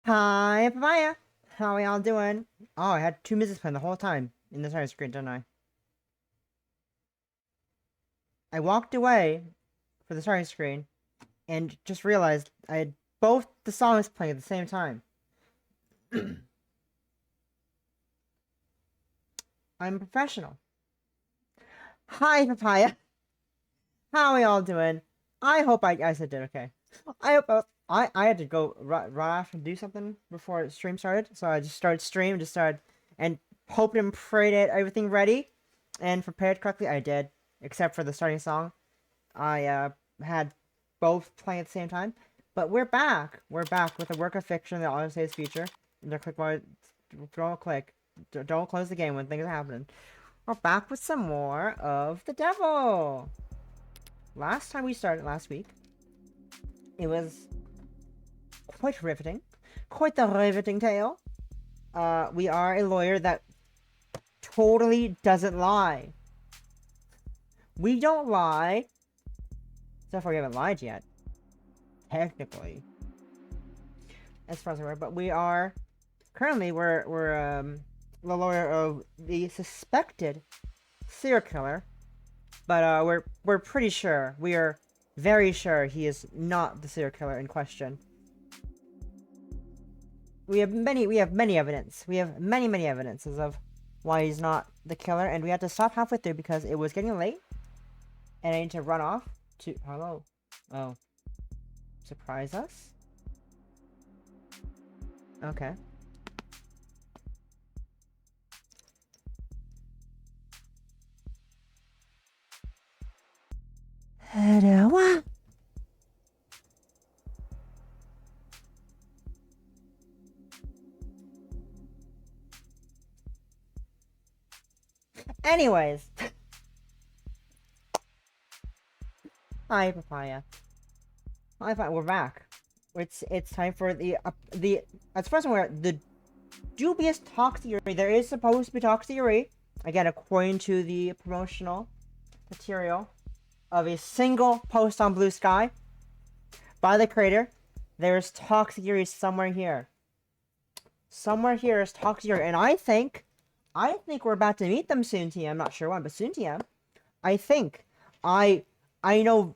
Hi, Papaya. How are y'all doing? Oh, I had two misses playing the whole time in the entire screen, didn't I? I walked away for the starting screen and just realized I had both the songs playing at the same time. I'm a professional. Hi, Papaya. How are y'all doing? I hope I guys did okay. I hope I had to go run off and do something before stream started, so I just started stream, just started and hoped and prayed that everything ready and prepared correctly. I did, except for the starting song. I had both playing at the same time, but we're back. We're back with a work of fiction, the auto saves feature. Don't click. Don't close the game when things are happening. We're back with some more of the devil. Last time we started last week, it was quite riveting. Quite the riveting tale. We are a lawyer that totally doesn't lie. We don't lie. So far, we haven't lied yet. Technically. As far as I'm aware. But we are... Currently, we're the lawyer of the suspected serial killer. But, we're pretty sure. We are very sure he is not the serial killer in question. We have many evidence. We have many evidences of why he's not the killer, and we had to stop halfway through because it was getting late, and I need to run off to... Hello? Oh. Surprise us? Okay. Hello? Anyways. Hi, Papaya. Hi, Papaya. We're back. It's time for as far as I'm aware, the dubious toxicity. There is supposed to be toxicity. Again, according to the promotional material of a single post on Blue Sky by the creator. There's toxicity somewhere here. Somewhere here is toxicity, and I think we're about to meet them soon, TM. I'm not sure when, but soon, TM. I think I know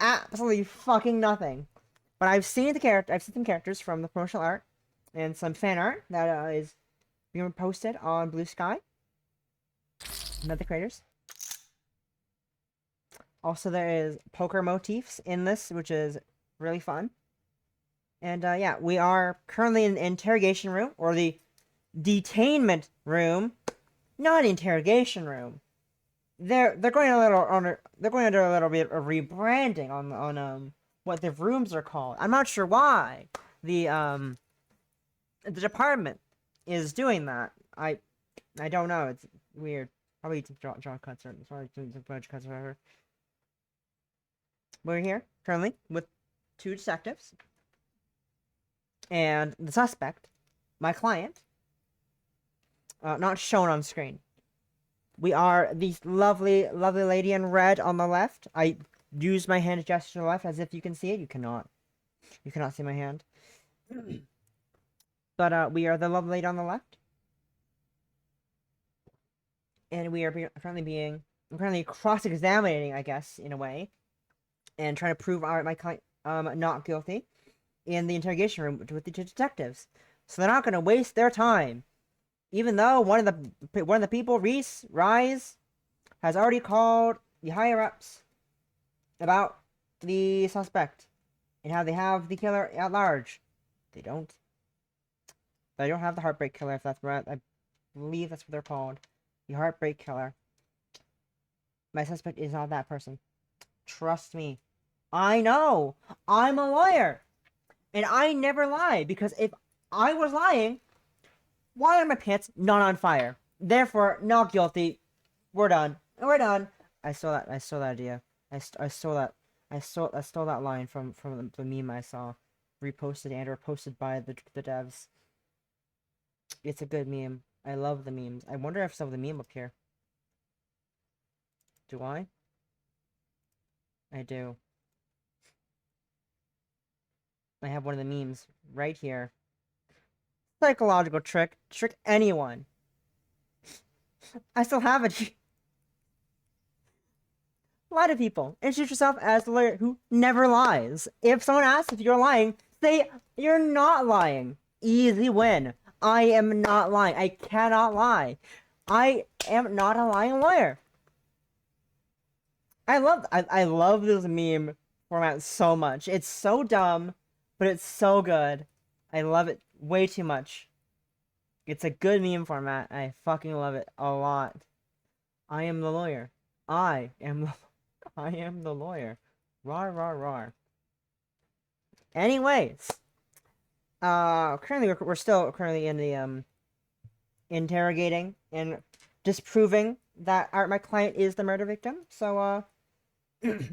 absolutely fucking nothing. But I've seen some characters from the promotional art and some fan art that is being posted on Blue Sky. Not the creators. Also, there is poker motifs in this, which is really fun. And yeah, we are currently in the interrogation room, or the detainment room, not interrogation room. They're going they're going under a little bit of rebranding on what the rooms are called. I'm not sure why the department is doing that. I don't know. It's weird. Probably to draw cuts or sorry to bunch cuts or whatever. We're here currently with two detectives and the suspect, my client, not shown on screen. We are the lovely lady in red on the left. I use my hand gesture to the left as if you can see it. You cannot. You cannot see my hand. But we are the lovely lady on the left. And we are currently cross-examining, I guess, in a way. And trying to prove my client not guilty in the interrogation room with the two detectives. So they're not going to waste their time. Even though one of the people, Rise, has already called the higher ups about the suspect and how they have the killer at large. They don't. They don't have the heartbreak killer, if that's right. I believe that's what they're called. The heartbreak killer. My suspect is not that person. Trust me. I know. I'm a lawyer. And I never lie, because if I was lying, why are my pants not on fire? Therefore, not guilty. We're done. We're done. I stole that idea. I stole that. I stole that line from the meme I saw, reposted and or posted by the devs. It's a good meme. I love the memes. I wonder if some of the meme up here. Do I? I do. I have one of the memes right here. Psychological trick. Trick anyone. I still have it. Lie to people. Introduce yourself as the lawyer who never lies. If someone asks if you're lying, say you're not lying. Easy win. I am not lying. I cannot lie. I am not a lying lawyer. I love this meme format so much. It's so dumb, but it's so good. I love it way too much. It's a good meme format. I fucking love it a lot. I am the lawyer. I am the lawyer. Rar rar rar. Anyways, currently we're still currently in the interrogating and disproving that my client is the murder victim. So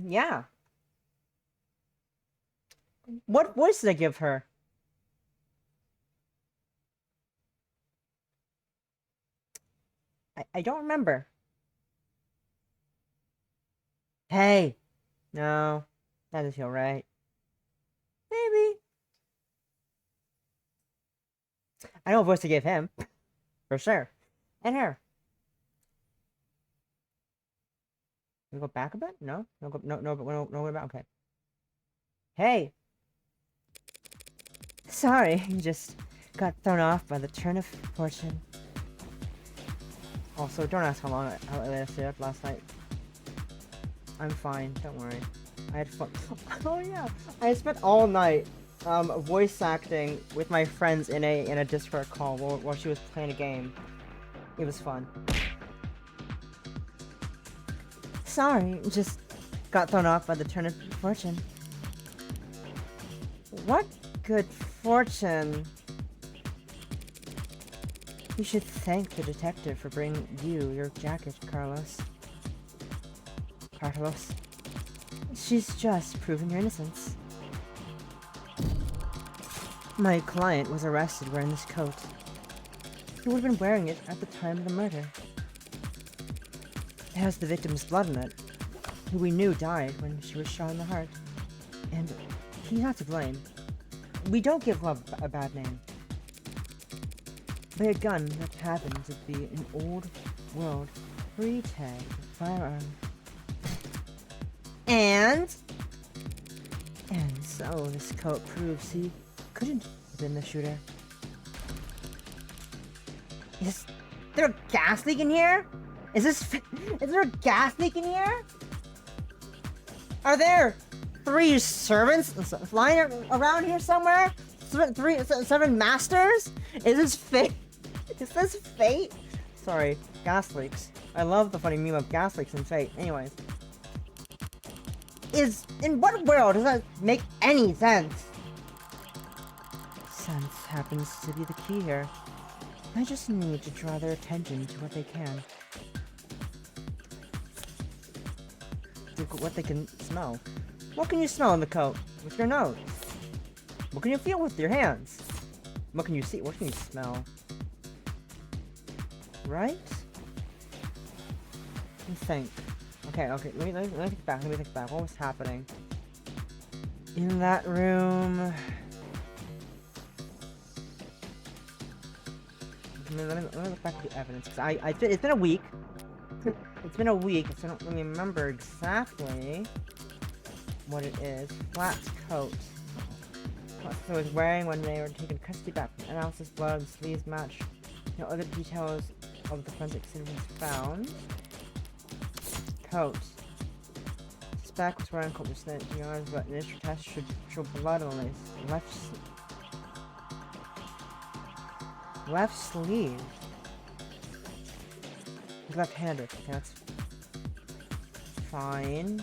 yeah. What voice did I give her? I don't remember. Hey! No. That doesn't feel right. Maybe. I know what voice to give him. For sure. And her. Can we go back a bit? No? No, no, about. Okay. Hey! Sorry, you just got thrown off by the turn of fortune. Also, don't ask how late I stayed up last night. I'm fine, don't worry. I had fun. Oh yeah, I spent all night voice acting with my friends in a Discord call while she was playing a game. It was fun. Sorry, just got thrown off by the turn of fortune. What good fortune? You should thank the detective for bringing you your jacket, Carlos. She's just proving your innocence. My client was arrested wearing this coat. He would have been wearing it at the time of the murder. It has the victim's blood in it, who we knew died when she was shot in the heart. And he's not to blame. We don't give love a bad name. By a gun that happens to be an old world free tag firearm. And so this coat proves he couldn't have been the shooter. Is there a gas leak in here? Is there a gas leak in here? Are there 3 servants flying around here somewhere? 7 masters? Is this fate? Is this fate? Sorry, gas leaks. I love the funny meme of gas leaks and fate. Anyways. In what world does that make any sense? Sense happens to be the key here. I just need to draw their attention to what they can. What they can smell. What can you smell in the coat? With your nose? What can you feel with your hands? What can you see? What can you smell? Right? Let me think. Okay, let me think back. What was happening? In that room... Let me look back at the evidence, because it's been a week. It's been a week, so I don't really remember exactly what it is. Flat's coat. So was wearing when they were taken custody back. Analysis, blood, sleeves match. No other details of the forensic scene was found. Coat. Suspect was wearing coat with yards, but initial test should show blood on his left sleeve. He's left-handed. Okay, that's fine.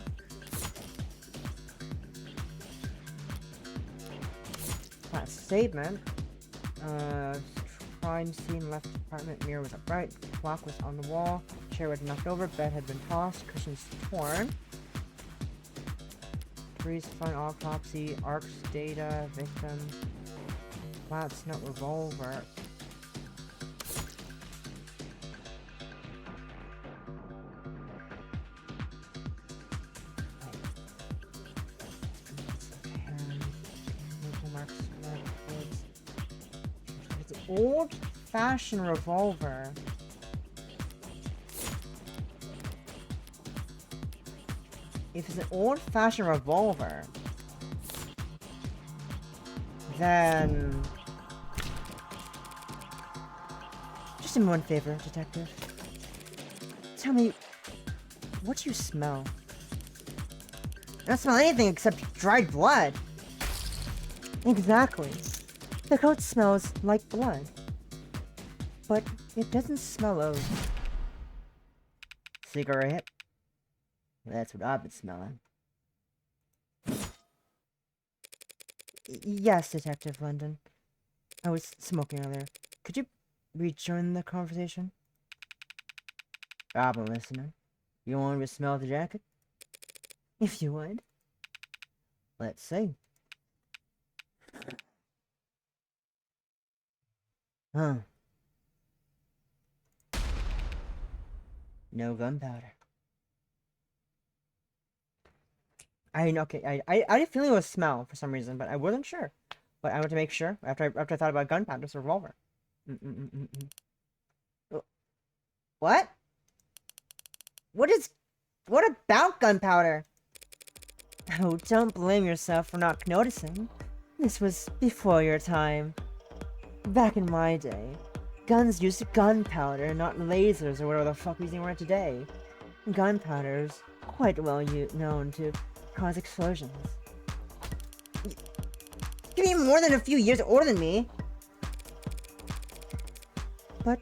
Last statement. Crime scene, left apartment, mirror was upright, clock was on the wall, chair was knocked over, bed had been tossed, cushions torn. Priest, fun autopsy, ARC's data, victim, Flat's note, revolver. old-fashioned revolver. If it's an old-fashioned revolver, then... Just do me one favor, detective. Tell me, what do you smell? I don't smell anything except dried blood. Exactly. The coat smells like blood. But it doesn't smell of... cigarette. That's what I've been smelling. Yes, Detective London. I was smoking earlier. Could you rejoin the conversation? I've been listening. You want me to smell the jacket? If you would. Let's see. Huh. No gunpowder. Okay, I had a feeling it was smell for some reason, but I wasn't sure. But I wanted to make sure after I thought about gunpowder, it's a revolver. What? What about gunpowder? Oh, don't blame yourself for not noticing. This was before your time. Back in my day, guns used gunpowder, not lasers or whatever the fuck we're using today. Gunpowder's quite well known to cause explosions. You're even more than a few years older than me. But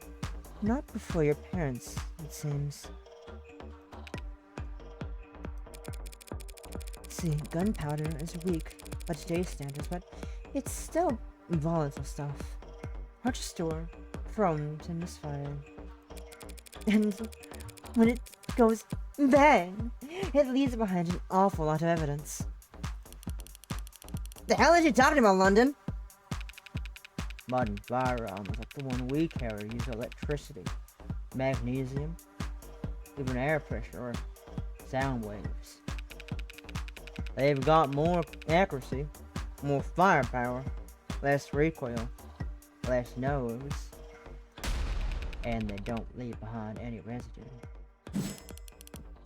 not before your parents, it seems. See, gunpowder is weak by today's standards, but it's still volatile stuff. Hard to store, thrown to misfire. And when it goes bang, it leaves behind an awful lot of evidence. The hell is you talking about, London? Modern firearms like the one we carry use electricity, magnesium, even air pressure or sound waves. They've got more accuracy, more firepower, less recoil, less noise, and they don't leave behind any residue.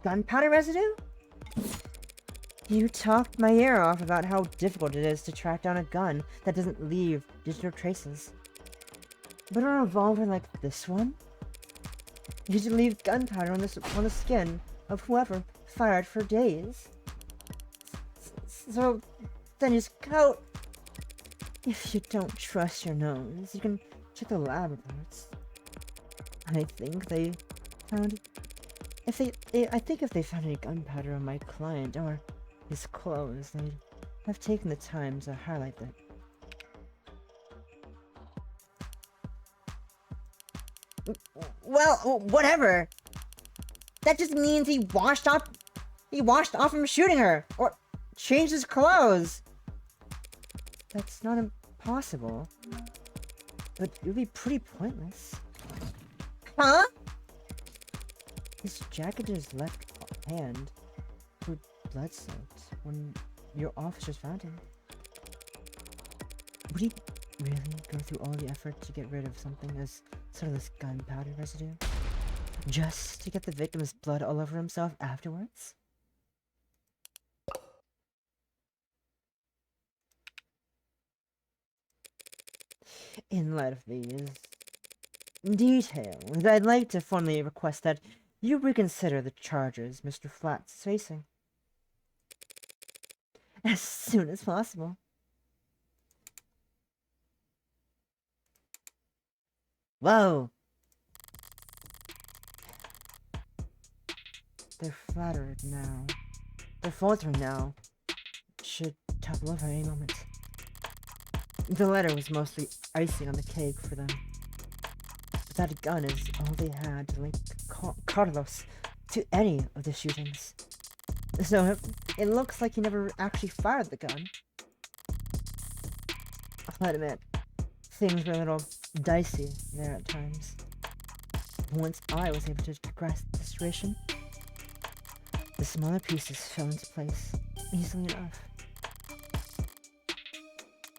Gunpowder residue? You talked my ear off about how difficult it is to track down a gun that doesn't leave digital traces. But a revolver like this one? You should leave gunpowder on the skin of whoever fired for days. So then his coat... If you don't trust your nose, you can check the lab reports. I think they found... I think if they found any gunpowder on my client or his clothes, they'd have taken the time to highlight that. Well, whatever. That just means he washed off from shooting her, or changed his clothes. That's not impossible, but it would be pretty pointless. Huh? His jacket in his left hand was blood-soaked when your officers found him. Would he really go through all the effort to get rid of something as this gunpowder residue? Just to get the victim's blood all over himself afterwards? In light of these details, I'd like to formally request that you reconsider the charges Mr. Flatts is facing. As soon as possible. Whoa! They're flattered now. They're faltering now. Should topple over any moment. The letter was mostly icing on the cake for them. But that gun is all they had to link Carlos to any of the shootings. So it looks like he never actually fired the gun. I'll admit, things were a little dicey there at times. Once I was able to grasp the situation, the smaller pieces fell into place easily enough.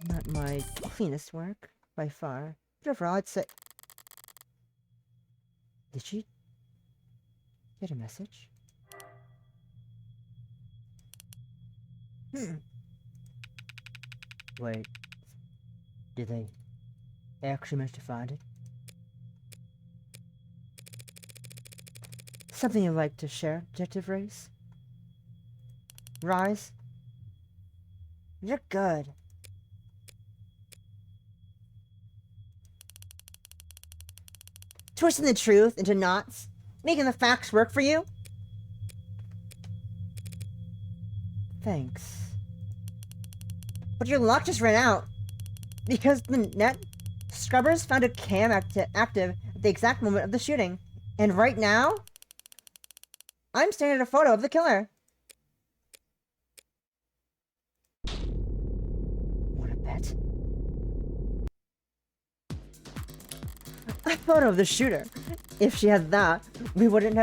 Not my cleanest work, by far, River, I'd say... Did she get a message? Wait. Did they actually manage to find it? Something you'd like to share, Detective Race? Rise? You're good. Twisting the truth into knots, making the facts work for you? Thanks. But your luck just ran out. Because the net scrubbers found a cam active at the exact moment of the shooting. And right now, I'm staring at a photo of the killer. Want a bet? A photo of the shooter. If she had that, we wouldn't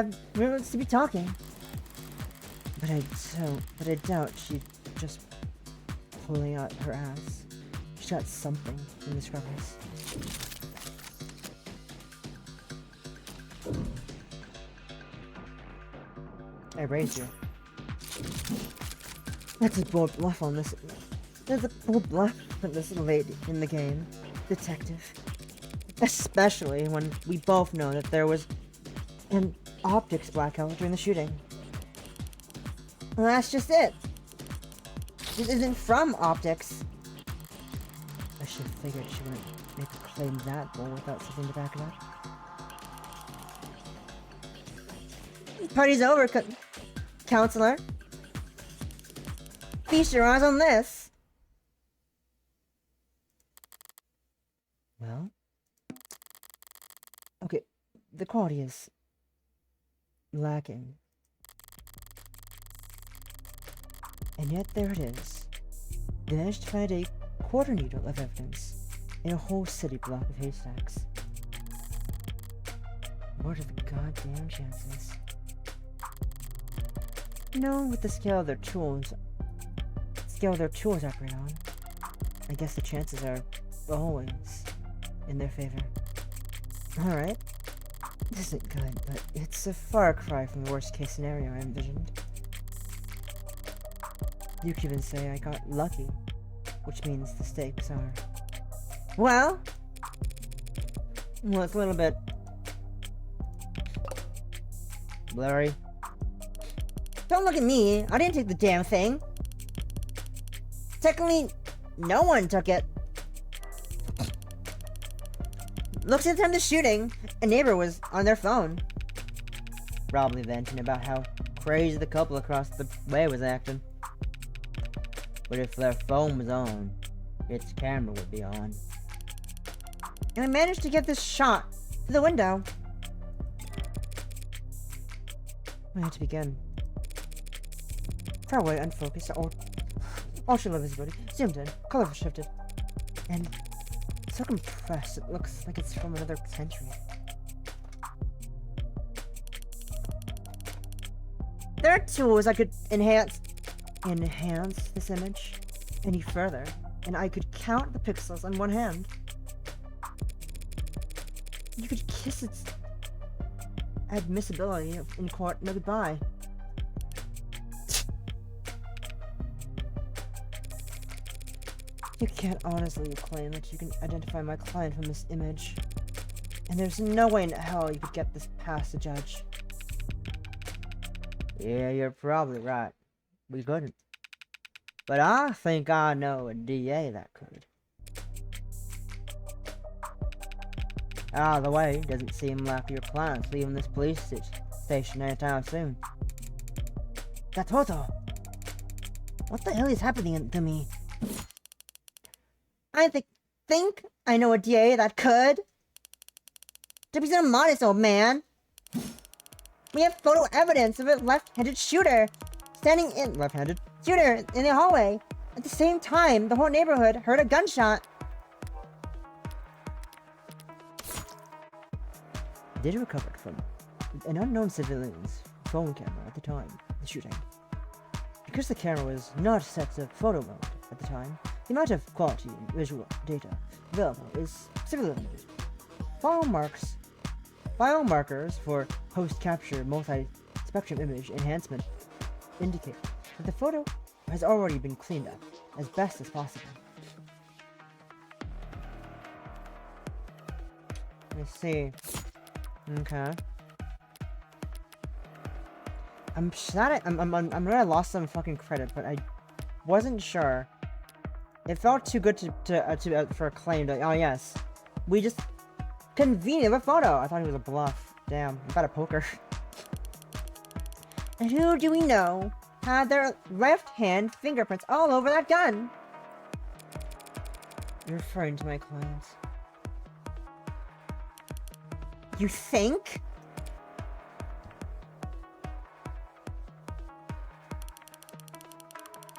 be talking. But I doubt she'd just pulling out her ass. She's got something in the scrubbers. I raised you. That's a bold bluff on this. There's a bold bluff on this lady in the game, Detective. Especially when we both know that there was an optics blackout during the shooting. Well, that's just it. This isn't from optics. I should have figured she wouldn't make a claim that bold without something to back it up. Party's over, counselor. Feast your eyes on this. Well, okay, the quality is lacking. And yet there it is. They managed to find a quarter needle of evidence in a whole city block of haystacks. What are the goddamn chances? No, with the scale their tools operate on, I guess the chances are always in their favor. Alright. This isn't good, but it's a far cry from the worst case scenario I envisioned. You could even say I got lucky, which means the stakes are... Well, it's a little bit... blurry. Don't look at me. I didn't take the damn thing. Technically, no one took it. Looks at the time of the shooting, a neighbor was on their phone. Probably venting about how crazy the couple across the way was acting. But if their phone was on, its camera would be on. And I managed to get this shot through the window. Where to begin? Far away, unfocused, ultra low visibility, zoomed in, color shifted, and so compressed it looks like it's from another century. There are tools I could enhance this image any further, and I could count the pixels on one hand. You could kiss its admissibility in court no goodbye. You can't honestly claim that you can identify my client from this image. And there's no way in hell you could get this past the judge. Yeah, you're probably right. We couldn't. But I think I know a DA that could. Out of the way, doesn't seem like your client's leaving this police station anytime soon. Gatoto! What the hell is happening to me? I think I know a DA that could. Don't be so modest, old man. We have photo evidence of a left-handed shooter standing in left-handed shooter in the hallway. At the same time, the whole neighborhood heard a gunshot. Data recovered from an unknown civilian's phone camera at the time of the shooting. Because the camera was not set to photo mode at the time, the amount of quality visual data available is severely limited. File markers for post-capture multi-spectrum image enhancement indicate that the photo has already been cleaned up as best as possible. Let's see. Okay. I'm glad I lost some fucking credit, but I wasn't sure. It felt too good for a claim. Like, oh yes, we just convenient a photo. I thought it was a bluff. Damn, I'm bad at poker. And who do we know had their left hand fingerprints all over that gun? You're referring to my clients. You think?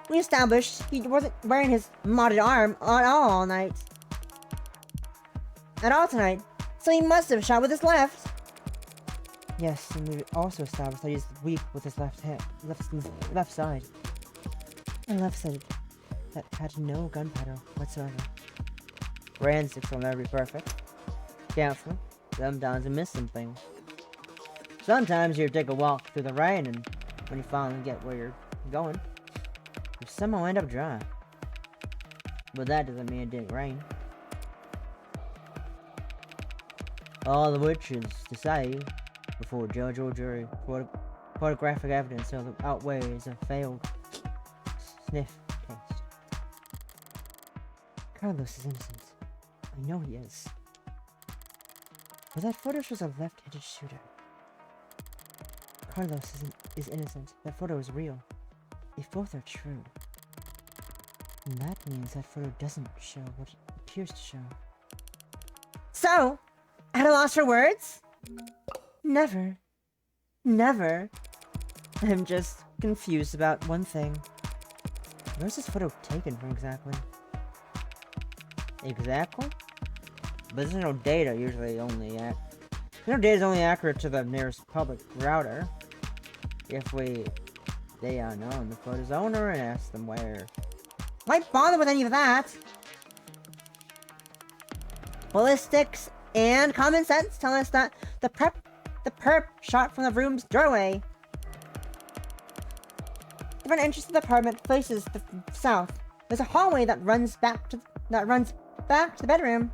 We established he wasn't wearing his modded arm at all night. At all tonight. So he must have shot with his left. Yes, and we also established that he's weak with his left side. And left side that had no gunpowder whatsoever. Forensics will never be perfect. Careful. Sometimes you miss some things. Sometimes you take a walk through the rain, and when you finally get where you're going, you somehow end up dry. But that doesn't mean it didn't rain. All of which is to say, before judge or jury, photographic evidence outweighs a failed sniff test. Carlos is innocent. I know he is. But that photo shows a left-handed shooter. Carlos is innocent. That photo is real. If both are true, then that means that photo doesn't show what it appears to show. So, at a loss for words? Never. Never. I'm just confused about one thing. Where's this photo taken from exactly? Exactly? But there's no data usually no data is only accurate to the nearest public router. If they know the photo's owner and ask them where. Why bother with any of that? Ballistics and common sense tell us that the perp shot from the room's doorway. The front entrance to the apartment faces the south. There's a hallway that runs back to the bedroom.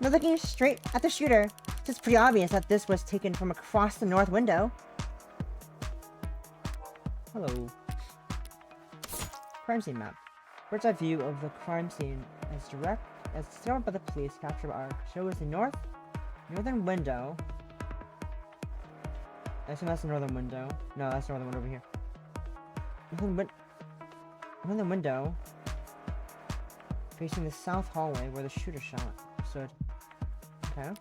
We're looking straight at the shooter. It's pretty obvious that this was taken from across the north window. Hello. Crime scene map. Bird's eye view of the crime scene as shown by the police capture arc shows the northern window. I assume that's the northern window. No, that's the northern window over here. Northern window facing the south hallway where the shooter stood. Okay.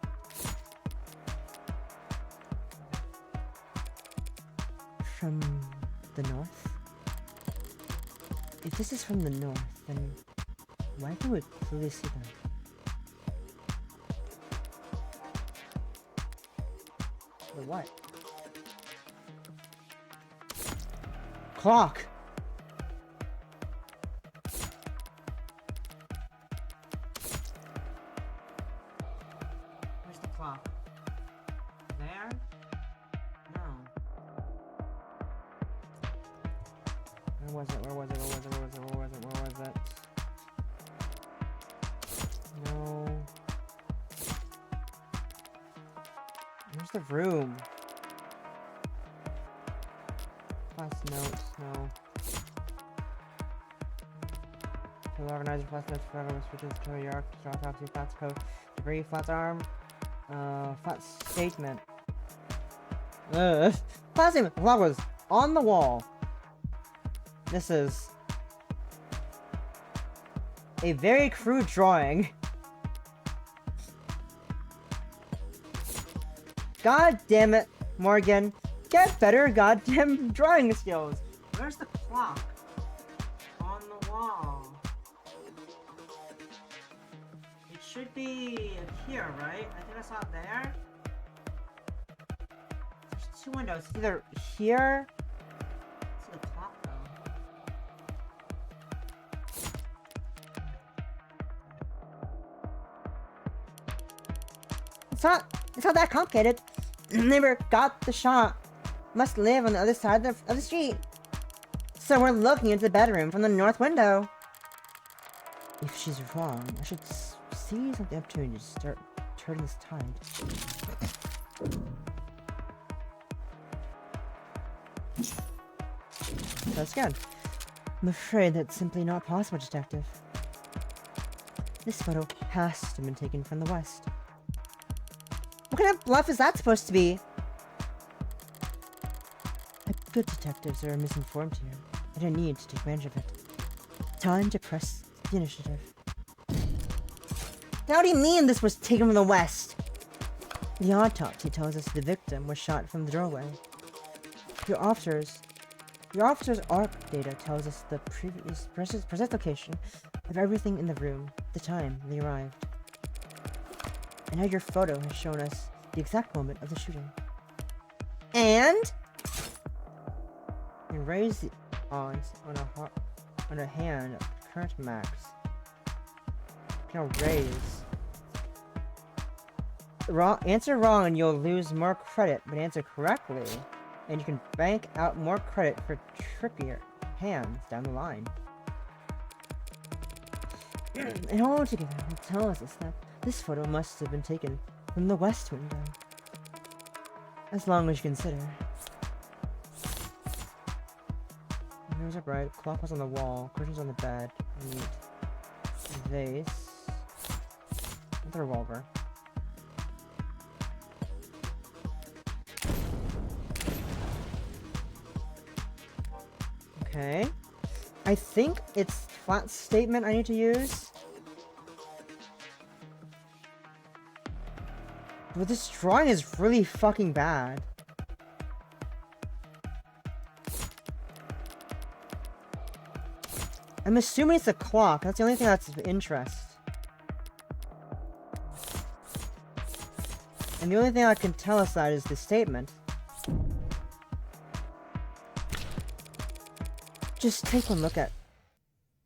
From the north? If this is from the north, then why can we clearly see them? The what? Clock! Where's the clock? There? No. Where was it? No. Where's the room? Class notes, no. To organizer, class notes, photo switches to your autopsy, flats code, debris, flats arm, flat statement. Flat statement! The clock was on the wall. This is a very crude drawing. God damn it, Morgan. Get better goddamn drawing skills. Where's the clock? On the wall. It should be here, right? I think I saw it there. There's two windows. It's either here. Let's see the clock though. It's not that complicated. Neighbor got the shot. Must live on the other side of the street. So we're looking into the bedroom from the north window. If she's wrong, I should seize the opportunity to start turning this tide. That's good. I'm afraid that's simply not possible, Detective. This photo has to have been taken from the west. What kind of bluff is that supposed to be? Good detectives are misinformed here. I don't need to take advantage of it. Time to press the initiative. Now, what do you mean this was taken from the west? The autopsy tells us the victim was shot from the doorway. Your officer's ARC data tells us the precise location of everything in the room, the time they arrived. And now your photo has shown us the exact moment of the shooting. And raise the odds on a hand of current max. Now raise. Answer wrong and you'll lose more credit, but answer correctly and you can bank out more credit for trickier hands down the line. And all together will tell us that this photo must have been taken from the west window. As long as you consider. It was upright, clock was on the wall, cushions on the bed, neat. Vase. With a revolver. Okay. I think it's flat statement I need to use. But this drawing is really fucking bad. I'm assuming it's a clock. That's the only thing that's of interest. And the only thing I can tell us that is the statement. Just take one look at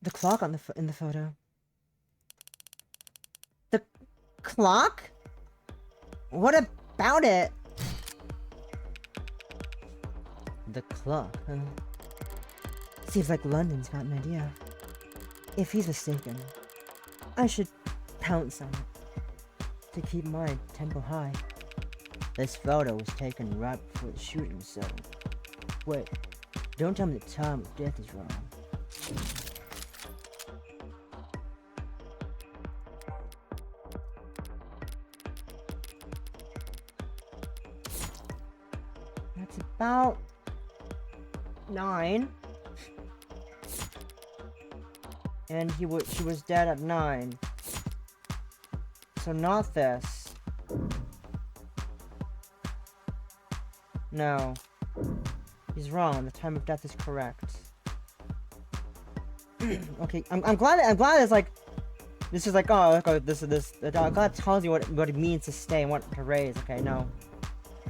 the clock on in the photo. The clock? What about it? The clock, huh? Seems like London's got an idea. If he's mistaken, I should pounce on it to keep my tempo high. This photo was taken right before the shooting, so... Wait, don't tell me the time of death is wrong. That's about 9. And she was dead at 9. So not this. No. He's wrong. The time of death is correct. Okay, I'm glad it's like this is like this. I'm glad it tells you what it means to stay and what to raise. Okay, no.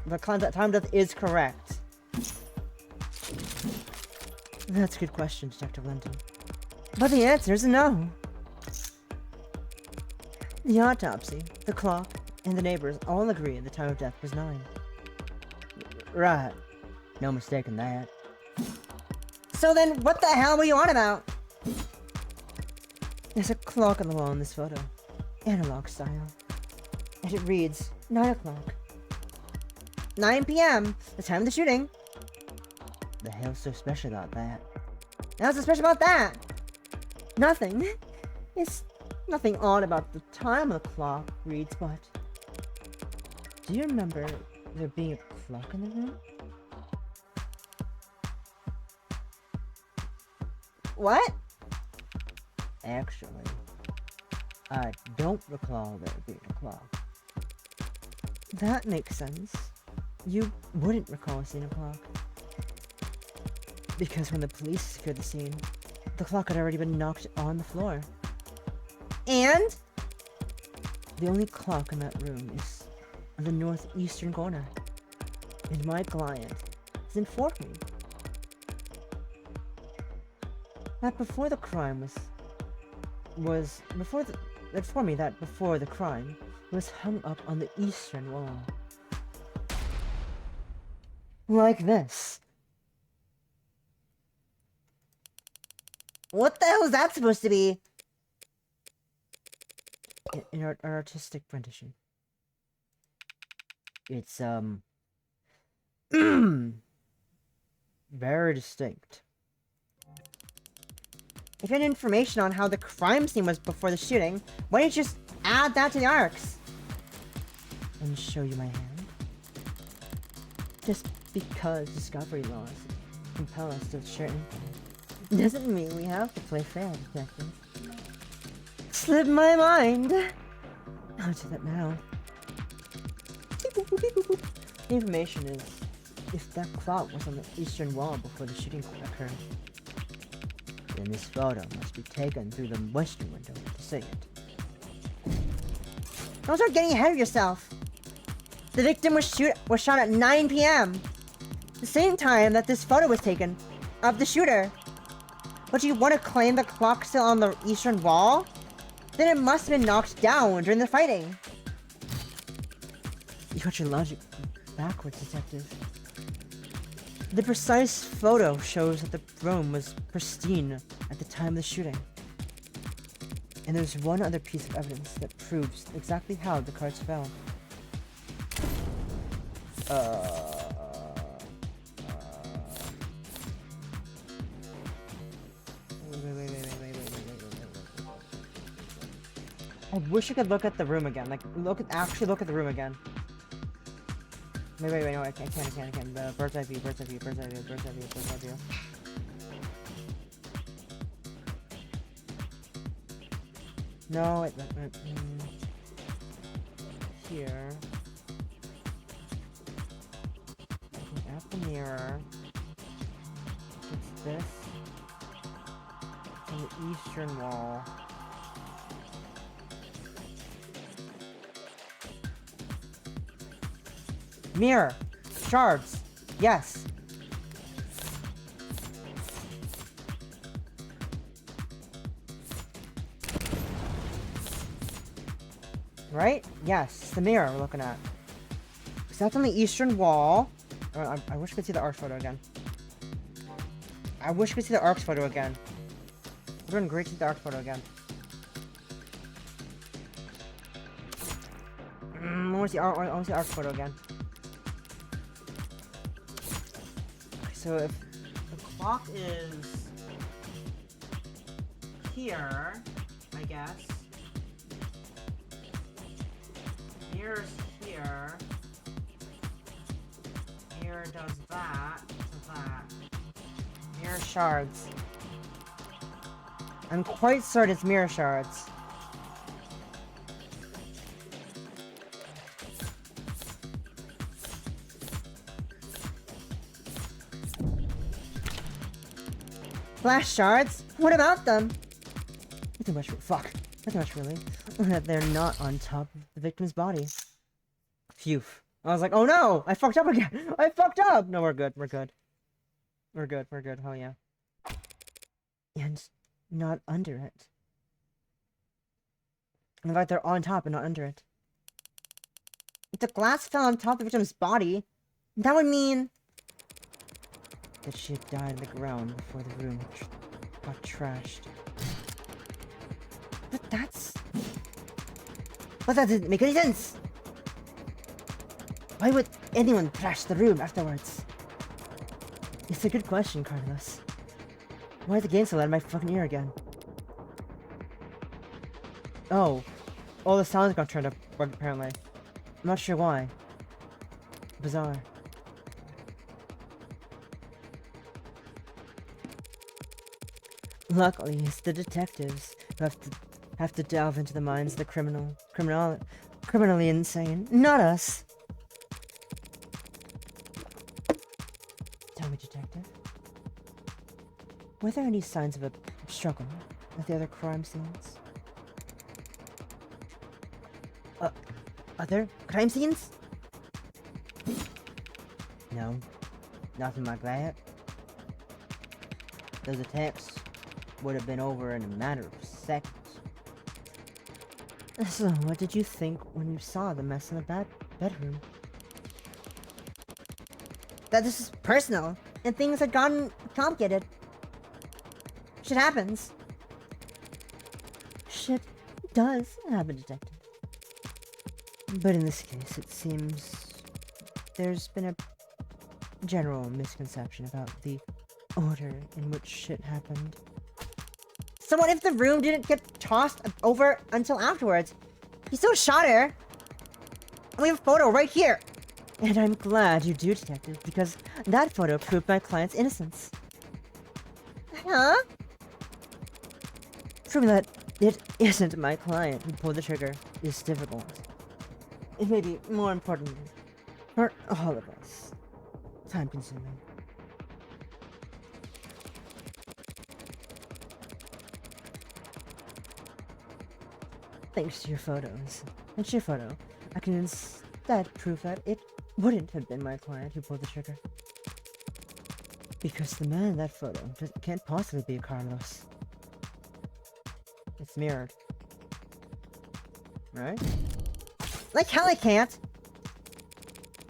The time of death is correct. That's a good question, Detective Linton. But the answer is no. The autopsy, the clock, and the neighbors all agree the time of death was 9. Right. No mistake in that. So then, what the hell were you on about? There's a clock on the wall in this photo. Analog style. And it reads 9 o'clock. 9 p.m. The time of the shooting. The hell's so special about that? What's so special about that? Nothing. It's nothing odd about the time of the clock reads, but... Do you remember there being a clock in the room? What? Actually, I don't recall there being a clock. That makes sense. You wouldn't recall seeing a clock. Because when the police secured the scene, the clock had already been knocked on the floor. And? The only clock in that room is on the northeastern corner. And my client has informed me that before the crime was hung up on the eastern wall. Like this. What the hell is that supposed to be? In our artistic rendition. It's, very distinct. If you had information on how the crime scene was before the shooting, why don't you just add that to the arcs? And show you my hand? Just because discovery laws compel us to share info doesn't mean we have to play fair, detective. Slipped my mind. I'll do that now. The information is, if that clock was on the eastern wall before the shooting occurred, then this photo must be taken through the western window to see it. Don't start getting ahead of yourself. The victim was shot at 9 p.m. The same time that this photo was taken of the shooter. But you want to claim the clock's still on the eastern wall? Then it must have been knocked down during the fighting. You got your logic backwards, detective. The precise photo shows that the room was pristine at the time of the shooting. And there's one other piece of evidence that proves exactly how the cards fell. I wish I could look at the room again. Like, actually look at the room again. Wait, no, I can't. The bird's eye view. No, wait, here. Looking at the mirror. It's this. On the eastern wall. Mirror! Shards! Yes! Right? Yes, it's the mirror we're looking at. So that's on the eastern wall. I wish I could see the arc photo again. I wish I could see the arc photo again. It would have been great to see the arc photo again. I want to see the arc photo again. So if the clock is here, I guess. Mirror's here. Mirror does that to that. Mirror shards. I'm quite certain it's mirror shards. Flash shards? What about them? Nothing much. Fuck. Nothing much, really. That they're not on top of the victim's body. Phew. I was like, oh no! I fucked up again! I fucked up! No, we're good. We're good. Oh yeah. And not under it. In fact, they're on top and not under it. If the glass fell on top of the victim's body, that would mean that she had died on the ground before the room got trashed. But that didn't make any sense! Why would anyone trash the room afterwards? It's a good question, Carlos. Why did the game so loud in my fucking ear again? Oh. All the sounds got turned up, apparently. I'm not sure why. Bizarre. Luckily, it's the detectives who have to delve into the minds of the criminally insane, not us. Tell me, detective, were there any signs of a struggle at the other crime scenes? Other crime scenes? No, nothing like that. Those attacks would have been over in a matter of seconds. So, what did you think when you saw the mess in the bedroom? That this is personal, and things had gotten complicated. Shit happens. Shit does happen, Detective. But in this case, it seems there's been a general misconception about the order in which shit happened. So what if the room didn't get tossed over until afterwards? He still shot her! We have a photo right here! And I'm glad you do, Detective, because that photo proved my client's innocence. Huh? Proving that it isn't my client who pulled the trigger is difficult. It may be more important for all of us. Time-consuming. Thanks to your photos. And your photo, I can instead prove that it wouldn't have been my client who pulled the trigger. Because the man in that photo can't possibly be Carlos. It's mirrored. Right? Like hell I can't!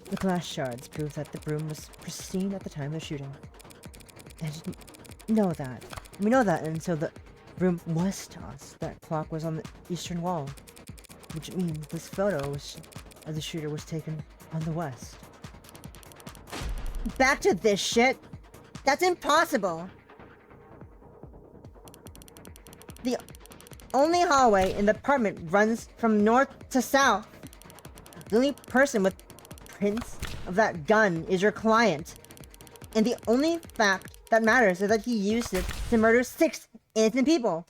The glass shards prove that the room was pristine at the time of the shooting. I didn't know that. We know that until the room was tossed. That clock was on the eastern wall. Which means this photo of the shooter was taken on the west. Back to this shit! That's impossible! The only hallway in the apartment runs from north to south. The only person with prints of that gun is your client. And the only fact that matters is that he used it to murder 6 innocent people.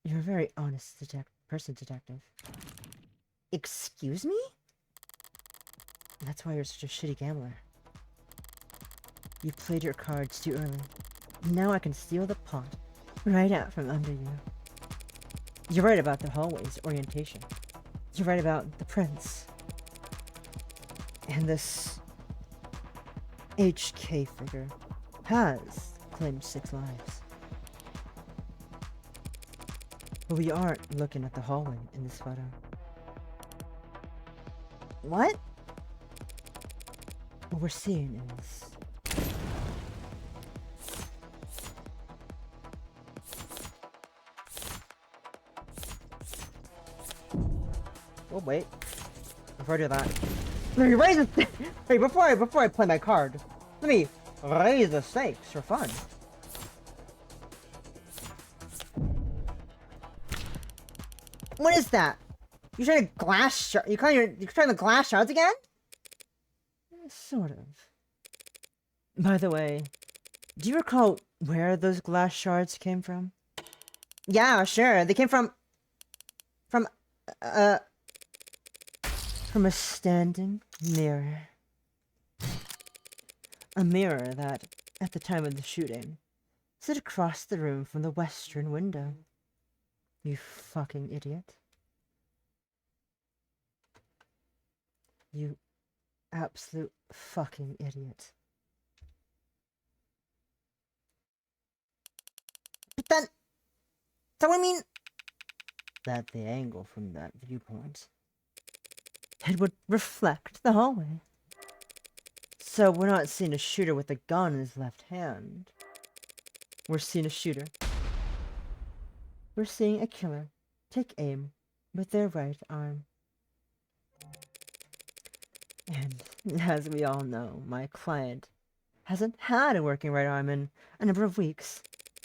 You're a very honest detective. Excuse me? That's why you're such a shitty gambler. You played your cards too early. Now I can steal the pot right out from under you. You're right about the hallway's orientation. You're right about the prints. And this HK figure has claimed 6 lives. But we aren't looking at the hallway in this photo. What? What we're seeing is... Oh, wait. Before I do that... Let me raise the... Hey, before I play my card, let me raise the stakes for fun. What is that? You trying to glass shard? You're trying to glass shards again? Sort of. By the way, do you recall where those glass shards came from? Yeah, sure. They came from a standing mirror. A mirror that, at the time of the shooting, stood across the room from the western window. You fucking idiot. You absolute fucking idiot. But then... So I mean... That the angle from that viewpoint... It would reflect the hallway. So we're not seeing a shooter with a gun in his left hand. We're seeing a shooter. We're seeing a killer take aim with their right arm. And as we all know, my client hasn't had a working right arm in a number of weeks.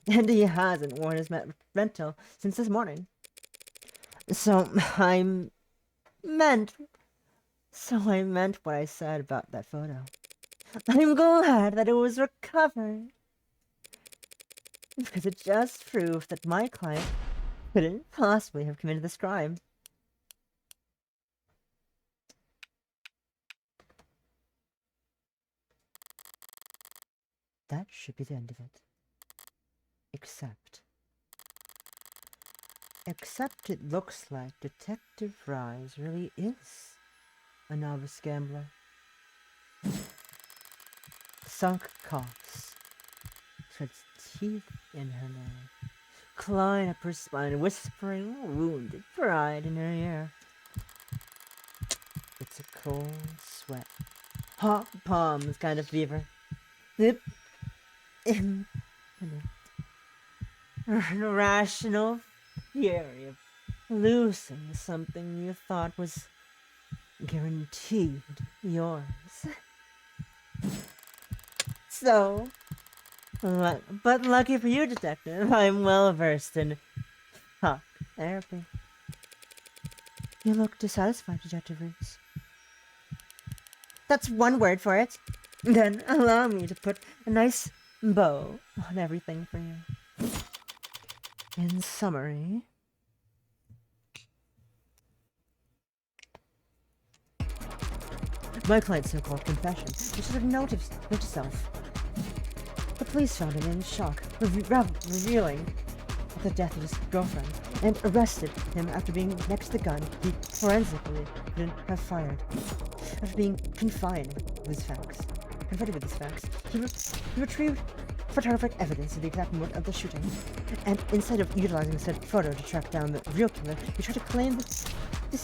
And he hasn't worn his rental since this morning. So I meant what I said about that photo. I'm glad that it was recovered. Because it just proved that my client couldn't possibly have committed this crime. That should be the end of it. Except it looks like Detective Rise really is a novice gambler. Sunk coughs, shreds teeth in her nail, incline up her spine, whispering wounded pride in her ear. It's a cold sweat, hot palms kind of fever. The infinite, irrational fury of losing something you thought was guaranteed yours. So, but lucky for you, Detective, I'm well versed in talk therapy. You look dissatisfied, Detective Reese. That's one word for it. Then allow me to put a nice bow on everything for you. In summary, my client's so-called confession, which is a note to self. The police found him in shock, revealing the death of his girlfriend, and arrested him after being next to the gun he forensically couldn't have fired. After being confronted with these facts, he retrieved photographic evidence of the exact moment of the shooting, and instead of utilizing said photo to track down the real killer, he tried to claim the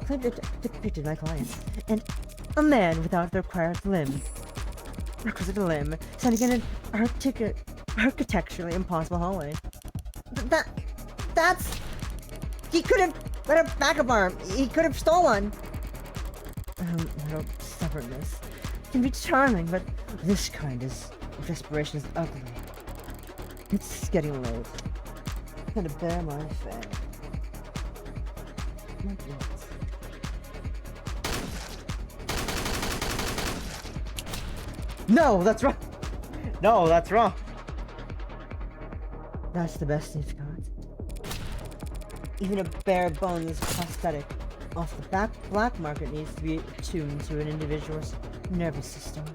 claimed it depicted my client, and a man without the requisite limb, standing in an architecturally impossible hallway. That's... He could have had a backup arm. He could have stolen. Little stubbornness can be charming, but this kind of desperation is ugly. It's getting late. I'm gonna bear my fate. My goodness. No, that's wrong. No, that's wrong. That's the best you've got. Even a bare bones prosthetic off the black market needs to be attuned to an individual's nervous system.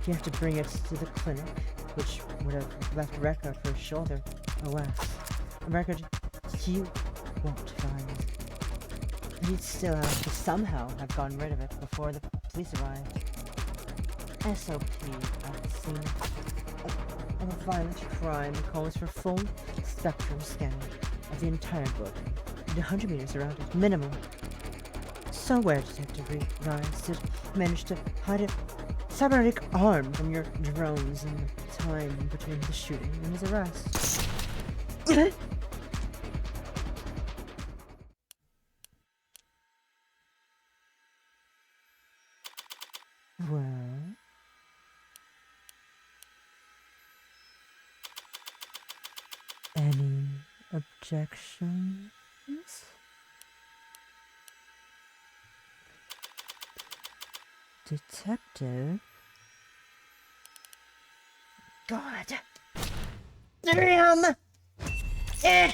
You have to bring it to the clinic, which would have left a record for his shoulder, alas. A record you won't find. You'd still have to somehow have gotten rid of it before the police arrived. SOP at the scene of a violent crime calls for full spectrum scanning of the entire building and 100 meters around it, minimum. So where, Detective Ryan did manage to hide a cybernetic arm from your drones in the time between the shooting and his arrest? Well... Any objections? Detective? God! Damn! Eh!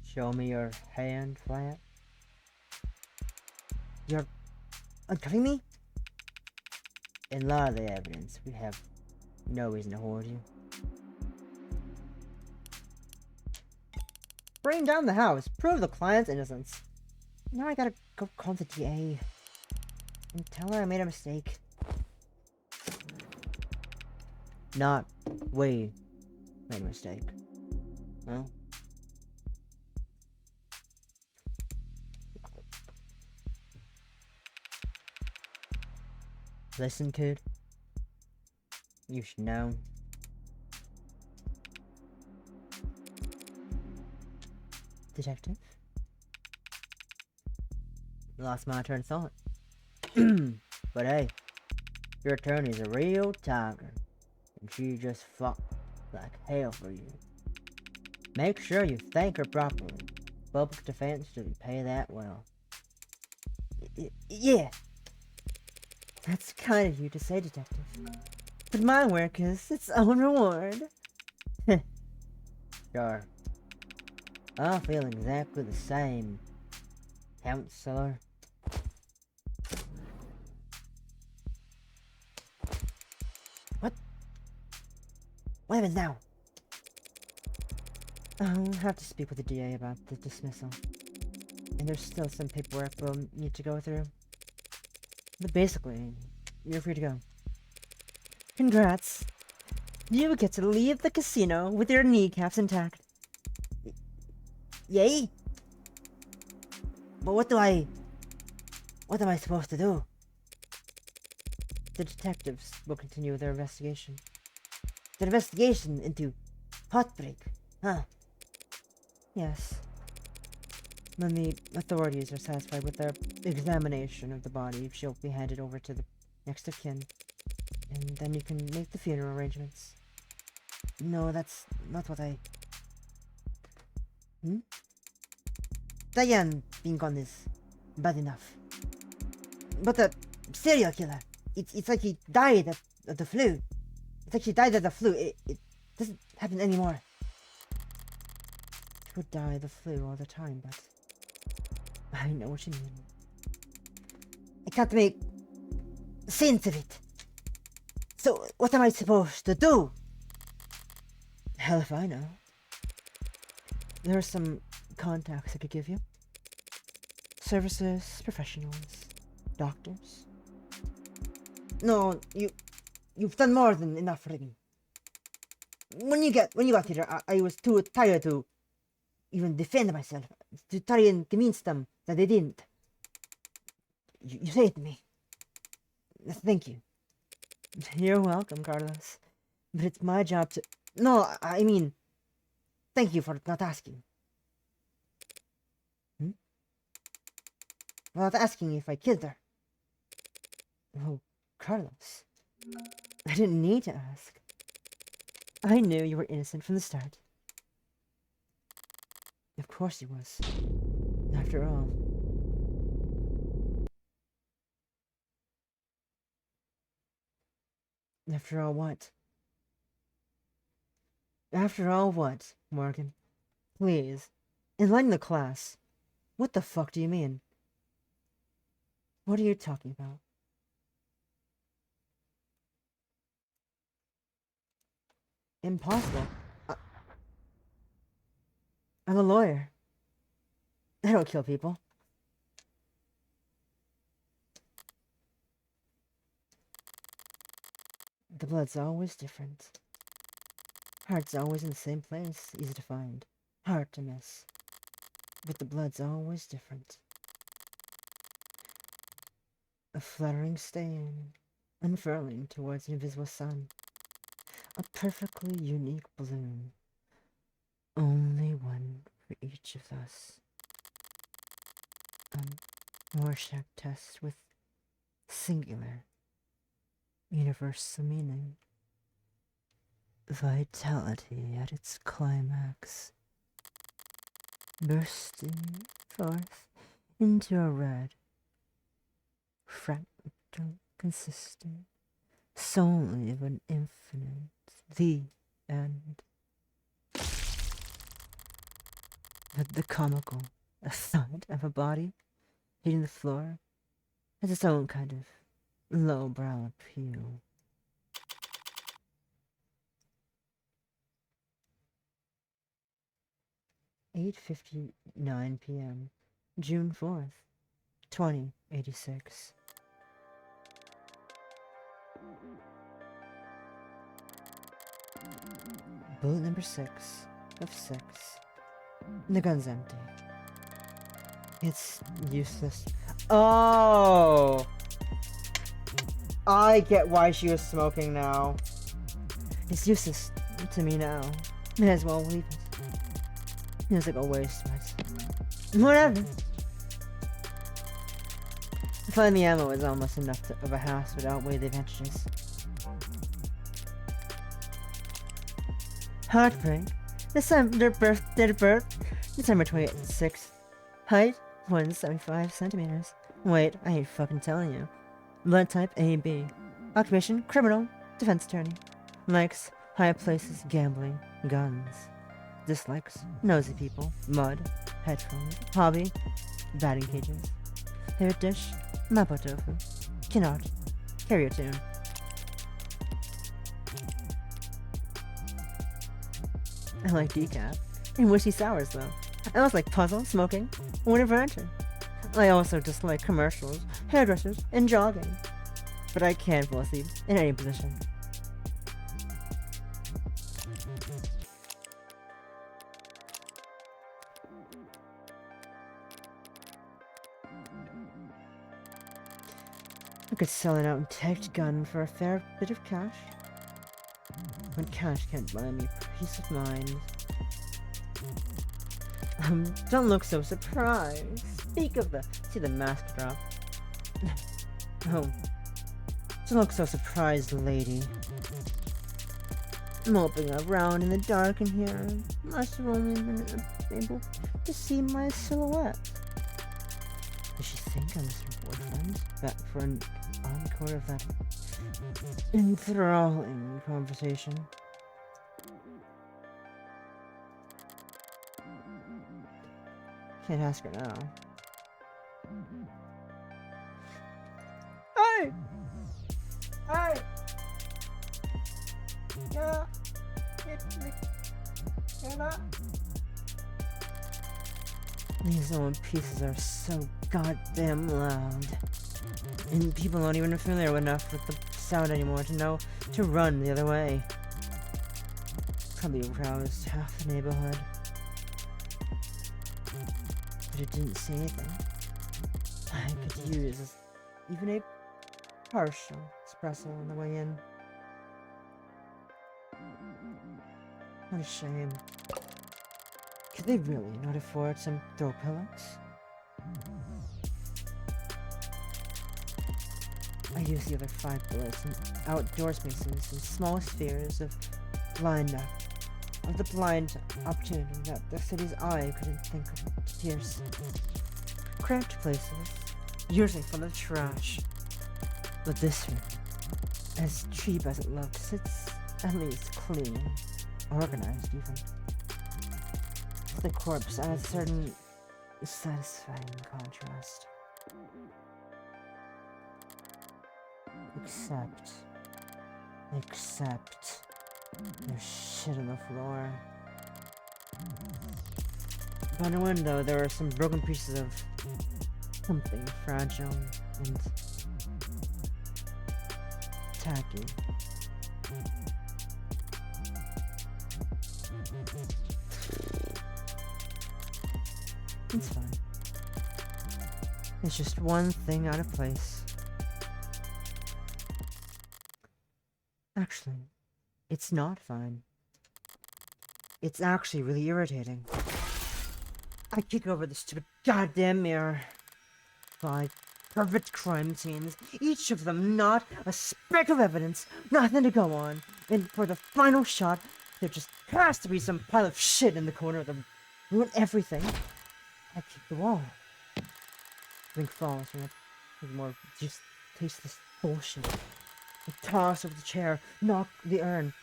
Show me your hand, Flat. You're uncovering me? In light of the evidence, we have no reason to hold you. Bring down the house. Prove the client's innocence. Now I gotta go call the DA and tell her I made a mistake. Not we made a mistake. Well. Listen, kid. You should know. Detective? Lost my train of thought. But hey, your attorney's a real tiger, and she just fought like hell for you. Make sure you thank her properly. Public defense doesn't pay that well. Yeah. That's kind of you to say, Detective. But my work is its own reward. Sure. I feel exactly the same, Counselor. What happens now? I'll have to speak with the DA about the dismissal. And there's still some paperwork we'll need to go through. But basically, you're free to go. Congrats. You get to leave the casino with your kneecaps intact. Yay? But what am I supposed to do? The detectives will continue their investigation. The investigation into Heartbreak, huh? Yes. When the authorities are satisfied with their examination of the body, she'll be handed over to the next of kin. And then you can make the funeral arrangements. No, that's not what I... Diane being gone is bad enough. But the serial killer, it's like he died of the flu. It's like she died of the flu. It doesn't happen anymore. She would die of the flu all the time, but... I know what you mean. I can't make sense of it. So, what am I supposed to do? Hell if I know. There are some contacts I could give you. Services, professionals, doctors. No, you've done more than enough for me. When you got here, I was too tired to even defend myself, to try and convince them that they didn't. You saved me. Thank you. You're welcome, Carlos. But it's my job to... No, I mean... Thank you for not asking. Not asking if I killed her. Oh, Carlos. I didn't need to ask. I knew you were innocent from the start. Of course he was. After all. After all what? After all what, Morgan? Please, enlighten the class. What the fuck do you mean? What are you talking about? Impossible. I'm a lawyer. I don't kill people. The blood's always different. Heart's always in the same place, easy to find. Hard to miss. But the blood's always different. A fluttering stain, unfurling towards an invisible sun. A perfectly unique bloom. Only one for each of us. A Rorschach test with singular, universal meaning. Vitality at its climax. Bursting forth into a red, fractal consistent, solely of an infinite, the end. But the comical, a thud of a body hitting the floor has its own kind of lowbrow appeal. (8:59 p.m. June 4th, 2086. Bullet number 6 of 6. The gun's empty. It's useless. Oh! I get why she was smoking now. It's useless to me now. May as well leave it. Feels like a waste, but... Whatever. Finding the ammo is almost enough of a hassle to outweigh the advantages. Heartbreak. December date of birth, December 26th. Height, 175 centimeters. Wait, I ain't fucking telling you. Blood type AB. Occupation, criminal, defense attorney. Likes, high places, gambling, guns. Dislikes, nosy people, mud, headphones. Hobby, batting cages. Favorite dish, mapo tofu. Cannot, carry a tune. I like decaf. And whiskey sours, though. I also like puzzle, smoking, and winter furniture. I also just like commercials, hairdressers, and jogging. But I can fall asleep in any position. I could sell an out-and-tagged gun for a fair bit of cash. But cash can't buy me peace of mind. Don't look so surprised. Speak of the... See the mask drop. Oh. Don't look so surprised, lady. Moping around in the dark in here. Must have only been able to see my silhouette. Does she think I'm just her boyfriend? Back for an encore of that enthralling conversation. Can't ask her now. Hey! Hey! Yeah! These old pieces are so goddamn loud. And people aren't even familiar enough with the sound anymore to know to run the other way. Probably aroused half the neighborhood. But it didn't say anything. I could use even a partial espresso on the way in. What a shame. Could they really not afford some throw pillows? I use the other 5 bullets in outdoor spaces and small spheres of the blind opportunity that the city's eye couldn't think of to pierce. Cramped places, usually full of trash. But this room, as cheap as it looks, it's at least clean, organized even. The corpse adds a certain satisfying contrast. Except, there's shit on the floor. By the window, there are some broken pieces of something fragile and tacky. It's fine. It's just one thing out of place. Actually, it's not fine. It's actually really irritating. I kick over the stupid goddamn mirror. 5 perfect crime scenes, each of them not a speck of evidence, nothing to go on. And for the final shot, there just has to be some pile of shit in the corner that ruin everything. I kick the wall. Drink falls from it. More just taste this bullshit. I toss over the chair, knock the urn,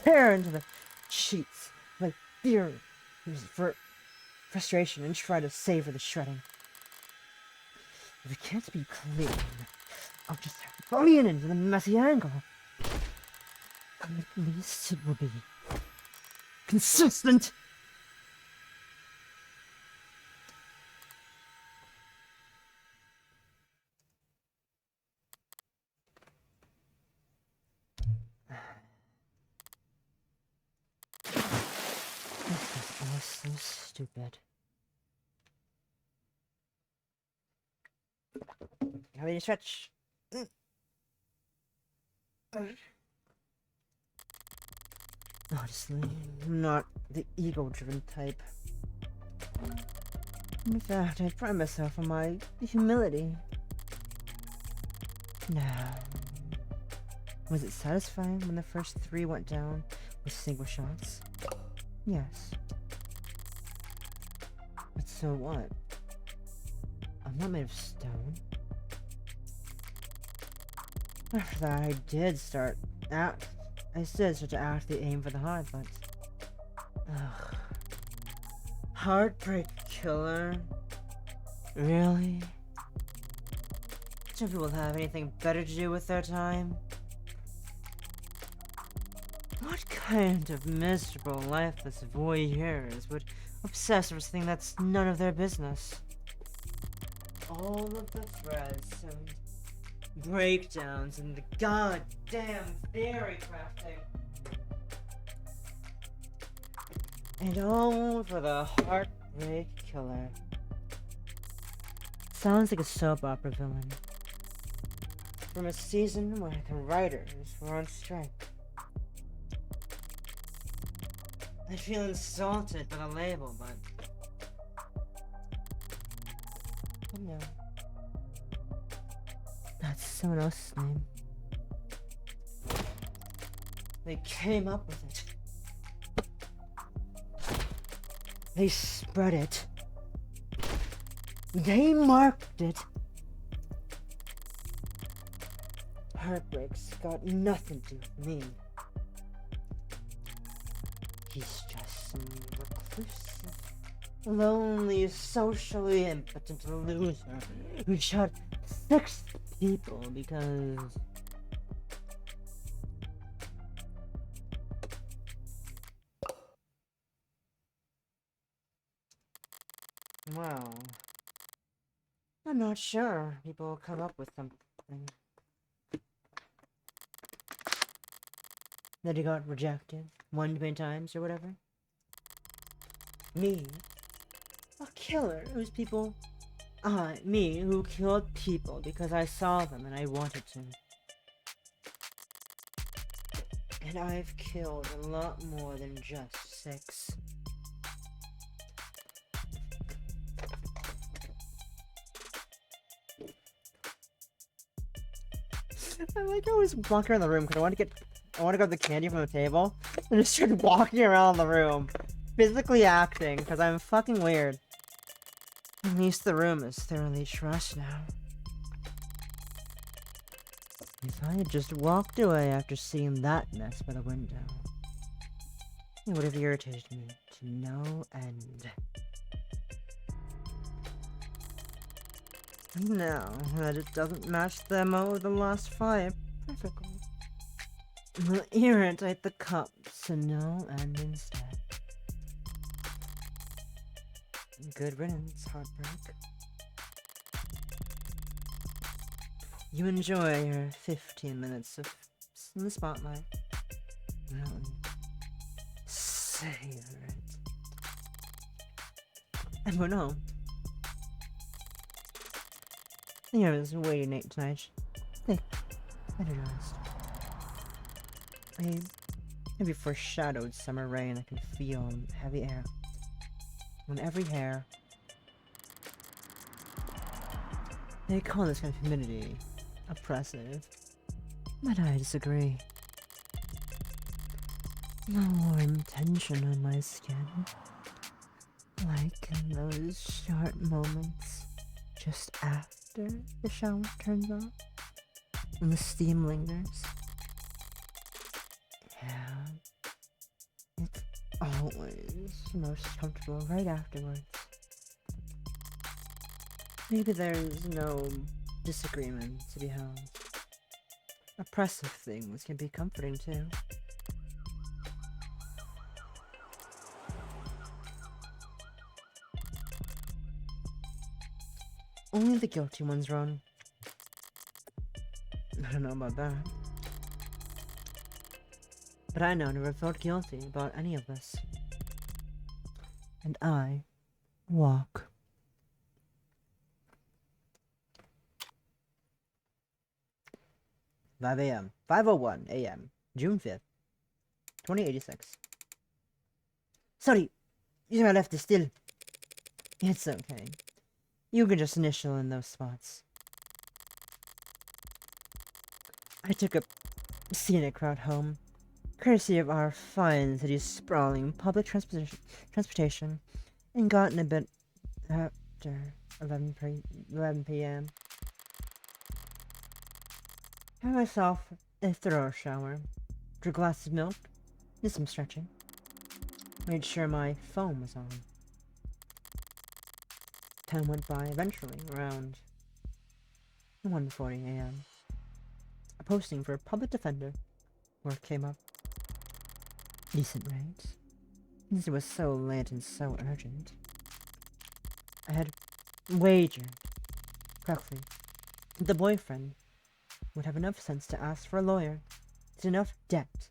tear into the sheets, like fear for frustration, and try to savor the shredding. If it can't be clean, I'll just have to lean into the messy angle. At least it will be consistent. This is all so stupid. How do you stretch? Honestly, I'm not the ego-driven type. In fact, I pride myself on my humility. Now, was it satisfying when the first 3 went down with single shots? Yes. But so what? I'm not made of stone. After that, I did start to actually aim for the heart, but... Ugh. Heartbreak killer? Really? Don't people have anything better to do with their time? What kind of miserable, lifeless voyeurs would obsess over something that's none of their business? All of the threads and breakdowns and the goddamn theory crafting. And all for the heartbreak killer. Sounds like a soap opera villain. From a season where the writers were on strike. I feel insulted by the label, but no. That's someone else's name. They came up with it. They spread it. They marked it. Heartbreak's got nothing to do with me. He's just some reclusive, lonely, socially impotent loser who shot 6 people because... Well, I'm not sure. People come up with something. That he got rejected 1 too many times or whatever. Me, a killer whose people... me who killed people because I saw them and I wanted to. And I've killed a lot more than just 6. I like always walking around the room because I want to grab the candy from the table and just start walking around the room, physically acting because I'm fucking weird. At least the room is thoroughly trashed now. If I had just walked away after seeing that mess by the window, it would have irritated me to no end. And now that it doesn't match the MO of the last 5 perfectly, will irritate the cops to no end instead. Good riddance, heartbreak. You enjoy your 15 minutes of in the spotlight. Well, savor it. And we're home. Yeah, it was way late tonight. Hey, energized. A heavy foreshadowed summer rain I can feel in heavy air. On every hair. They call this kind of humidity oppressive, but I disagree. The warm tension on my skin, like in those short moments just after the shower turns off and the steam lingers. Yeah, it's always most comfortable right afterwards. Maybe there's no disagreement to be held. Oppressive things can be comforting too. Only the guilty ones run. I don't know about that. But I know I never felt guilty about any of this. And I walk. "5 a.m. 5:01 a.m. June 5th, 2086. Sorry, I left it still. It's okay. You can just initial in those spots. I took a scenic route home, courtesy of our fine city's sprawling public transportation, and gotten a bit after 11 p.m. Had myself a thorough shower, drew a glass of milk, did some stretching, made sure my phone was on. Time went by eventually, around 1:40 a.m. A posting for a public defender work came up. Decent rates. Since it was so late and so urgent, I had wagered, correctly, that the boyfriend would have enough sense to ask for a lawyer. It's enough debt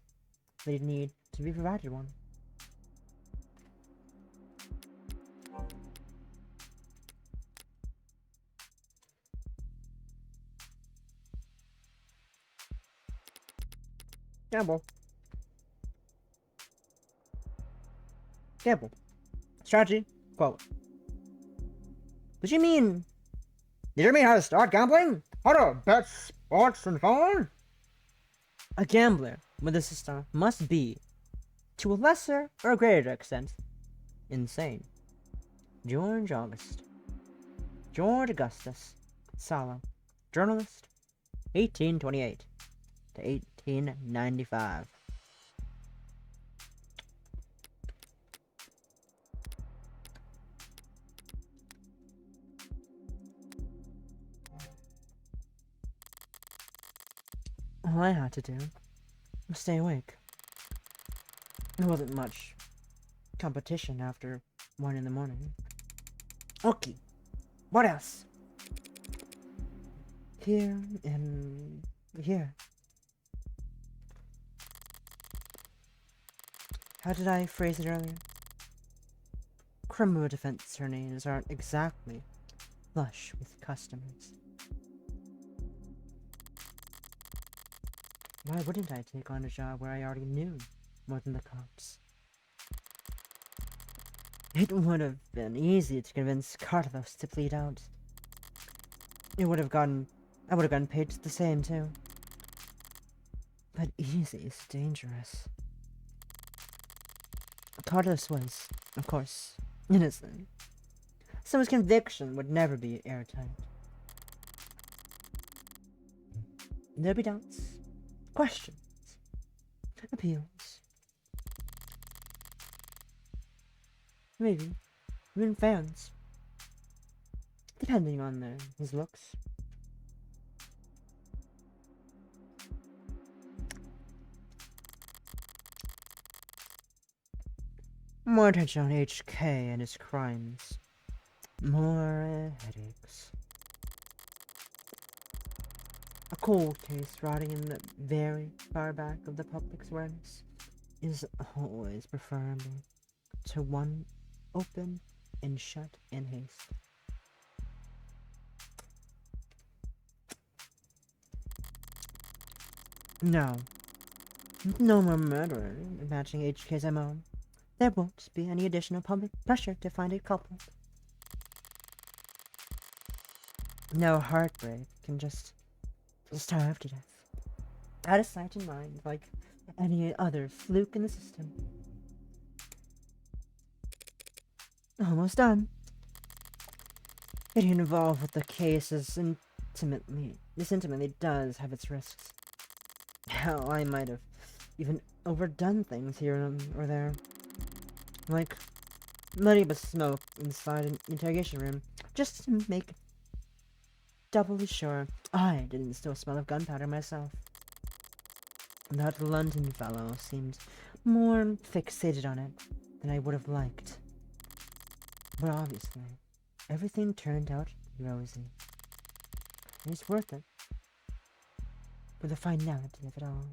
that he'd need to be provided one. Gamble. Gamble. Strategy. Quote. Did you mean how to start gambling? How to bet sports and fun? A gambler with a system must be, to a lesser or greater extent, insane. George Augustus Sala, journalist, 1828 to 1895. All I had to do was stay awake. There wasn't much competition after 1 in the morning. Okay, what else? Here and here. How did I phrase it earlier? Criminal defense attorneys aren't exactly flush with customers. Why wouldn't I take on a job where I already knew more than the cops? It would have been easy to convince Carlos to plead out. I would have gotten paid the same too. But easy is dangerous. Carlos was, of course, innocent, so his conviction would never be airtight. There'd be doubts, questions, appeals. Maybe even fans, depending on his looks. More attention on HK and his crimes. More headaches. A cold case rotting in the very far back of the public's awareness is always preferable to one open and shut in haste. No more murder matching HK's MO. There won't be any additional public pressure to find a culprit. No heartbreak can just starve to death. Out of sight and mind, like any other fluke in the system. Almost done. Getting involved with the case this intimately does have its risks. Hell, I might have even overdone things here or there. Like letting the smoke inside an interrogation room, just to make doubly sure I didn't still smell of gunpowder myself. That London fellow seemed more fixated on it than I would have liked. But obviously, everything turned out rosy. And it's worth it. For the finality of it all.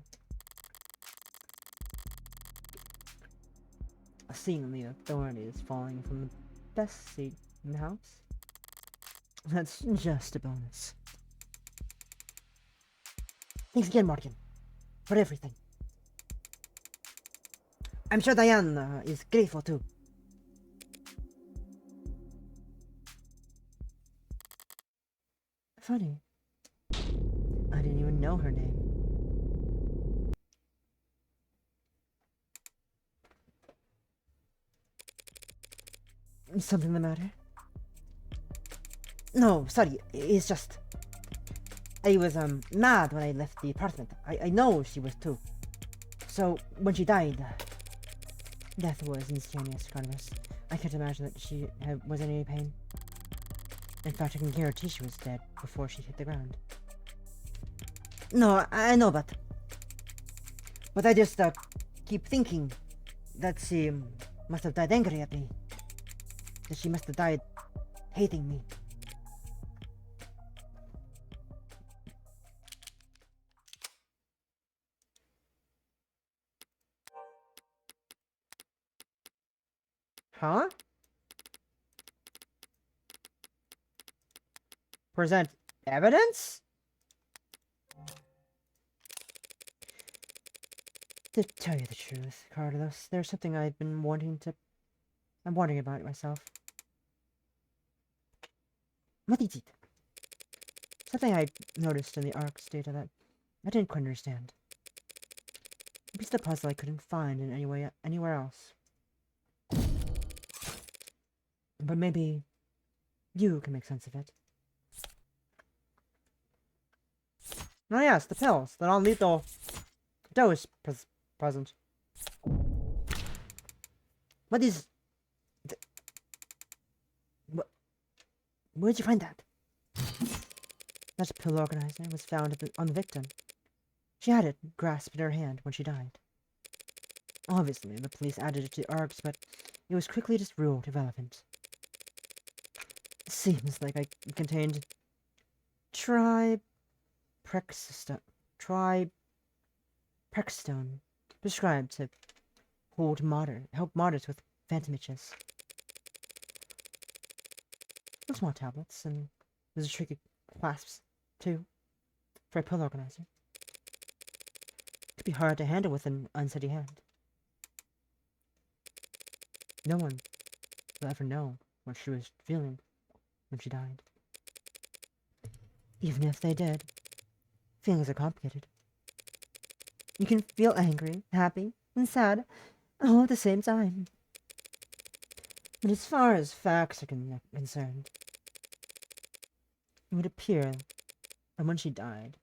Seeing the authorities falling from the best seat in the house, that's just a bonus. Thanks again, Morgan, for everything. I'm sure Diana is grateful too. Funny, I didn't even know her name. Something the matter? No, sorry, it's just... I was, mad when I left the apartment. I know she was too. So, when she died... Death was instantaneous, Carlos. I can't imagine that she was in any pain. In fact, I can guarantee she was dead before she hit the ground. No, I know, but I just, keep thinking that she must have died angry at me. That she must have died hating me. Huh? Present evidence? To tell you the truth, Carlos, there's something I'm wondering about it myself. What is it? Something I noticed in the ARC's data that I didn't quite understand. A piece of the puzzle I couldn't find in anywhere else. But maybe you can make sense of it. Oh yes, the pills. The non-lethal dose present. What is... Where'd you find that? That pill organizer was found on the victim. She had it grasped in her hand when she died. Obviously, the police added it to ARCs, but it was quickly just ruled irrelevant. Seems like it contained triprexistone, prescribed to help moderate with phantom itches. Some small tablets, and there's a tricky clasps, too, for a pill organizer. It could be hard to handle with an unsteady hand. No one will ever know what she was feeling when she died. Even if they did, feelings are complicated. You can feel angry, happy, and sad all at the same time. But as far as facts are concerned, it would appear that when she died,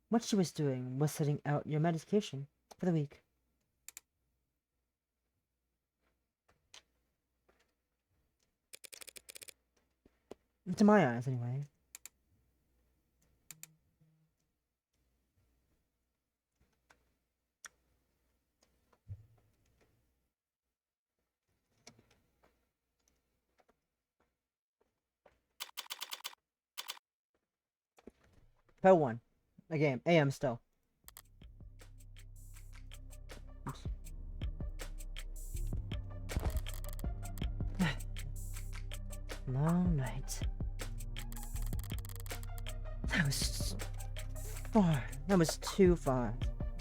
what she was doing was setting out your medication for the week. To my eyes, anyway. Pill 1. A game. AM still. Oops. Long night. That was too far.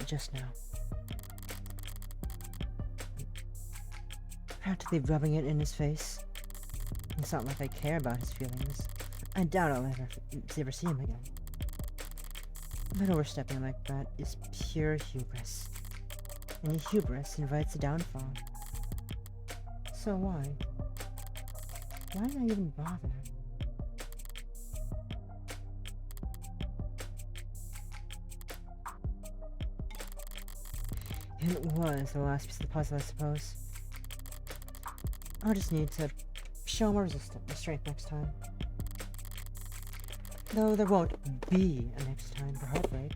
Just now. Practically rubbing it in his face. It's not like I care about his feelings. I doubt I'll ever see him again. But overstepping like that is pure hubris. And hubris invites a downfall. So why? Why did I even bother? It was the last piece of the puzzle, I suppose. I'll just need to show more strength next time. Though there won't be a next time for heartbreak.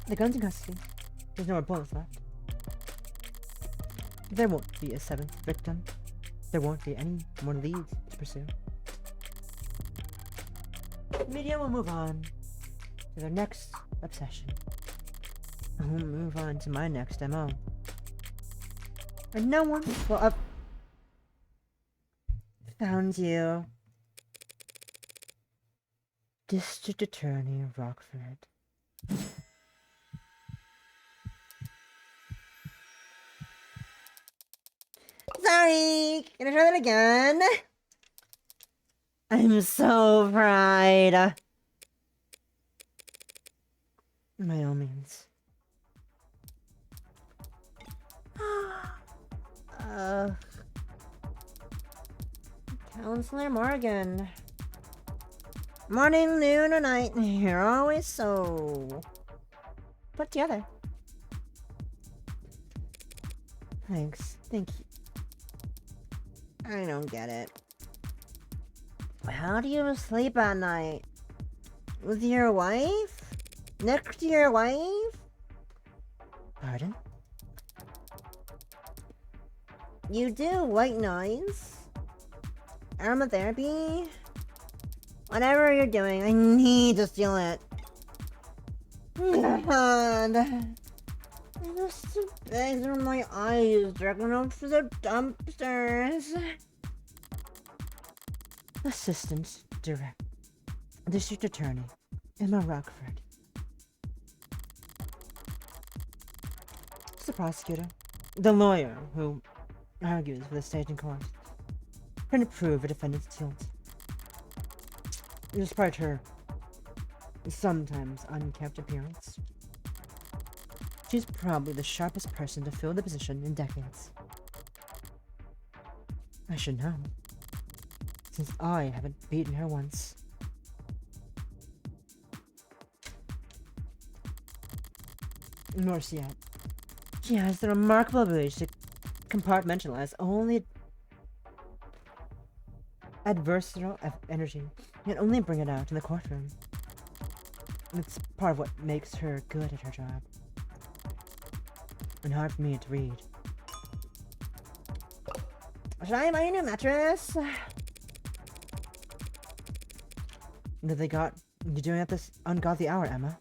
The gun's in custody. There's no more bullets left. There won't be a 7th victim. There won't be any more leads to pursue. The media will move on to their next obsession. I'll move on to my next MO. And no one will have found you. District Attorney Rockford. Sorry! Gonna try that again. I'm so fried. By all means. Counselor Morgan. Morning, noon, or night. You're always so put together. Thanks. Thank you. I don't get it. How do you sleep at night? With your wife? Next to your wife? Pardon? You do white noise, aromatherapy, whatever you're doing, I need to steal it. God. Just the bags from my eyes dragging up to the dumpsters. Assistant Direct. District Attorney, Emma Rockford. It's the prosecutor. The lawyer who argues for the state in court. Trying to prove a defendant's guilt. Despite her sometimes unkempt appearance. She's probably the sharpest person to fill the position in decades. I should know, since I haven't beaten her once. Worse yet, she has the remarkable ability to compartmentalize only adversarial energy and only bring it out in the courtroom. It's part of what makes her good at her job. And hard for me to read. Should I buy a new mattress? That they got you doing at this ungodly hour, Emma?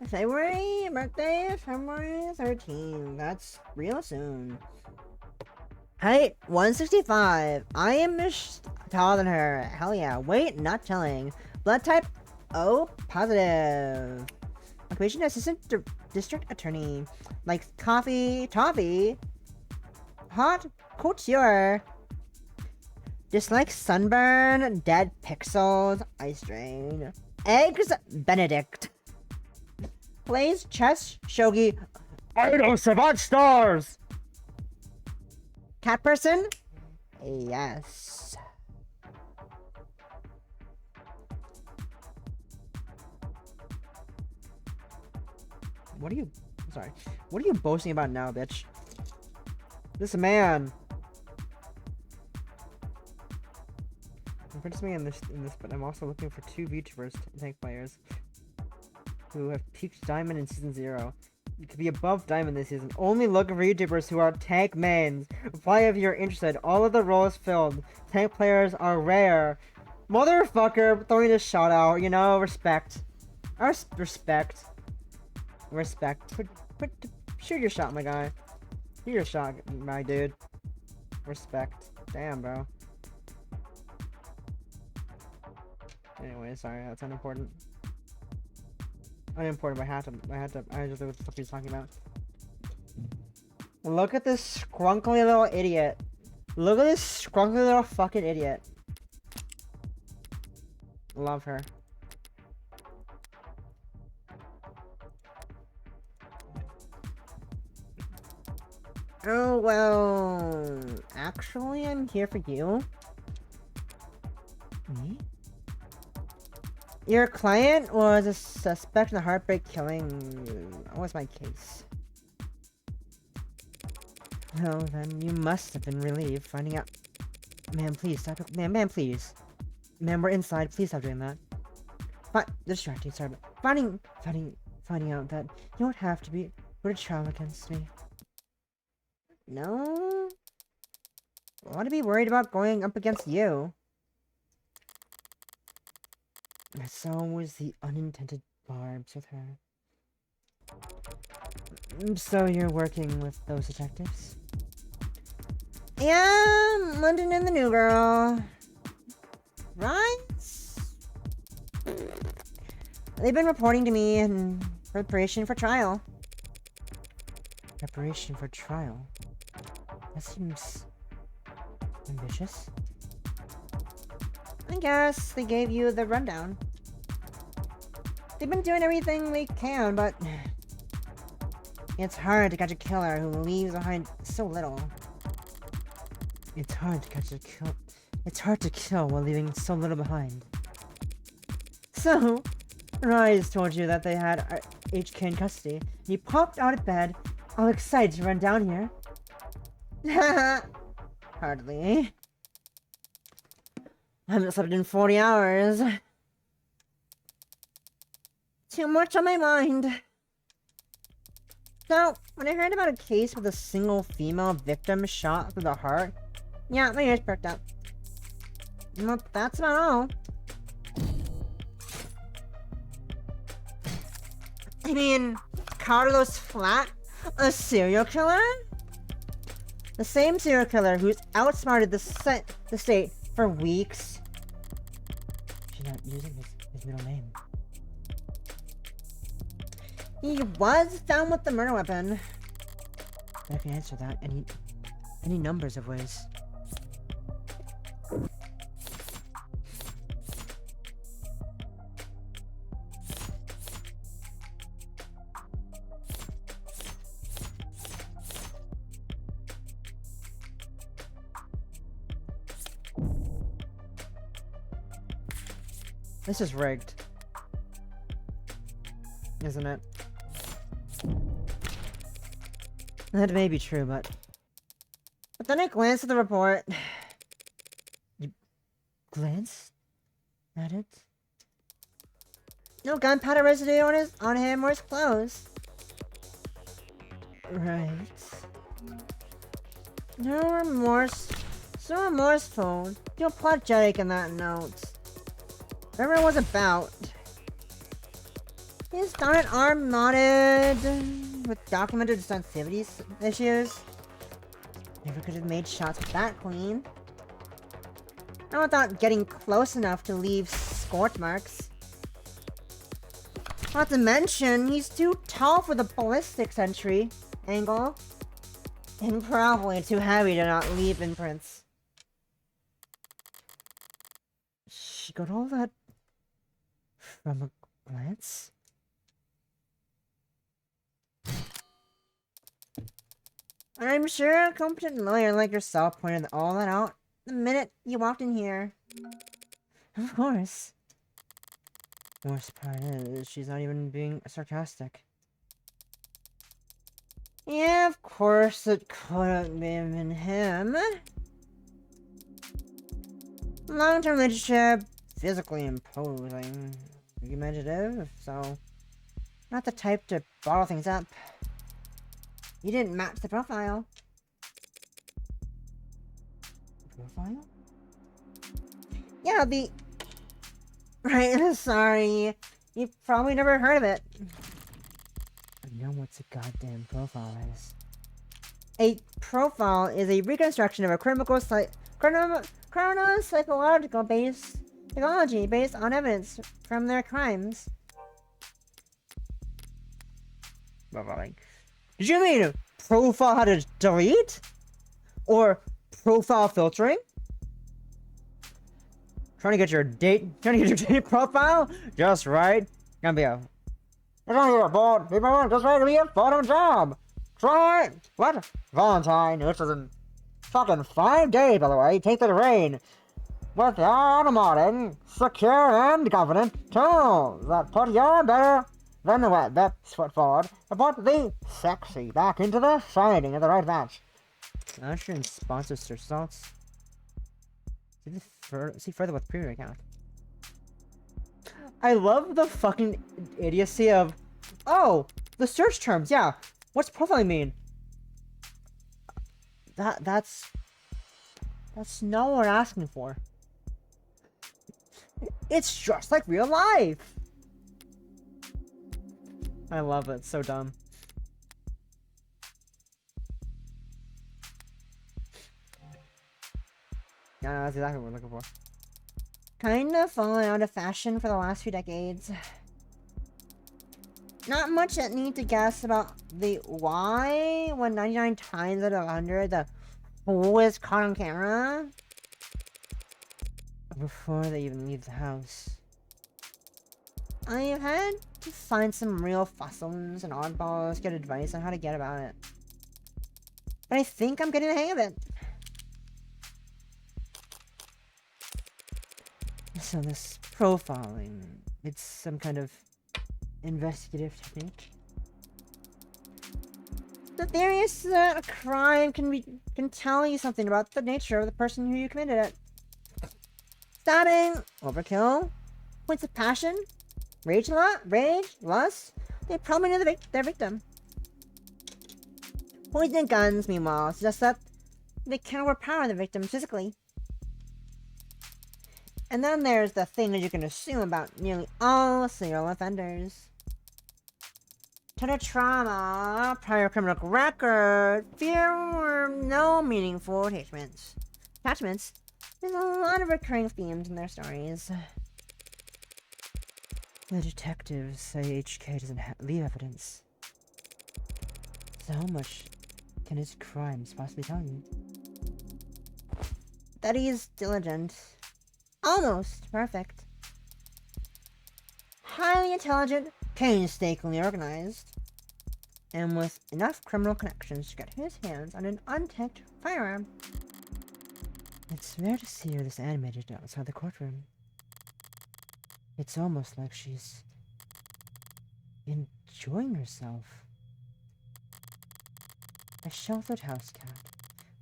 February birthday, February 13th. That's real soon. Height 165. I am taller than her. Hell yeah. Weight not telling. Blood type O positive. Occupation assistant district attorney. Likes coffee, toffee, hot couture. Dislikes sunburn, dead pixels, ice drain. Eggs Benedict. Plays chess, shogi. I don't survive stars! Cat person? Yes. What are you... Sorry. What are you boasting about now, bitch? This man. I'm participating in this, but I'm also looking for 2 VTubers tank players who have peaked Diamond in Season 0. You could be above Diamond this season. Only looking for YouTubers who are tank mains. Apply if you're interested. All of the roles filled. Tank players are rare. Motherfucker, throwing this shout out, you know, respect. Respect. Shoot your shot, my guy. Shoot your shot, my dude. Respect. Damn, bro. Anyway, sorry, that's unimportant. Unimportant, but I just know what the fuck he's talking about. Look at this scrunkly little idiot. Look at this scrunkly little fucking idiot. Love her. Oh, well, actually, I'm here for you. Me? Your client was a suspect in a heartbreak killing. What was my case? Well, then you must have been relieved finding out. Ma'am, please stop. Ma'am, please. Ma'am, we're inside. Please stop doing that. Distracting, sorry, but finding out that you don't have to be put a trial against me. No? I want to be worried about going up against you. That's always the unintended barbs with her. So you're working with those detectives? Yeah, London and the New Girl. Right? They've been reporting to me in preparation for trial. Preparation for trial? That seems ambitious. I guess they gave you the rundown. They've been doing everything they can, but it's hard to catch a killer who leaves behind so little. It's hard to catch a kill. It's hard to kill while leaving so little behind. So, Rise told you that they had HK in custody, and you popped out of bed, all excited to run down here. Hardly. I haven't slept in 40 hours. too much on my mind. So, when I heard about a case with a single female victim shot through the heart, yeah, my ears perked up. Well, that's about all. I mean, Carlos Flat? A serial killer? The same serial killer who's outsmarted the state for weeks. She's not using his middle name. He was found with the murder weapon. I can answer that any numbers of ways. This is rigged. Isn't it? That may be true, but then I glanced at the report. you glance at it? No gunpowder residue on him or his clothes. Right. No remorse. So remorseful. Feel apologetic in that note. Whatever it was about. He's got an arm knotted with documented sensitivities issues. Never could have made shots that clean. Not without getting close enough to leave scorch marks. Not to mention, he's too tall for the ballistics entry angle. And probably too heavy to not leave imprints. She got all that from a glance? I'm sure a competent lawyer like yourself pointed all that out the minute you walked in here. Of course. The worst part is, she's not even being sarcastic. Yeah, of course it couldn't been him. Long-term relationship, physically imposing, argumentative, so not the type to bottle things up. You didn't match the profile. Profile? Yeah, Right, sorry. You've probably never heard of it. I know what's a goddamn profile is. A profile is a reconstruction of a psychology based on evidence from their crimes. Profiling. Did you mean profile how to delete? Or profile filtering? Trying to get your date profile just right? Gonna be a... It's gonna be a board. People want just ready to be a full-time job. Try... What? Valentine, which is in fucking 5 days, by the way. Take the rain. With your modern, secure, and confident tools that put you better than the wet best foot forward and put the sexy back into the shining of the right match. Usher and sponsor search results. See further with premium account. I love the fucking idiocy of, oh, the search terms, yeah. What's profiling mean? That's not what we're asking for. It's just like real life. I love it. It's so dumb. Yeah, that's exactly what we're looking for. Kinda fallen out of fashion for the last few decades. Not much that need to guess about the why when 99 times out of 100 the who is caught on camera. Before they even leave the house. I've had to find some real fossils and oddballs, get advice on how to get about it. But I think I'm getting the hang of it. So this profiling, it's some kind of investigative technique? The theory is that a crime can tell you something about the nature of the person who you committed it. Stabbing, overkill, points of passion, Rage a lot? Rage? Lust? They probably knew their victim. Poison and guns, meanwhile, suggest that they can overpower the victim physically. And then there's the things you can assume about nearly all serial offenders. Total trauma, prior criminal record, fear, or no meaningful attachments. There's a lot of recurring themes in their stories. The detectives say HK doesn't leave evidence. So how much can his crimes possibly tell you? That he is diligent. Almost perfect. Highly intelligent, painstakingly organized, and with enough criminal connections to get his hands on an untapped firearm. It's rare to see her this animated outside the courtroom. It's almost like she's enjoying herself. A sheltered house cat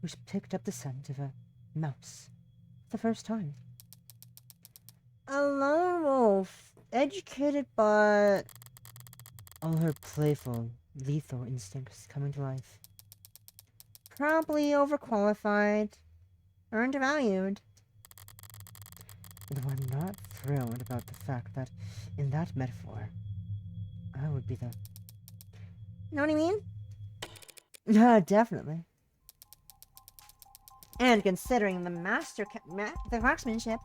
who's picked up the scent of a mouse for the first time. A lone wolf, educated but all her playful, lethal instincts coming to life. Probably overqualified, or undervalued. Though I'm not thrilled about the fact that, in that metaphor, I would be the... Know what I mean? Definitely. And considering the the marksmanship,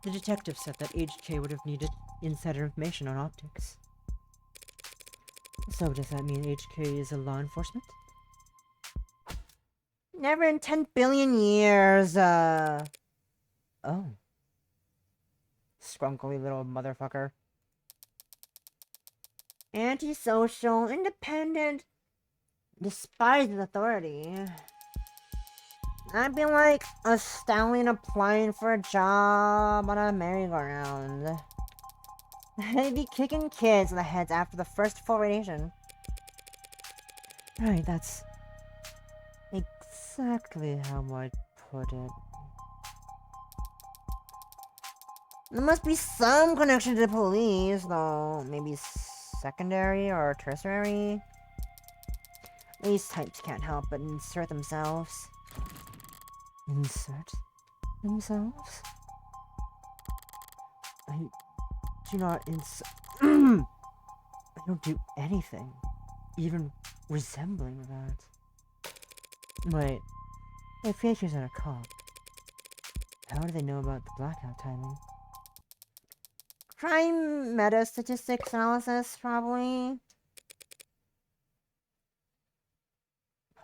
the detective said that HK would have needed insider information on optics. So does that mean HK is a law enforcement? Never in 10 billion years, Oh. Scrunkly little motherfucker. Antisocial, independent, despises authority. I'd be like a stallion applying for a job on a merry-go-round. They'd be kicking kids in the heads after the first full radiation. Right, that's exactly how I'd put it. There must be some connection to the police, though. Maybe secondary or tertiary. These types can't help but insert themselves. Insert themselves? I do not I don't do anything, even resembling that. Wait, if Fature's not a cop, how do they know about the blackout timing? Crime meta statistics analysis, probably.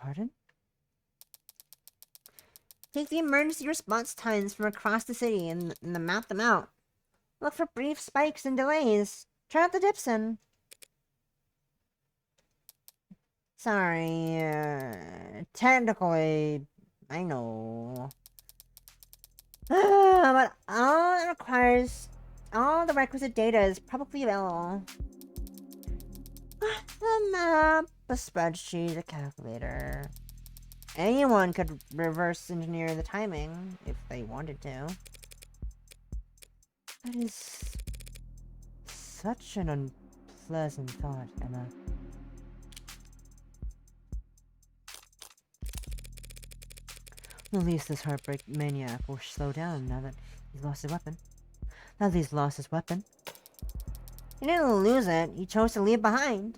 Pardon? Take the emergency response times from across the city and map them out. Look for brief spikes and delays. Try out the Dipson. Sorry, technically, I know. But all the requisite data is probably available. The map, a spreadsheet, a calculator. Anyone could reverse engineer the timing if they wanted to. That is such an unpleasant thought, Emma. At least this heartbreak maniac will slow down now that he's lost his weapon. Now that he's lost his weapon. He didn't lose it, he chose to leave it behind.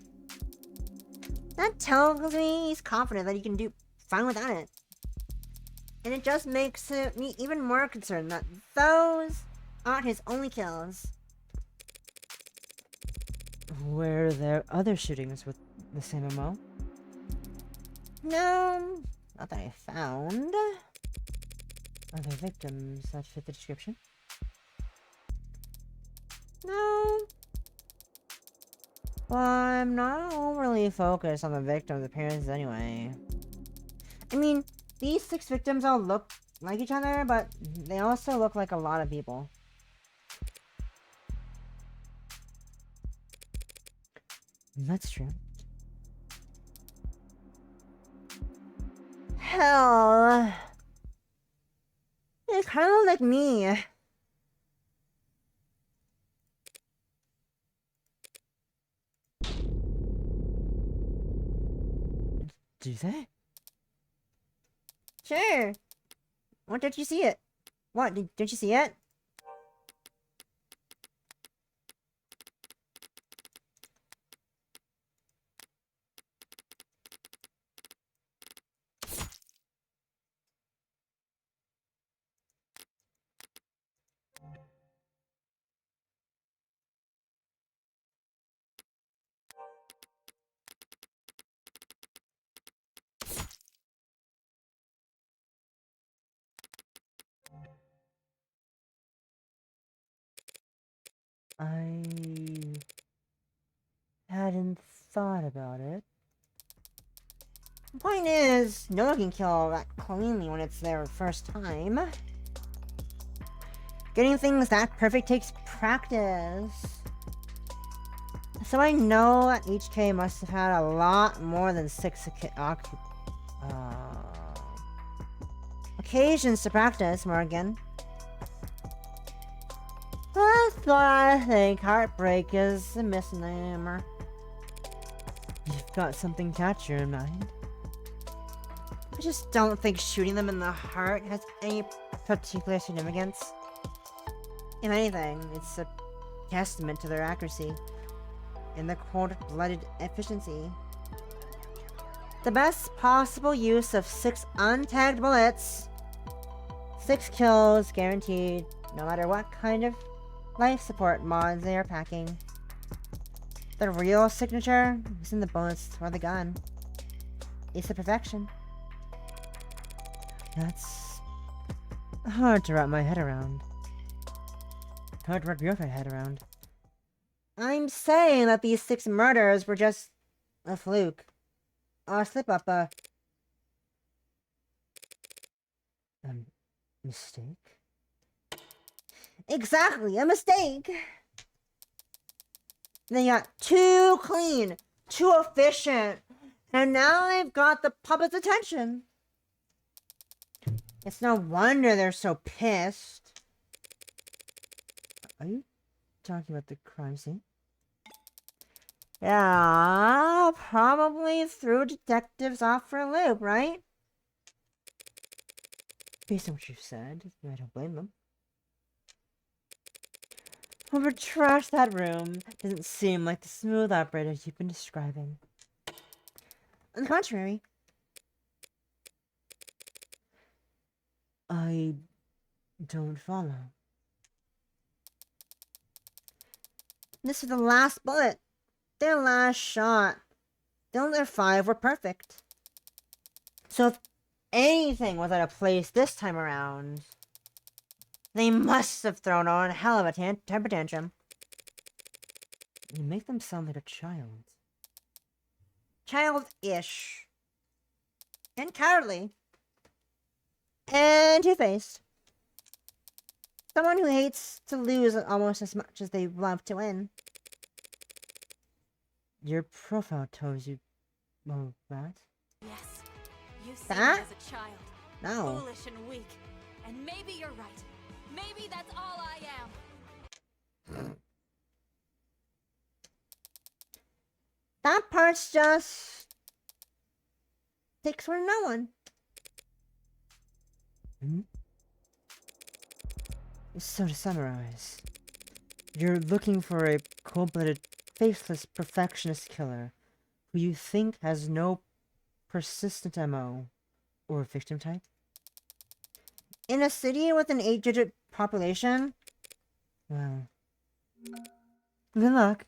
That tells me he's confident that he can do fine without it. And it just makes me even more concerned that those aren't his only kills. Were there other shootings with the same MO? No, not that I found. Are there victims that fit the description? No. Well, I'm not overly focused on the victims' appearances anyway. I mean, these 6 victims all look like each other, but they also look like a lot of people. That's true. Hell. They kind of look like me. Did you say? Sure. What, did you see it? What, did you see it? I hadn't thought about it. The point is, no one can kill that cleanly when it's their first time. Getting things that perfect takes practice. So I know that HK must have had a lot more than 6 occasions to practice, Morgan. That's why I think heartbreak is a misnomer. You've got something catchier in mind. I just don't think shooting them in the heart has any particular significance. If anything, it's a testament to their accuracy and their cold-blooded efficiency. The best possible use of 6 untagged bullets. 6 kills guaranteed, no matter what kind of life support mods they are packing. The real signature is in the bullets or the gun. It's the perfection. That's hard to wrap my head around. Hard to wrap your head around. I'm saying that these 6 murders were just a fluke. A slip-up, Mistake? Exactly, a mistake! They got too clean, too efficient, and now they've got the public's attention. It's no wonder they're so pissed. Are you talking about the crime scene? Yeah, probably threw detectives off for a loop, right? Based on what you've said, I don't blame them. Whoever trashed that room doesn't seem like the smooth operator you've been describing. On the contrary. I don't follow. This is the last bullet. Their last shot. The other 5 were perfect. So if anything was out of place this time around, they must have thrown on a hell of a temper tantrum. You make them sound like a child. Childish. And cowardly. And two-faced. Someone who hates to lose almost as much as they love to win. Your profile tells you... well, that? Yes, you see That? me as a child, No. foolish and weak. And maybe you're right. Maybe that's all I am. That part's just... takes for no one. Hmm? So to summarize, you're looking for a cold-blooded, faceless, perfectionist killer who you think has no persistent MO or victim type? In a city with an 8-digit population, Well, good luck.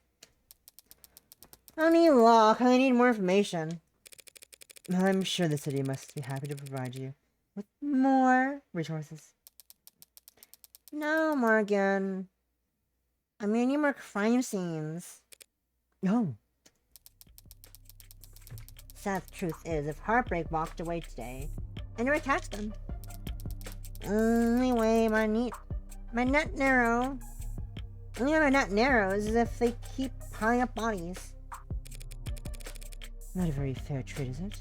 I don't need luck, I need more information. I'm sure the city must be happy to provide you with more resources. No, Morgan. I mean, I need more crime scenes. Oh, Sad truth is, if Heartbreak walked away today, I never attacked them. Only way my net narrows is if they keep piling up bodies. not a very fair trade, is it?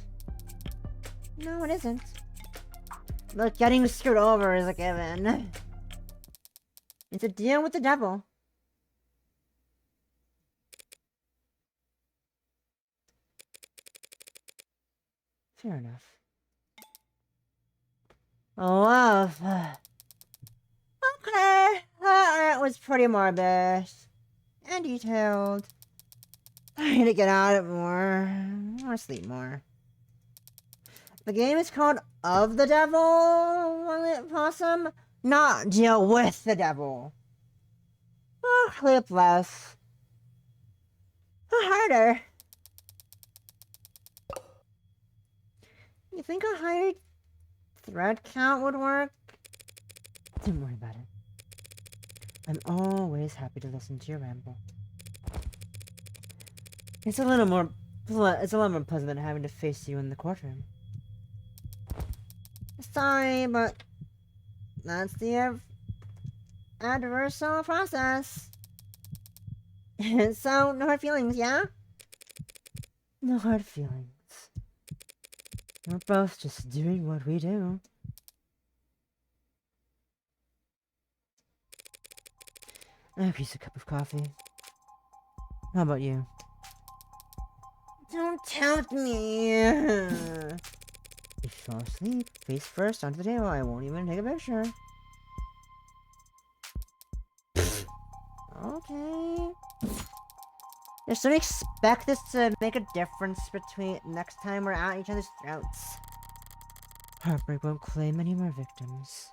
No, it isn't. Look, getting screwed over is a given. It's a deal with the devil. Fair enough. Love. Okay, that was pretty morbid. And detailed. I need to get out of it more. I want to sleep more. The game is called Of the Devil, Possum, not Deal with the Devil. Oh, sleep less. Harder. You think a higher thread count would work? Don't worry about it. I'm always happy to listen to your ramble. It's a little more pleasant than having to face you in the courtroom. Sorry, but that's the adversarial process. So, no hard feelings, yeah? No hard feelings. We're both just doing what we do. I could use a cup of coffee. How about you? Don't tempt me. If you fall asleep, face first onto the table, I won't even take a picture. Okay. Just don't expect this to make a difference between next time we're at each other's throats. Heartbreak won't claim any more victims.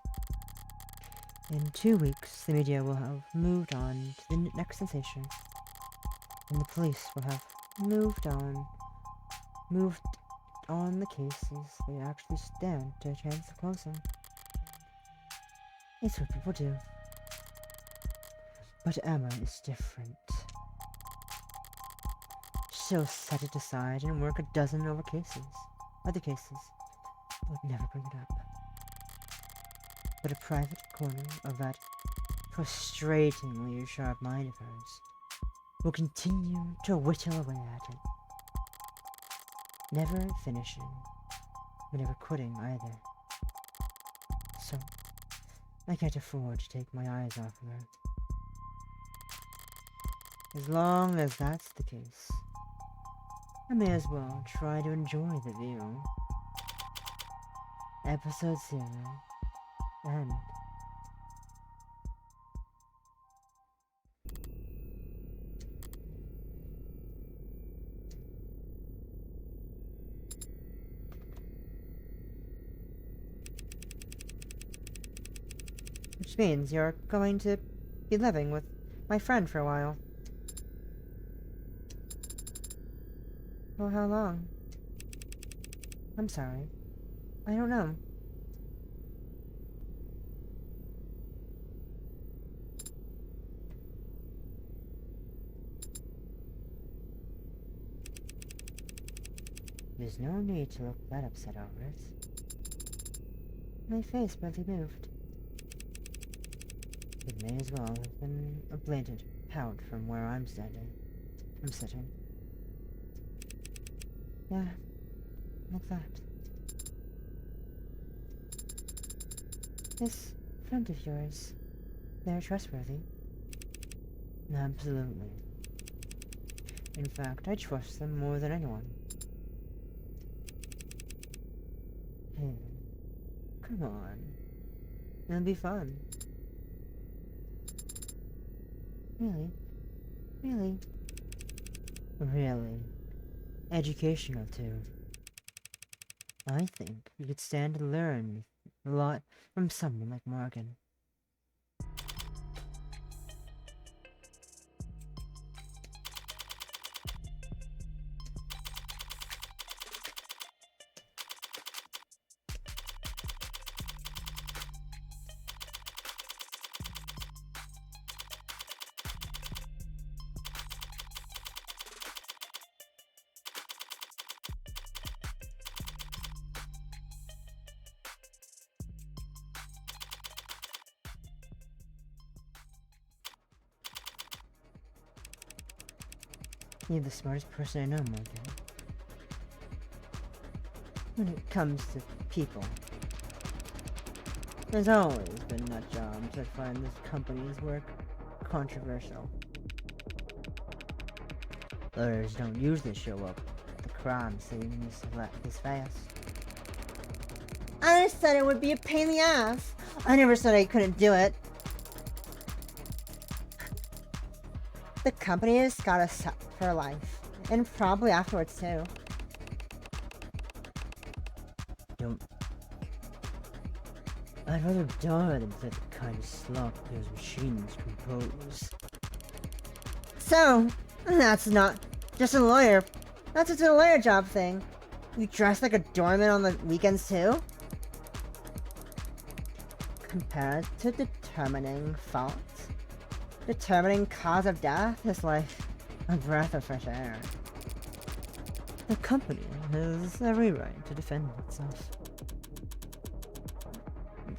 In 2 weeks, the media will have moved on to the next sensation. And the police will have moved on the cases they actually stand a chance of closing. It's what people do. But Emma is different. She'll set it aside and work a dozen other cases, but never bring it up. But a private corner of that frustratingly sharp mind of hers will continue to whittle away at it. Never finishing, but never quitting either. So, I can't afford to take my eyes off of her. As long as that's the case, I may as well try to enjoy the view. Episode 0. End. Which means you're going to be living with my friend for a while. For how long? I'm sorry. I don't know. There's no need to look that upset over it. My face barely moved. It may as well have been a blatant pout from where I'm sitting. Yeah, like that. This friend of yours, they're trustworthy? Absolutely. In fact, I trust them more than anyone. Hey, come on. It'll be fun. Really? Really? Really? Educational, too. I think you could stand to learn a lot from someone like Morgan. You're the smartest person I know, Morgan. When it comes to people, there's always been nut jobs that find this company's work controversial. Others don't usually show up at the crime scene this fast. I said it would be a pain in the ass. I never said I couldn't do it. The company has got us set for life. And probably afterwards too. I'd rather die than let the kind of slop those machines compose. So, that's not just a lawyer. That's just a lawyer job thing. You dress like a doorman on the weekends too? Compared to determining fault, determining cause of death is like a breath of fresh air. The company has every right to defend itself.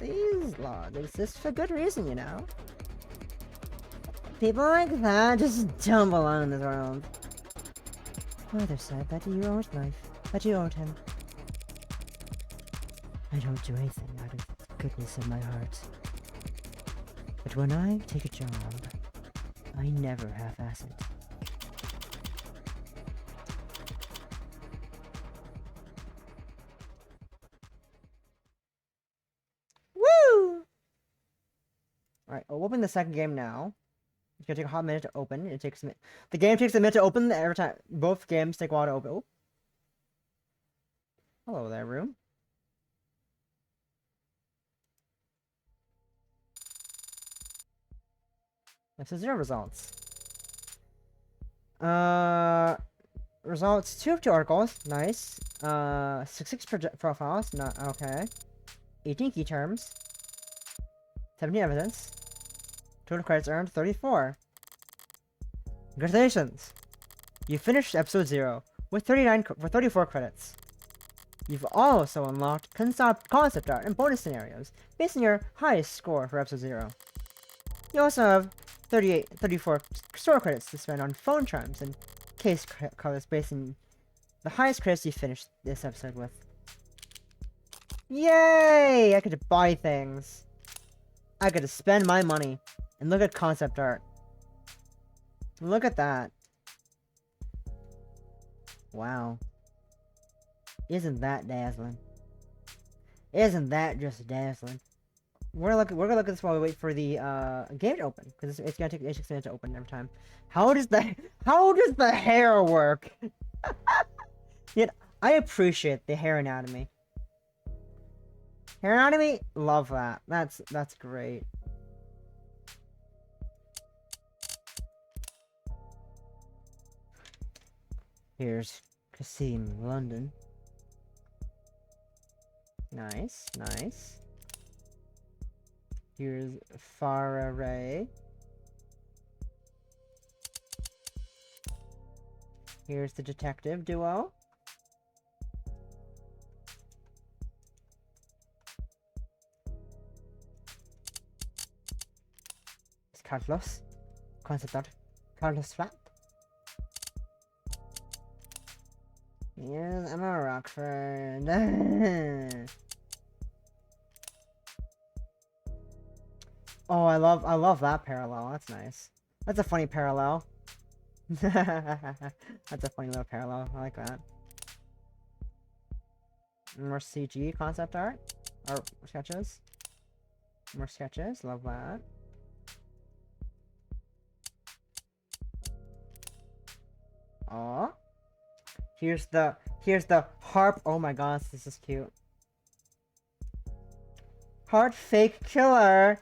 These laws exist for good reason, you know? People like that just don't belong in this world. Father said that you owed life, that you owed him. I don't do anything out of the goodness of my heart. But when I take a job, I never half-ass it. Woo! Alright, I'll open the second game now. It's gonna take a hot minute to open. The game takes a minute to open every time. Both games take a while to open. Oh. Hello there, room. Episode 0 results. Results 2 of 2 articles. Nice. 6 profiles. Not okay. 18 key terms. 17 evidence. Total credits earned 34. Congratulations! You finished episode 0 with 34 credits. You've also unlocked concept art and bonus scenarios based on your highest score for episode 0. You also have 34 store credits to spend on phone chimes and case colors based on the highest credits you finished this episode with. Yay! I get to buy things. I get to spend my money. And look at concept art. Look at that. Wow. Isn't that dazzling? Isn't that just dazzling? We're gonna look at this while we wait for the game to open, because it's gonna take 6 minutes to open every time. How does the hair work? Yet I appreciate the hair anatomy. Hair anatomy, love that. That's great. Here's Cassim, London. Nice, nice. Here's Fararay. Here's the detective duo. It's Carlos. Concept art. Carlos Flat. Yes, I'm a Rockford. Oh, I love that parallel. That's nice. That's a funny parallel. That's a funny little parallel. I like that. More CG concept art. Or sketches. More sketches. Love that. Aw. Here's the harp. Oh my gosh, this is cute. Heart fake killer.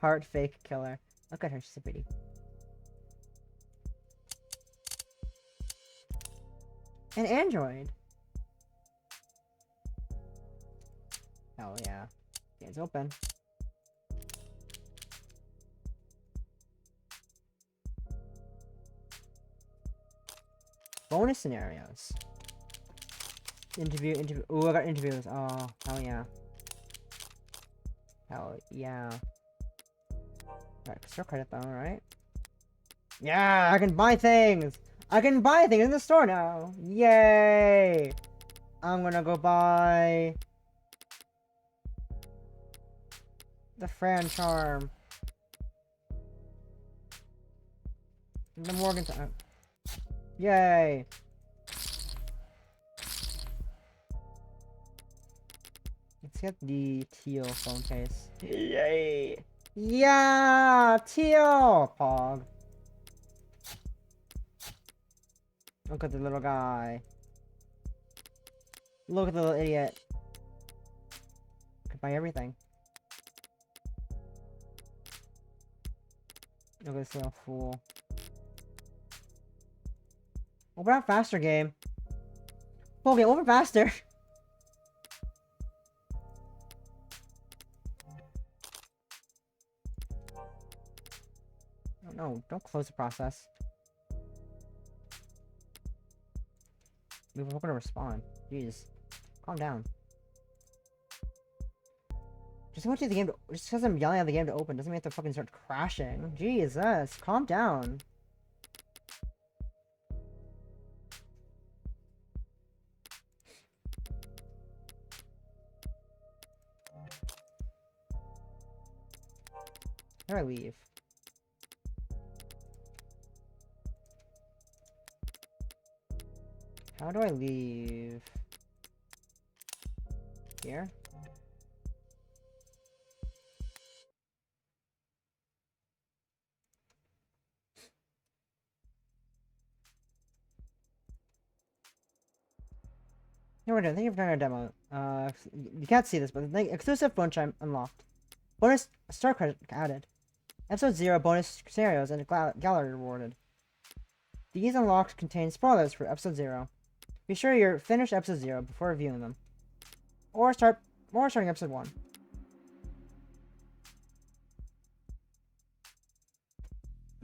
Heart fake killer. Look at her, she's so pretty. An android. Hell yeah. Game's open. Bonus scenarios. Interview. Ooh, I got interviews. Oh, hell yeah. Hell yeah. Alright, store credit though, right? Yeah, I can buy things! I can buy things in the store now! Yay! I'm gonna go buy the Fran Charm. The Morgan. Yay! Let's get the teal phone case. Yay! Yeah! Teal! Pog. Look at the little guy. Look at the little idiot. Could buy everything. Look at this little fool. Open up faster, game. Okay, open faster. Oh, no, don't close the process. We were hoping to respond. Jeez. Calm down. Just want you the game to, just because I'm yelling at the game to open doesn't mean I have to fucking start crashing. Jesus, calm down. How do I leave? How do I leave? Here? Here we're done. Thank you for trying our demo. You can't see this, but the exclusive phone chime unlocked. Bonus star credit added. Episode 0 bonus scenarios and a gallery rewarded. These unlocks contain spoilers for episode 0. Be sure you're finished episode 0 before reviewing them. Or starting episode 1.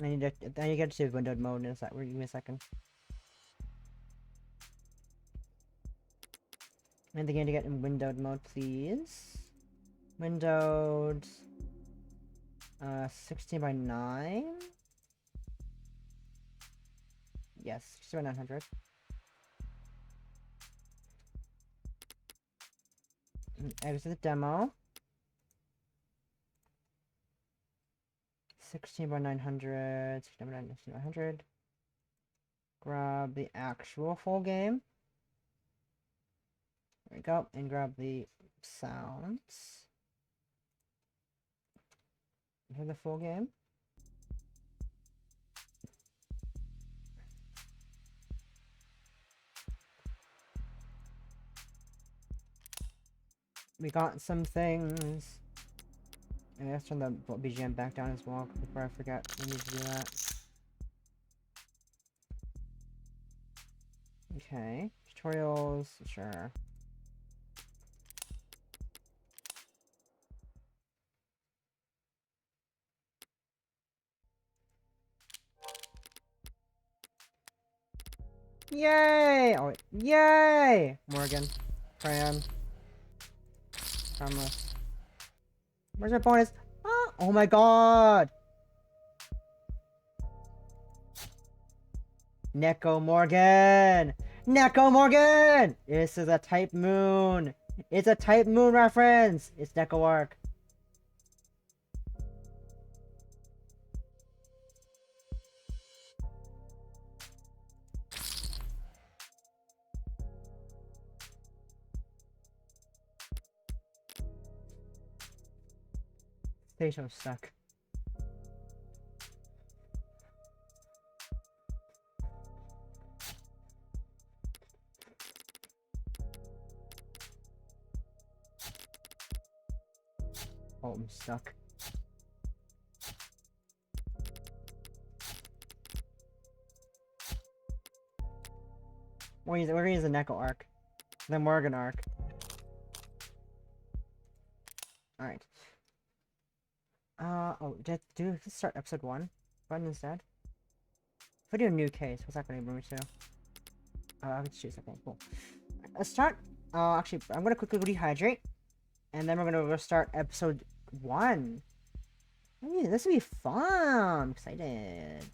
I need to get to windowed mode in a sec. Give me a second. I need the game to get in windowed mode, please. Windowed 16 by 9. Yes, 16 by 900. Exit the demo. 16 by 900. 16 by 900. Grab the actual full game. There we go. And grab the sounds. For the full game. We got some things. And let's turn the BGM back down as well before I forget we need to do that. Okay. Tutorials, sure. Yay! Oh, wait. Yay! Morgan. Fran. Harmless. Where's our bonus? Ah, oh my god! Neko Morgan! Neko Morgan! This is a Type Moon! It's a Type Moon reference! It's Neko Arc. Station stuck. Oh, I'm stuck. We're gonna use the Neko arc. The Morgan arc. Alright. Oh, let's start episode 1 button instead. If I do a new case, what's that gonna bring me to? I can choose, okay, cool. Let's start, actually, I'm gonna quickly rehydrate, and then we're gonna go start episode 1. Ooh, this will be fun! I'm excited.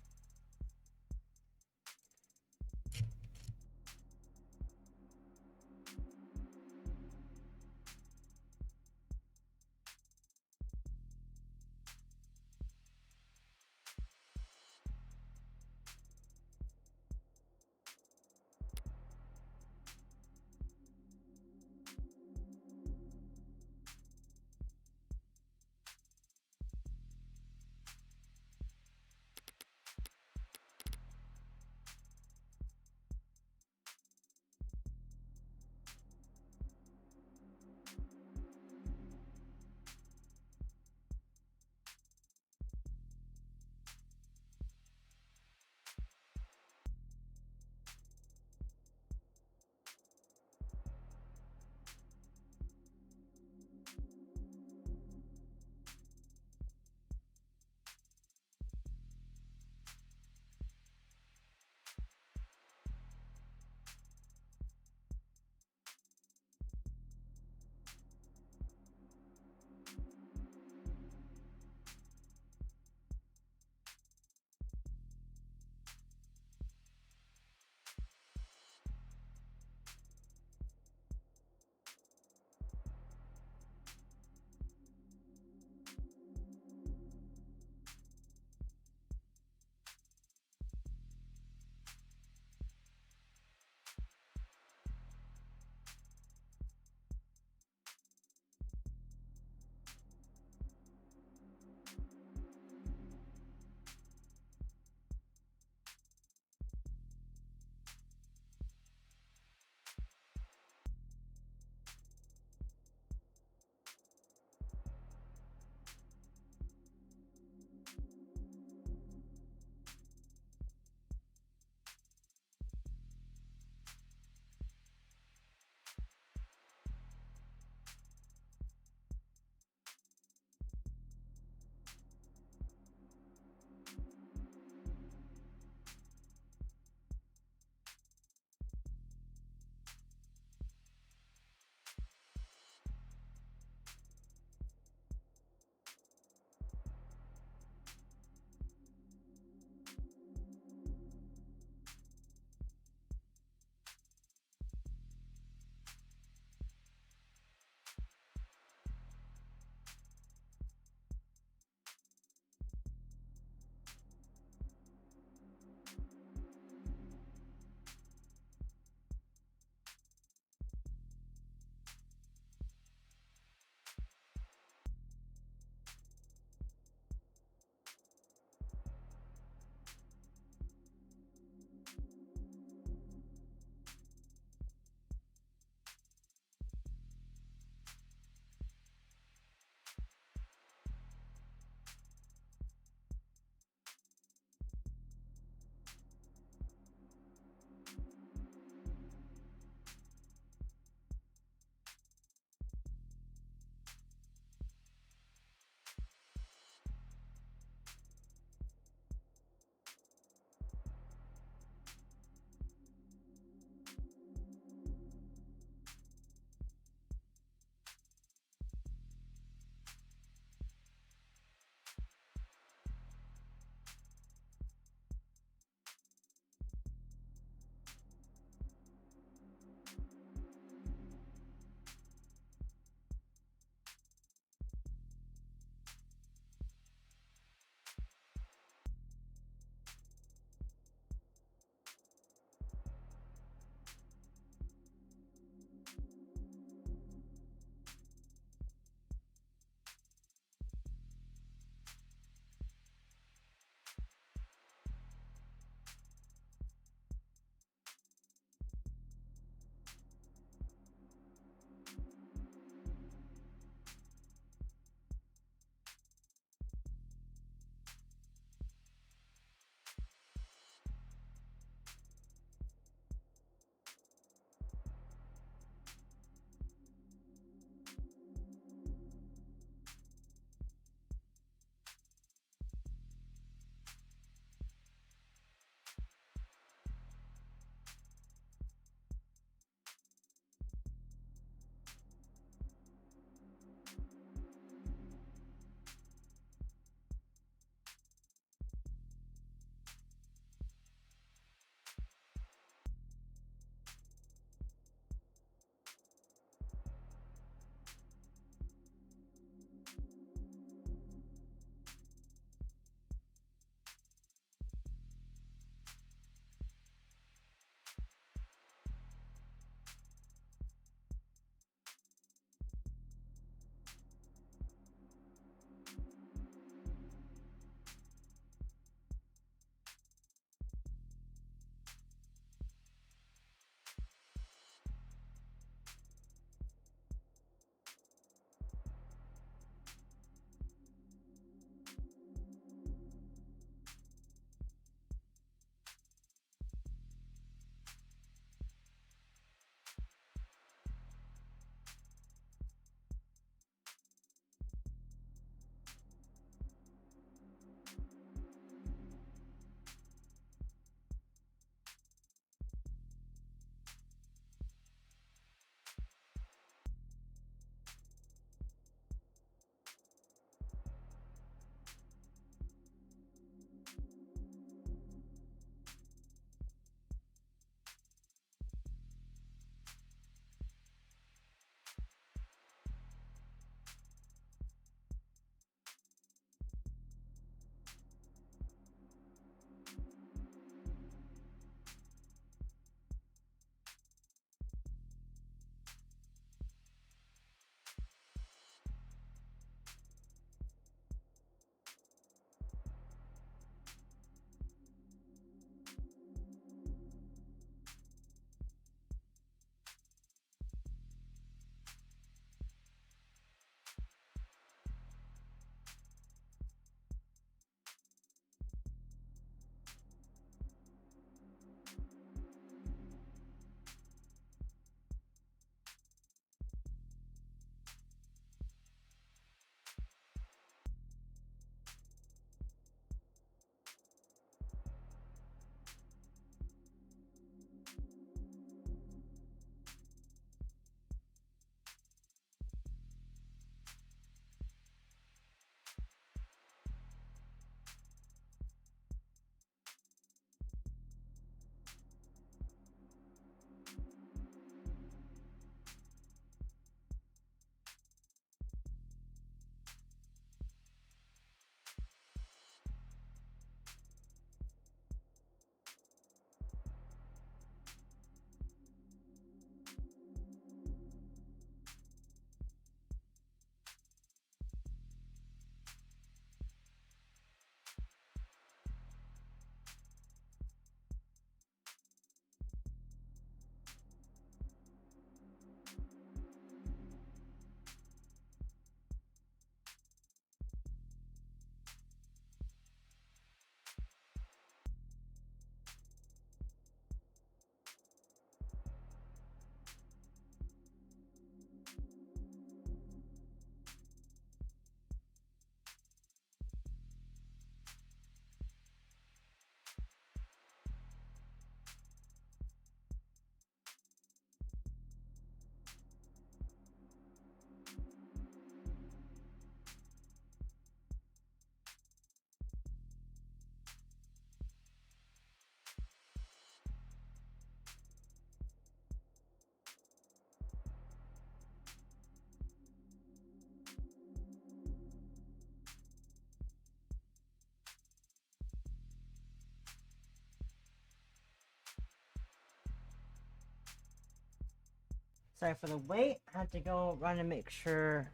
Sorry for the wait. I had to go run and make sure.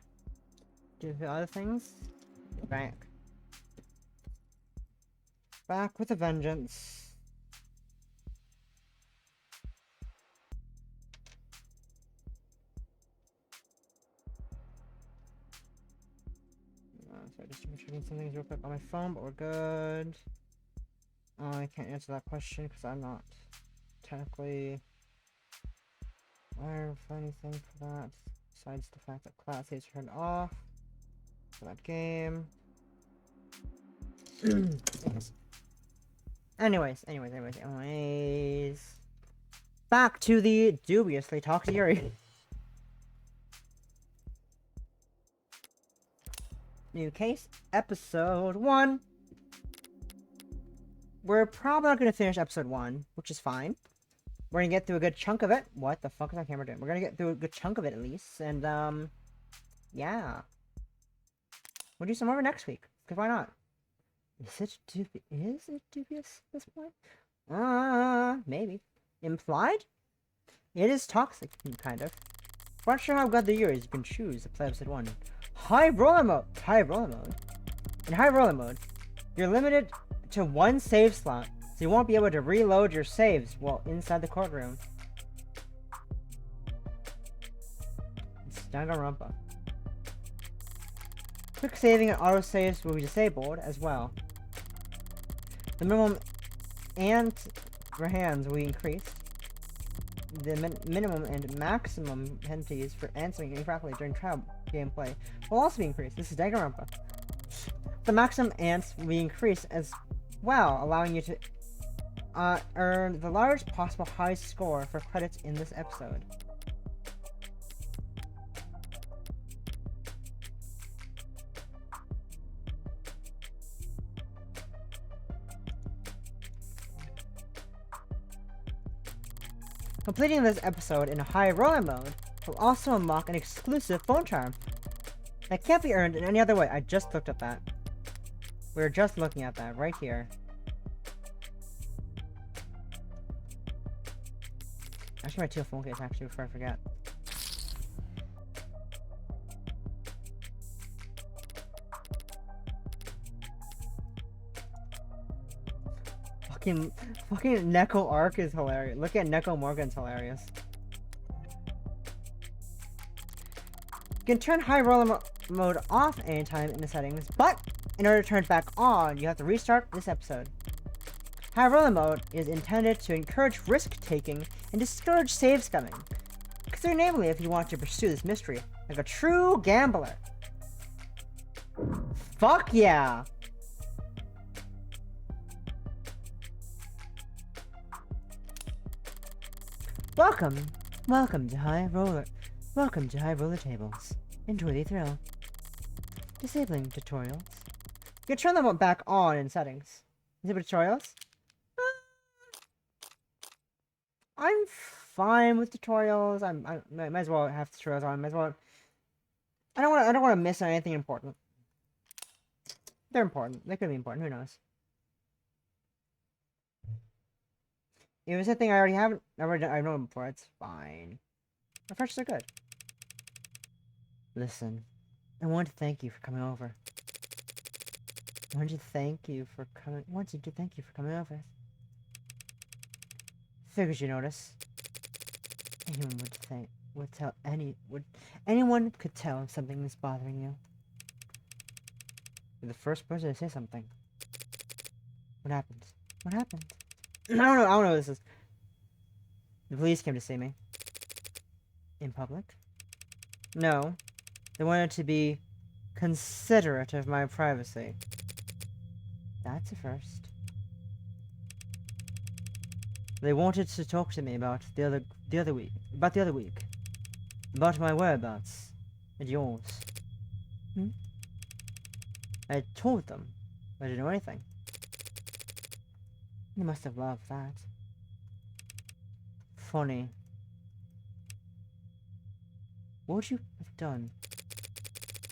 Do the other things. Back. Back with a vengeance. So just checking some things real quick on my phone, but we're good. I can't answer that question because I'm not technically aware of anything for that, besides the fact that class is turned off for that game. Anyways. Back to the dubiously talk to Yuri. New case, episode 1. We're probably not going to finish episode 1, which is fine. We're going to get through a good chunk of it. What the fuck is my camera doing? We're going to get through a good chunk of it at least, and yeah. We'll do some more next week, because why not? Is it dubious at this point? Maybe. Implied? It is toxic, kind of. We're not sure how good the year is. You can choose to play episode 1. High roller mode. In high roller mode, you're limited to 1 save slot, so you won't be able to reload your saves while inside the courtroom. It's Danganronpa. Quick saving and auto saves will be disabled as well. The minimum and hands will be increased. The minimum and maximum penalties for answering incorrectly during trial gameplay will also be increased. This is Danganronpa. The maximum ants will be increased as well, allowing you to earn the largest possible high score for credits in this episode. Completing this episode in a high roller mode will also unlock an exclusive phone charm that can't be earned in any other way. I just looked at that. We were just looking at that right here. Actually, my 2 phone case actually before I forget. Fucking Neko Arc is hilarious. Look at Neko Morgan's hilarious. You can turn high roller mode off anytime in the settings, but in order to turn it back on, you have to restart this episode. High roller mode is intended to encourage risk-taking and discourage save scumming. Consider enabling if you want to pursue this mystery like a true gambler. Fuck yeah! Welcome to high roller tables. Enjoy the thrill. Disabling tutorials. You can turn them back on in settings. Disable tutorials? I'm fine with tutorials. I might as well have tutorials on. Might as well. I don't want to miss anything important. They're important. They could be important. Who knows? If it's a thing I already haven't, I've known before, it's fine. Refreshers are good. Listen, I want to thank you for coming over. I wanted to thank you for coming over. Figured you notice. Anyone could tell if something is bothering you. You're the first person to say something. What happened? I don't know what this is. The police came to see me. In public? No. They wanted to be considerate of my privacy. That's a first. They wanted to talk to me about the other week. About my whereabouts. And yours. I told them I didn't know anything. You must have loved that. Funny. What would you have done?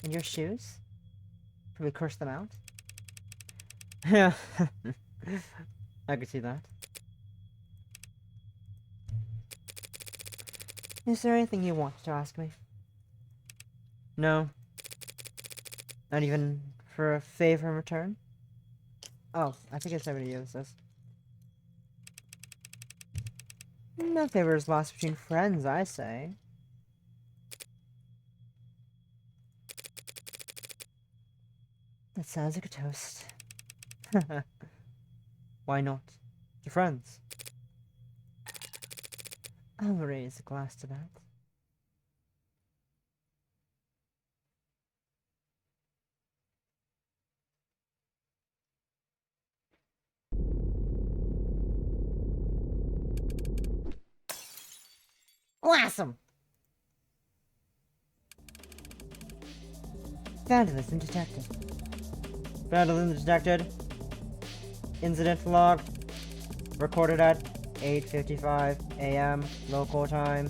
In your shoes? Probably curse them out? Yeah. I could see that. Is there anything you want to ask me? No? Not even for a favor in return? Oh, I think it's somebody use this. No favors lost between friends, I say. That sounds like a toast. Why not? To friends. I'll raise a glass to that. Awesome! Vandalism detected. Vandalism detected. Incident log. Recorded at 8:55 a.m. local time.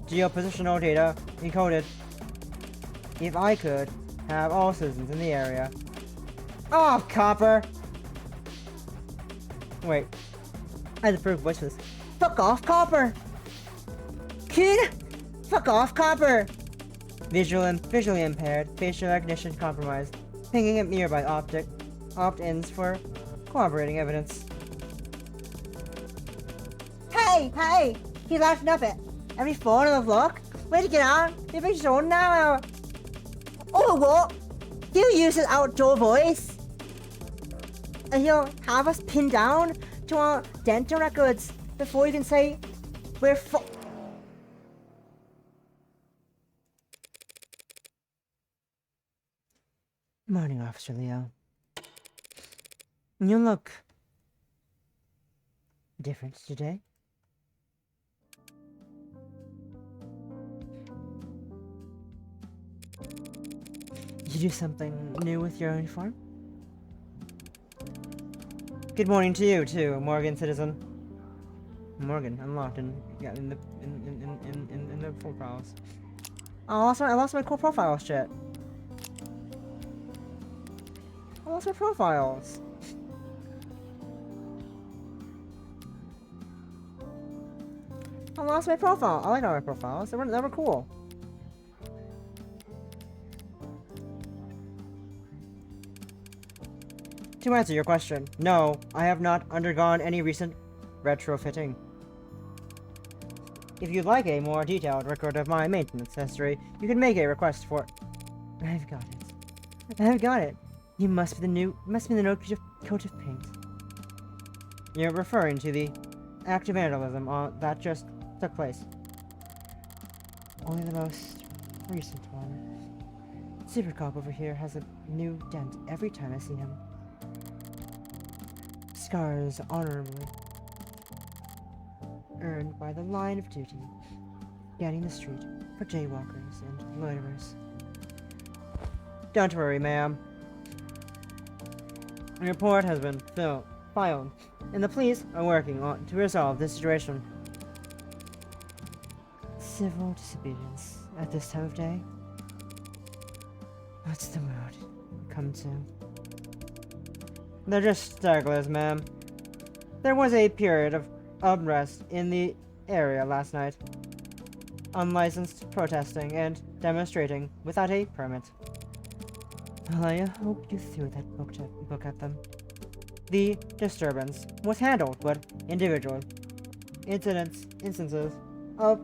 Geopositional data encoded. If I could have all citizens in the area. Oh, copper! Wait. I had to prove voice for this. Fuck off, copper! Kid! Fuck off, copper! Visually impaired, facial recognition compromised, pinging at nearby opt-ins for corroborating evidence. Hey! He's laughing up it. Every phone on the block? Way to get on? You've been shown now. Oh, what? He'll use his outdoor voice. And he'll have us pinned down to our dental records before you can say we're Morning, Officer Leo. You look different today. Did you do something new with your uniform? Good morning to you too, Morgan citizen. Morgan, unlocked in the profiles. I lost my core profile shit. I lost my profiles. I lost my profile. I like all my profiles. They were cool. To answer your question, no, I have not undergone any recent retrofitting. If you'd like a more detailed record of my maintenance history, you can make a request for it. I've got it. You must be the new coat of paint. You're referring to the act of vandalism that just took place. Only the most recent one. Super Cop over here has a new dent every time I see him. Scars honorably earned by the line of duty, scanning the street for jaywalkers and loiterers. Don't worry, ma'am. A report has been filed, and the police are working on to resolve this situation. Civil disobedience at this time of day? What's the mood come to? They're just stragglers, ma'am. There was a period of unrest in the area last night. Unlicensed protesting and demonstrating without a permit. Well, I hope you threw that book at them. The disturbance was handled, but individual instances of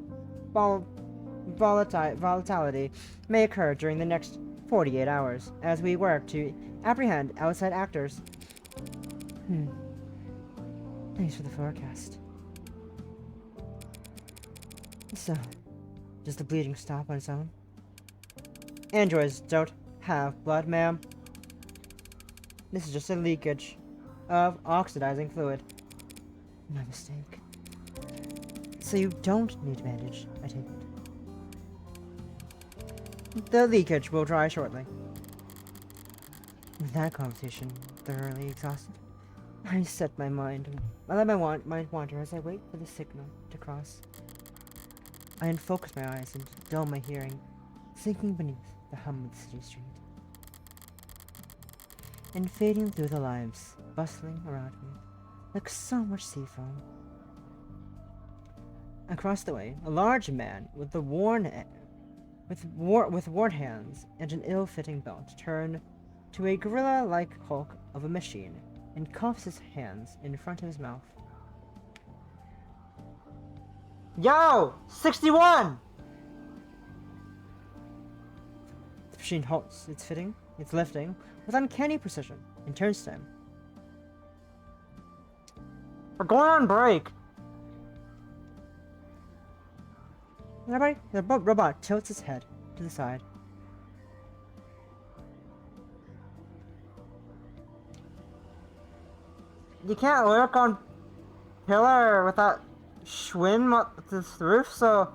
volatility may occur during the next 48 hours as we work to apprehend outside actors. Thanks for the forecast. So, does the bleeding stop on its own? Androids don't have blood, ma'am. This is just a leakage of oxidizing fluid. My mistake. So you don't need a bandage, I take it. The leakage will dry shortly. With that conversation thoroughly exhausted, I let my mind wander as I wait for the signal to cross. I unfocus my eyes and dull my hearing, sinking beneath the hum of the city street. And fading through the lives bustling around me like so much sea foam. Across the way, a large man with worn hands and an ill-fitting belt turned to a gorilla-like hulk of a machine and cuffs his hands in front of his mouth. Yo! 61! The machine halts its lifting with uncanny precision and turns to him. We're going on break! The robot tilts its head to the side. You can't work on pillar without swim up this roof, so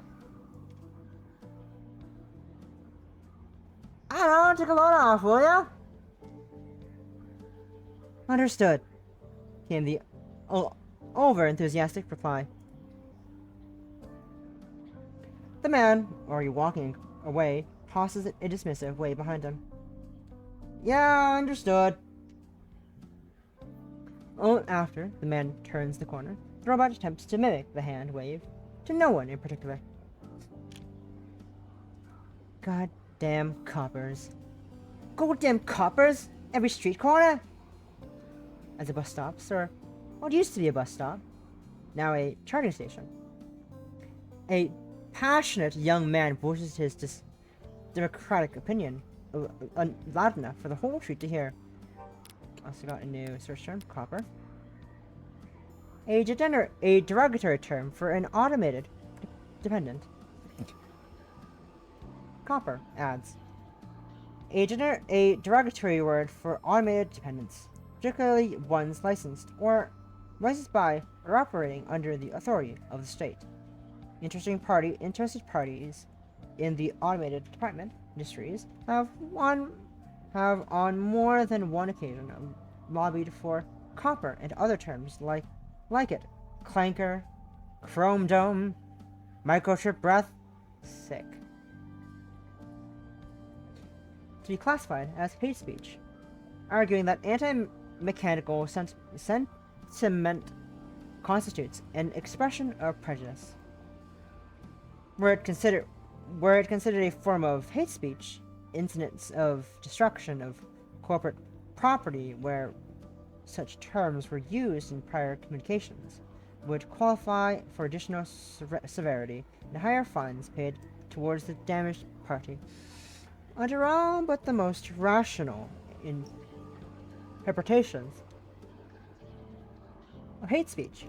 I don't know, take a load off, will ya? Understood, came the over-enthusiastic reply. The man, already walking away, tosses a dismissive way behind him. Yeah, understood. After the man turns the corner, the robot attempts to mimic the hand wave to no one in particular. Goddamn coppers. Goddamn coppers! Every street corner! As a bus stops, or what used to be a bus stop, now a charging station. A passionate young man voices his democratic opinion loud enough for the whole street to hear. Also got a new search term, copper. A derogatory term for an automated dependent. Copper adds. A derogatory word for automated dependents, particularly ones licensed by or operating under the authority of the state. Interested parties in the automated department industries have on more than one occasion lobbied for copper and other terms like it, clanker, chrome dome, microchip breath, sick, to be classified as hate speech, arguing that anti-mechanical sentiment constitutes an expression of prejudice. Were it considered a form of hate speech, incidents of destruction of corporate property where such terms were used in prior communications would qualify for additional severity and higher fines paid towards the damaged party. Under all but the most rational interpretations of hate speech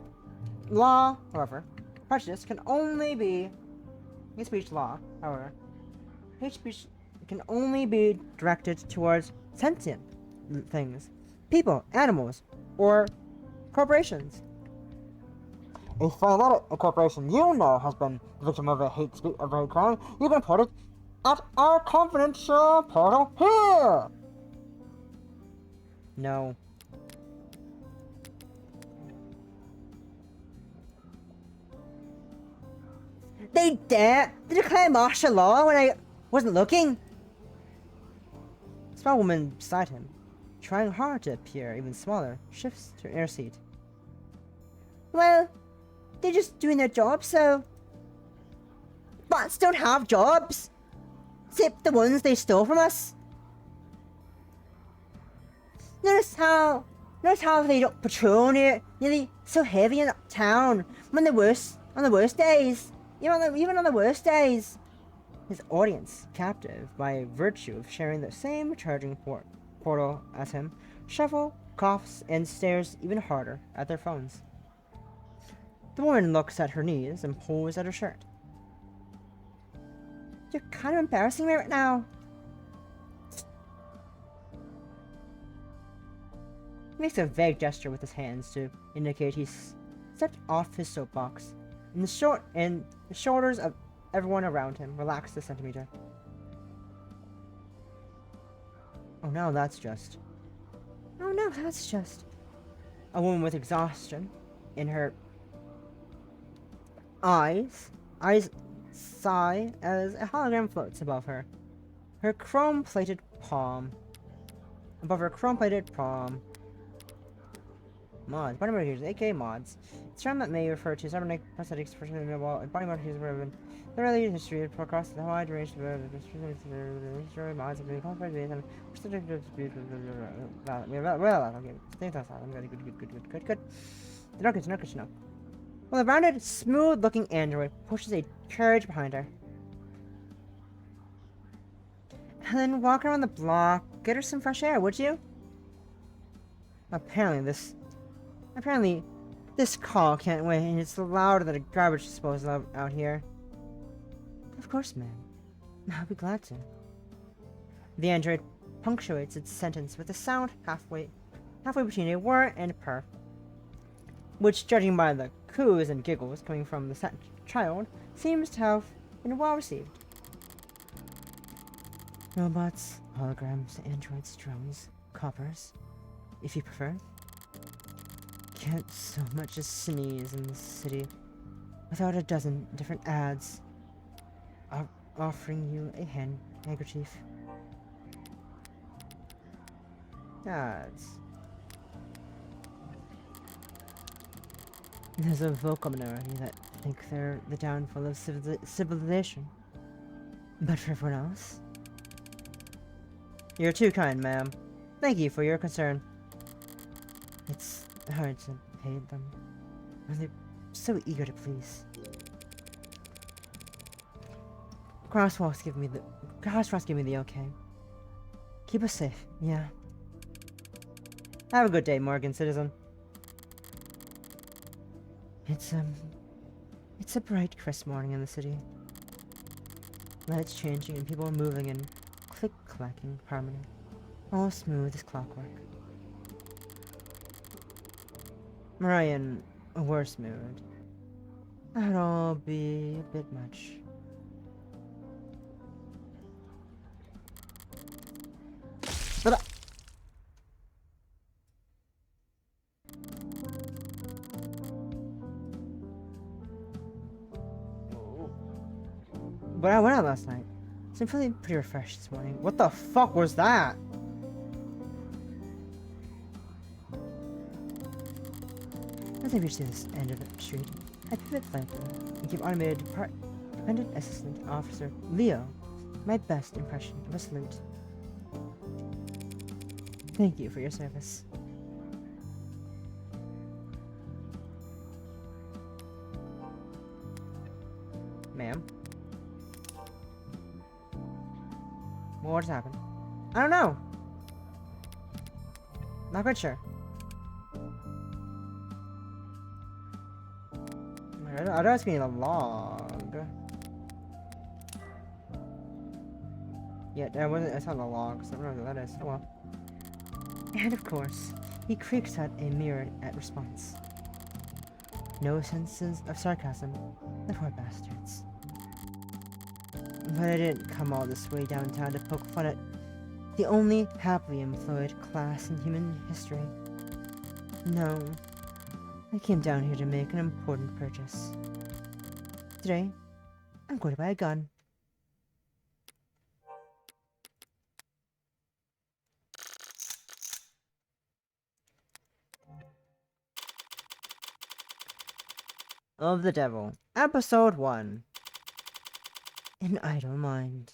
law, however, prejudice can only be hate speech law, however, hate speech can only be directed towards sentient things, people, animals, or corporations. If a corporation you know has been the victim of a hate crime, you can report it at our confidential portal here. No. They dare to declare martial law when I wasn't looking. A small woman beside him, trying hard to appear even smaller, shifts to her seat. Well, they're just doing their job, so bots don't have jobs, except the ones they stole from us. Notice how they don't patrol nearly so heavy in town on the worst days. Even on the worst days. His audience, captive by virtue of sharing the same charging portal as him, shuffle, coughs, and stares even harder at their phones. The woman looks at her knees and pulls at her shirt. You're kind of embarrassing me right now. He makes a vague gesture with his hands to indicate he's stepped off his soapbox, and the shoulders of everyone around him relax a centimeter. Oh no, that's just. A woman with exhaustion in her eyes sigh as a hologram floats above her. Above her chrome-plated palm. Mods, button users, aka mods, The term that may refer to cybernetic prosthetics for body modifications were the early history across the wide range of mods have been qualified based on well, okay. Good. No. Well, a rounded, smooth-looking android pushes a carriage behind her. And then walk around the block, get her some fresh air, would you? Apparently this call can't wait, and it's louder than a garbage disposal out here. Of course, ma'am. I'll be glad to. The android punctuates its sentence with a sound halfway between a whir and a purr, which, judging by the coos and giggles coming from the child, seems to have been well received. Robots, holograms, androids, drones, coppers, if you prefer. Can't so much as sneeze in this city without a dozen different ads offering you a handkerchief. Ads. There's a vocal minority that think they're the downfall of civilization. But for everyone else... You're too kind, ma'am. Thank you for your concern. It's hard to pay them. They're so eager to please. Crosswalks give me the okay. Keep us safe, yeah. Have a good day, Morgan, citizen. It's a bright, crisp morning in the city. Lights changing and people moving in click-clacking harmony. All smooth as clockwork. Mariah in a worse mood. That'd all be a bit much. But I went out last night, so I'm feeling pretty refreshed this morning. What the fuck was that? As I reach this end of the street, I pivot slightly and give automated dependent assistant officer Leo my best impression of a salute. Thank you for your service. Ma'am? What's happened? I don't know. Not quite sure. I don't see a log. Yeah, I saw the log, so I don't know what that is. Oh well. And of course, he creaks out a mirrored response. No senses of sarcasm, the poor bastards. But I didn't come all this way downtown to poke fun at the only happily employed class in human history. No, I came down here to make an important purchase. Today, I'm going to buy a gun. Of the Devil, Episode 1. An Idle Mind.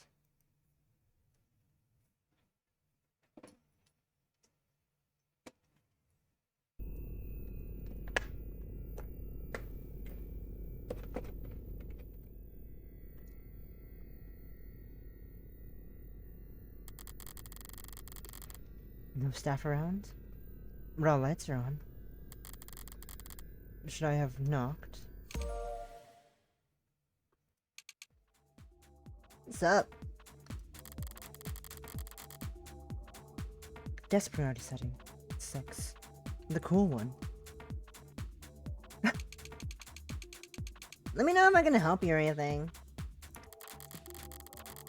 No staff around? But all lights are on. Should I have knocked? What's up? Desk priority setting. 6. The cool one. Let me know if I can help you or anything.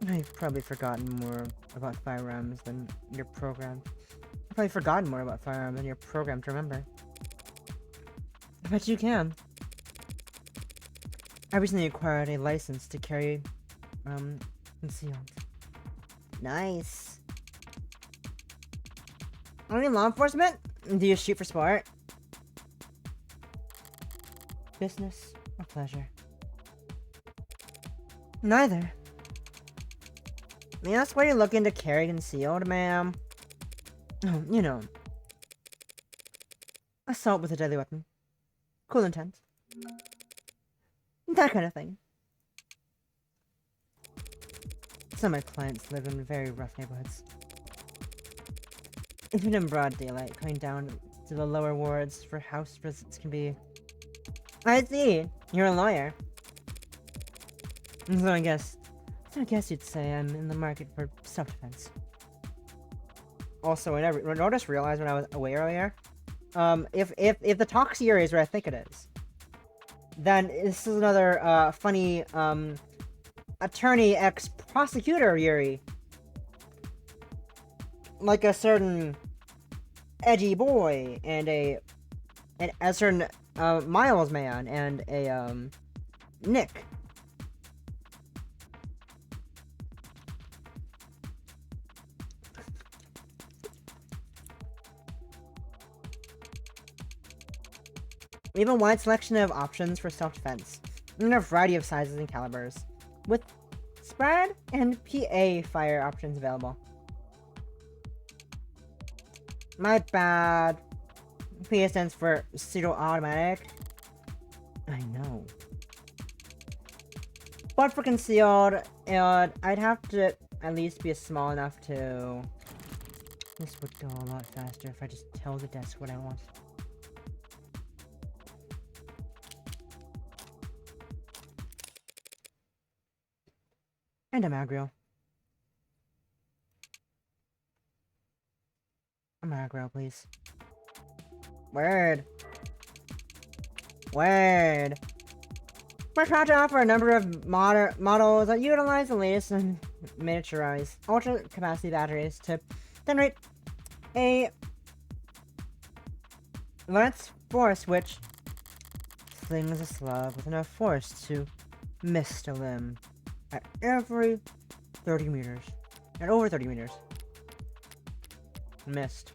I've probably forgotten more about firearms than you're programmed. I've probably forgotten more about firearms than you're programmed to remember. I bet you can. I recently acquired a license to carry, concealed. Nice. Are you in law enforcement? Do you shoot for sport? business or pleasure? Neither. May I ask why you're looking to carry concealed, ma'am? Oh, you know. Assault with a deadly weapon. Cool intent. That kind of thing. Some of my clients live in very rough neighborhoods. Even in broad daylight, coming down to the lower wards for house visits can be... I see. You're a lawyer. So I guess you'd say I'm in the market for self-defense. Also, I just realized when I was away earlier, if the Toxie area is where I think it is, then this is another funny attorney ex-prosecutor Yuri. Like a certain edgy boy and a certain Miles man and a Nick. We have a wide selection of options for self-defense, and a variety of sizes and calibers, with spread and PA fire options available. My bad. PA stands for pseudo-automatic. I know. But for concealed, I'd have to at least be small enough to... This would go a lot faster if I just tell the desk what I want. And a aggro. Aggro, please. Word. We're proud to offer a number of models that utilize the latest and miniaturized ultra-capacity batteries to generate a lance force which slings a slug with enough force to mist a limb at every 30 meters. At over 30 meters. Mist.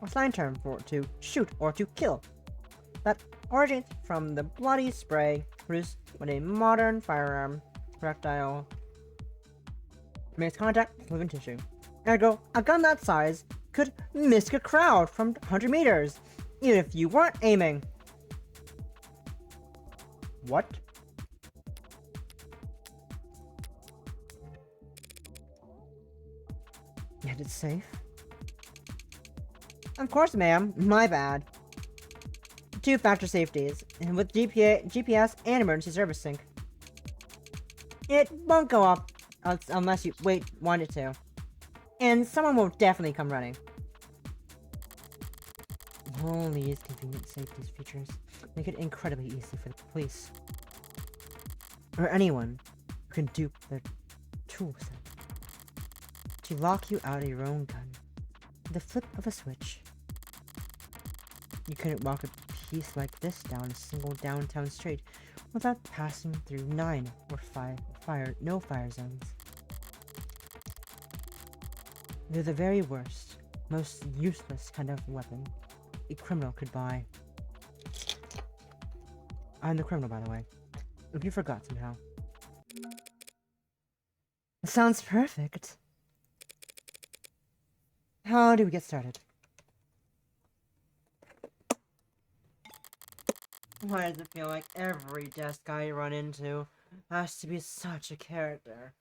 A slang term for to shoot or to kill. That originates from the bloody spray produced when a modern firearm projectile makes contact with living tissue. Ergo, a gun that size could mist a crowd from 100 meters, even if you weren't aiming. What? Yet it's safe? Of course, ma'am. My bad. Two-factor safeties, and with GPS and emergency service sync. It won't go off unless you want it to. And someone will definitely come running. All these convenient safety features make it incredibly easy for the police. Or anyone who can dupe their toolset to lock you out of your own gun with the flip of a switch. You couldn't walk a piece like this down a single downtown street without passing through 9 or no fire zones. They're the very worst, most useless kind of weapon a criminal could buy. I'm the criminal, by the way. If you forgot somehow. Sounds perfect. How do we get started? Why does it feel like every desk I run into has to be such a character?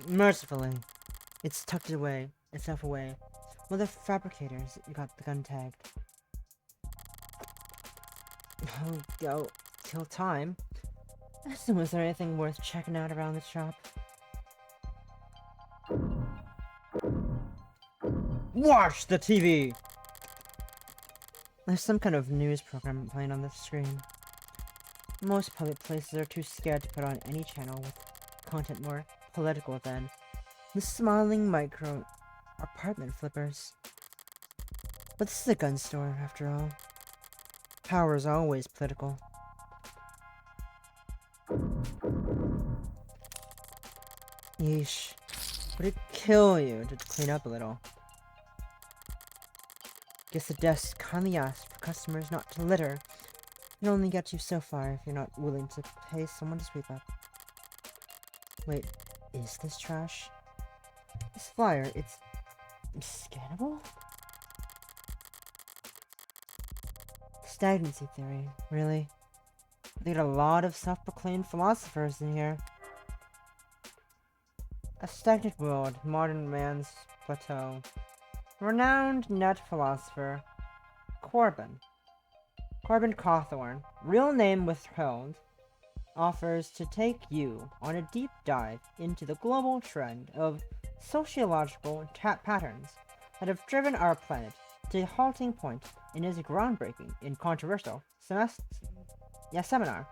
Mercifully, it's tucked itself away. Well, the fabricators got the gun tagged. Oh, go kill time. So was there anything worth checking out around the shop? Watch the TV! There's some kind of news program playing on the screen. Most public places are too scared to put on any channel with content more political than the smiling micro apartment flippers. But this is a gun store, after all. Power is always political. Yeesh. Would it kill you to clean up a little? Guess the desk kindly asked for customers not to litter. It'll only get you so far if you're not willing to pay someone to sweep up. Wait, is this trash? This flyer, it's scannable? Stagnancy theory, really? They got a lot of self-proclaimed philosophers in here. A stagnant world, modern man's plateau. Renowned net philosopher Corbin Cawthorne, real name withheld, offers to take you on a deep dive into the global trend of sociological patterns that have driven our planet to a halting point in his groundbreaking and controversial seminar.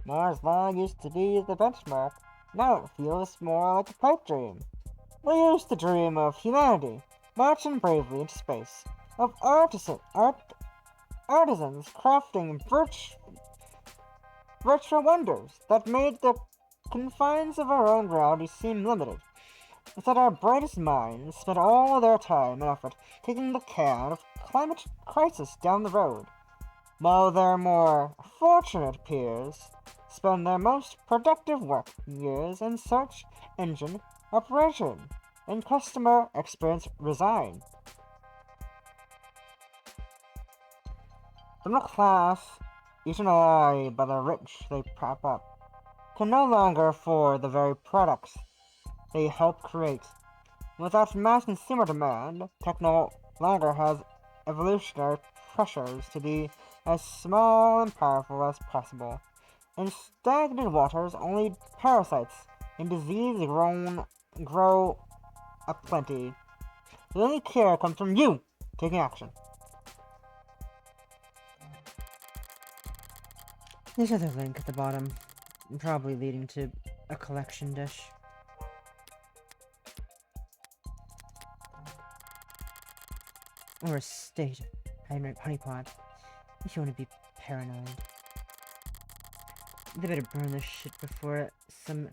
Mars Law used to be the benchmark. Now it feels more like a pipe dream. We used to dream of humanity marching bravely into space, of artisans crafting virtual wonders that made the confines of our own reality seem limited. Instead, our brightest minds spent all their time and effort kicking the can of climate crisis down the road, while their more fortunate peers spend their most productive work years in search engine operation and customer experience design. The middle class, eaten alive by the rich they prop up, can no longer afford the very products they help create. Without mass consumer demand, tech no longer has evolutionary pressures to be as small and powerful as possible. In stagnant waters, only parasites and disease grow aplenty. The only care comes from you taking action. There's another link at the bottom, probably leading to a collection dish. Or a state honeypot, if you want to be paranoid. They better burn this shit before some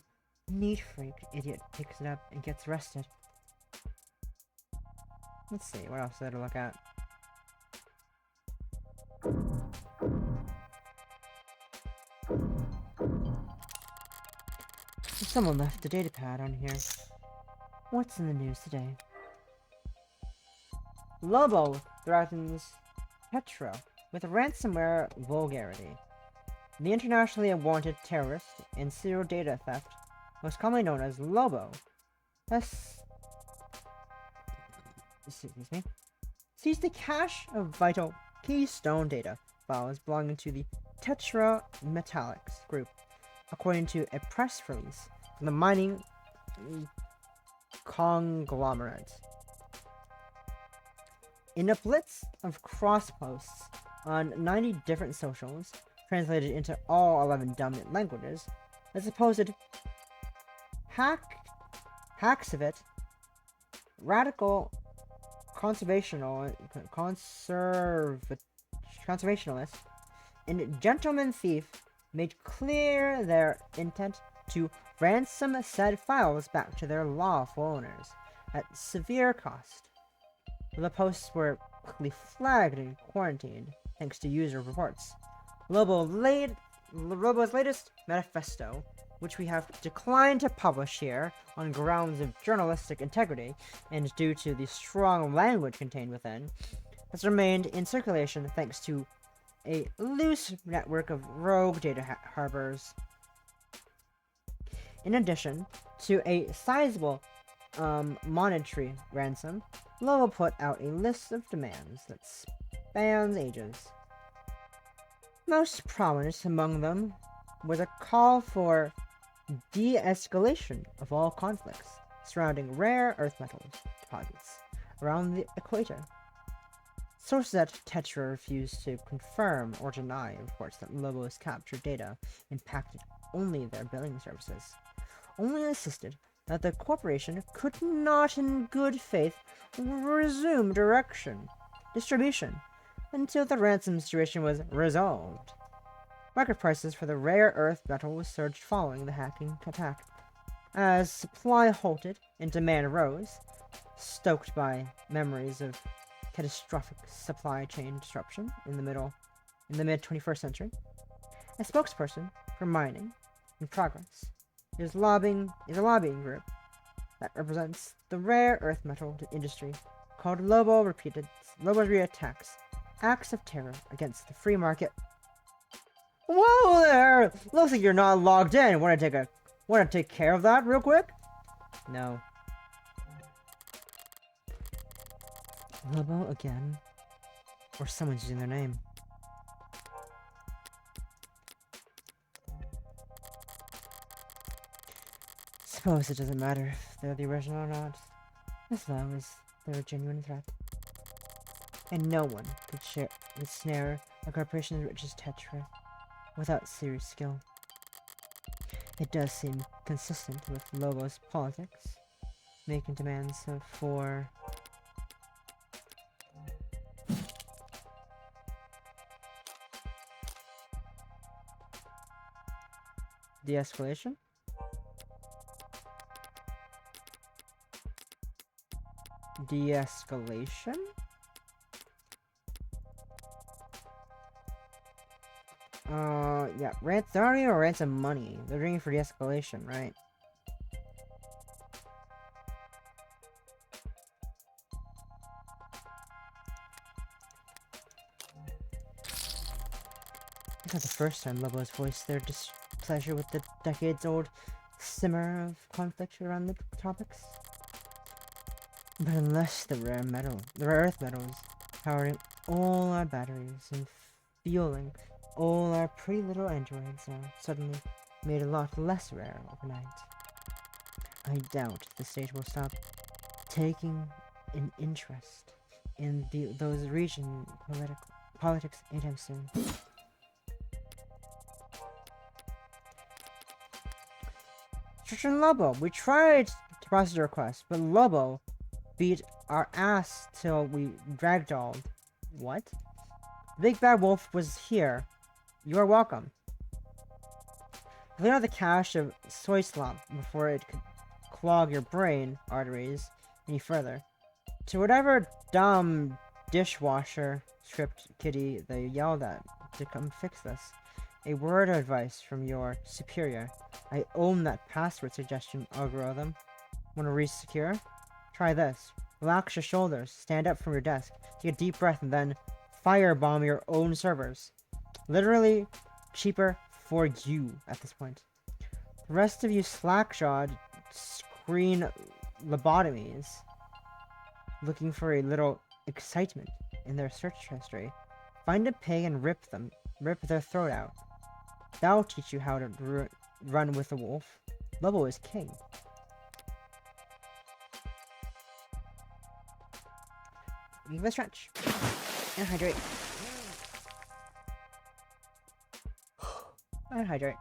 neat freak idiot picks it up and gets arrested. Let's see, what else is there to look at? Someone left a datapad on here. What's in the news today? Lobo threatens Petro with ransomware vulgarity. The internationally wanted terrorist and serial data theft, most commonly known as Lobo, has seized the cache of vital keystone data files belonging to the Tetra Metallics group, according to a press release from the mining conglomerate. In a blitz of cross posts on 90 different socials, translated into all 11 dominant languages, the supposed Hacksivit radical conservationalist and gentleman thief made clear their intent to ransom said files back to their lawful owners at severe cost. The posts were quickly flagged and quarantined thanks to user reports. Lobo's latest manifesto, which we have declined to publish here on grounds of journalistic integrity and due to the strong language contained within, has remained in circulation thanks to a loose network of rogue data harbors. In addition to a sizable monetary ransom, Lobo put out a list of demands that spans ages. Most prominent among them was a call for de-escalation of all conflicts surrounding rare earth metals deposits around the equator. Sources at Tetra refused to confirm or deny reports that Lobo's captured data impacted only their billing services, only insisted that the corporation could not in good faith resume distribution until the ransom situation was resolved. Market prices for the rare earth metal surged following the hacking attack. As supply halted and demand rose, stoked by memories of catastrophic supply chain disruption in the mid 21st century. A spokesperson for Mining in Progress is a lobbying group that represents the rare earth metal industry called Lobo re-attacks acts of terror against the free market. Whoa there! Looks like you're not logged in. Want to take care of that real quick? No. Lobo again? Or someone's using their name. Suppose it doesn't matter if they're the original or not, as long as they're a genuine threat. And no one could snare a corporation as rich as Tetra without serious skill. It does seem consistent with Lobo's politics, making demands for de-escalation? De-escalation? Yeah, they're not even ransom money. They're doing it for de-escalation, right? It's not the first time Lobo has voiced their displeasure with the decades-old simmer of conflict around the topics. But unless the rare earth metals powering all our batteries and fueling all our pretty little androids are suddenly made a lot less rare overnight, I doubt the state will stop taking an interest in those region politics anytime soon. Church and Lobo, we tried to process the request, but Lobo beat our ass till we ragdolled. What? The big bad wolf was here. You are welcome. Clean out the cache of soy slop before it could clog your brain arteries any further. To whatever dumb dishwasher script kitty they yelled at to come fix this, a word of advice from your superior. I own that password suggestion algorithm. Want to re-secure? Try this. Relax your shoulders, stand up from your desk, take a deep breath, and then firebomb your own servers. Literally cheaper for you at this point. The rest of you slack-jawed screen lobotomies looking for a little excitement in their search history. Find a pig and rip their throat out. That'll teach you how to run with a wolf. Lobo is king. Give a stretch. And hydrate. And hydrate.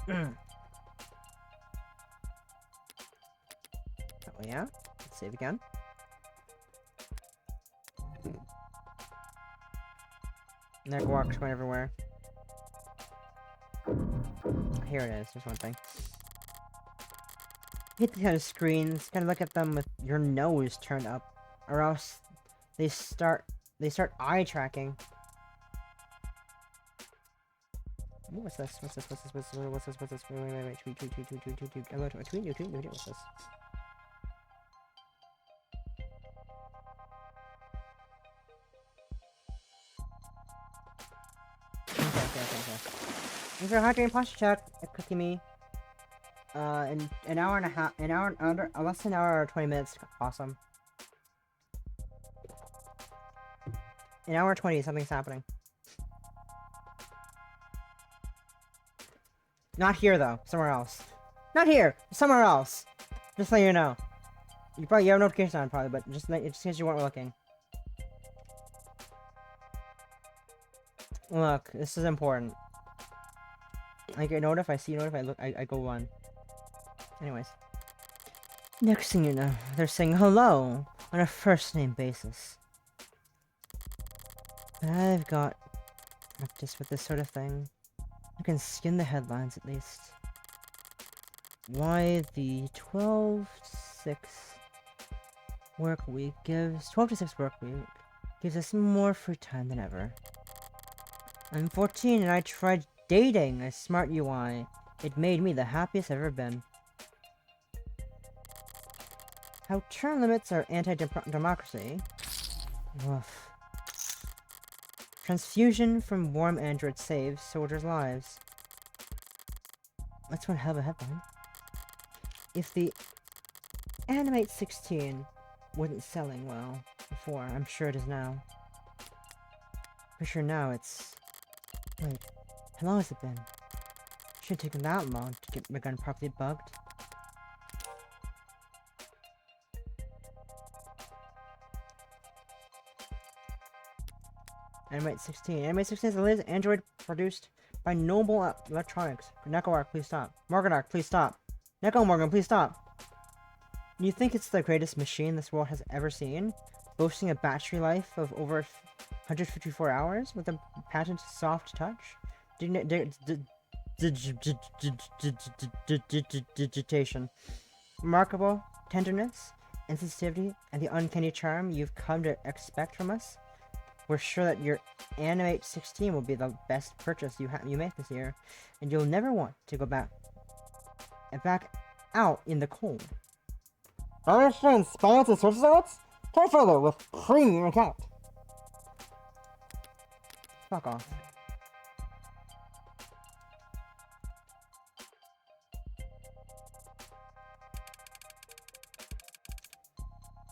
Oh yeah? Let's save again. Networks going everywhere. Here it is, there's one thing. Hit the kind of screens, kind of look at them with your nose turned up, or else they start eye tracking. Ooh, what's this? What's this? Wait, tweet. I'm going to tweet, what's this? Okay. Thanks for hydrating posture check, cookie me. In an hour and a half, less than an hour or 20 minutes. Awesome. An hour 20, something's happening. Not here though, somewhere else. Not here, somewhere else. Just so you know. You have notification on probably, but just in case you weren't looking. Look, this is important. I get notified, I see notified, I go run. Anyways. Next thing you know, they're saying hello on a first name basis. I've got practice with this sort of thing. I can skim the headlines at least. why the 12-6 work week gives 12 to 6 work week gives us more free time than ever. I'm 14 and I tried dating a smart UI. It made me the happiest I've ever been. How term limits are anti-democracy. Woof. Transfusion from warm android saves soldiers' lives. That's one hell of a headline. If the Animate 16 wasn't selling well before, I'm sure it is now. For sure now it's... Wait, how long has it been? Shouldn't take that long to get my gun properly bugged. Animate 16. Animate 16 is the latest Android produced by Noble Electronics. NecoArc, please stop. Morganarc, please stop. Morgan, please stop. You think it's the greatest machine this world has ever seen? Boasting a battery life of over 154 hours with a patented soft touch? Digitation. Remarkable tenderness and sensitivity and the uncanny charm you've come to expect from us? We're sure that your Animate 16 will be the best purchase you make this year, and you'll never want to go back out in the cold. Our friends, spans and source salads? Try further with premium account. Fuck off.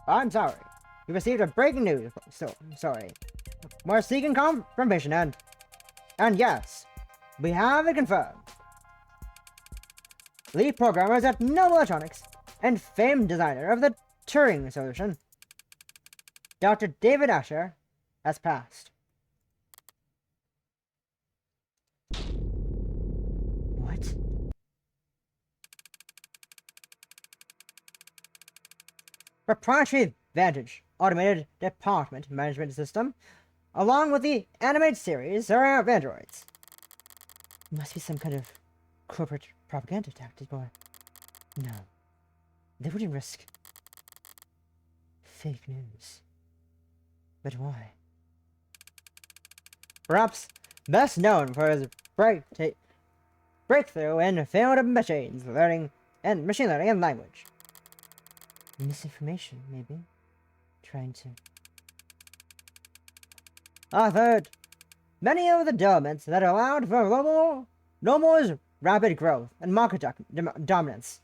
I'm sorry. We received a breaking news. So sorry. We're seeking confirmation and yes, we have it confirmed. Lead programmers at Noble Electronics and famed designer of the Turing solution, Dr. David Asher, has passed. What? Proprietary Vantage Automated Department Management System, along with the animated series of androids. It must be some kind of corporate propaganda tactic, or... No. They wouldn't risk... fake news. But why? Perhaps best known for his breakthrough in field of machine learning and language. Misinformation, maybe? Trying to... Authored many of the developments that allowed for Noble's rapid growth and market dominance.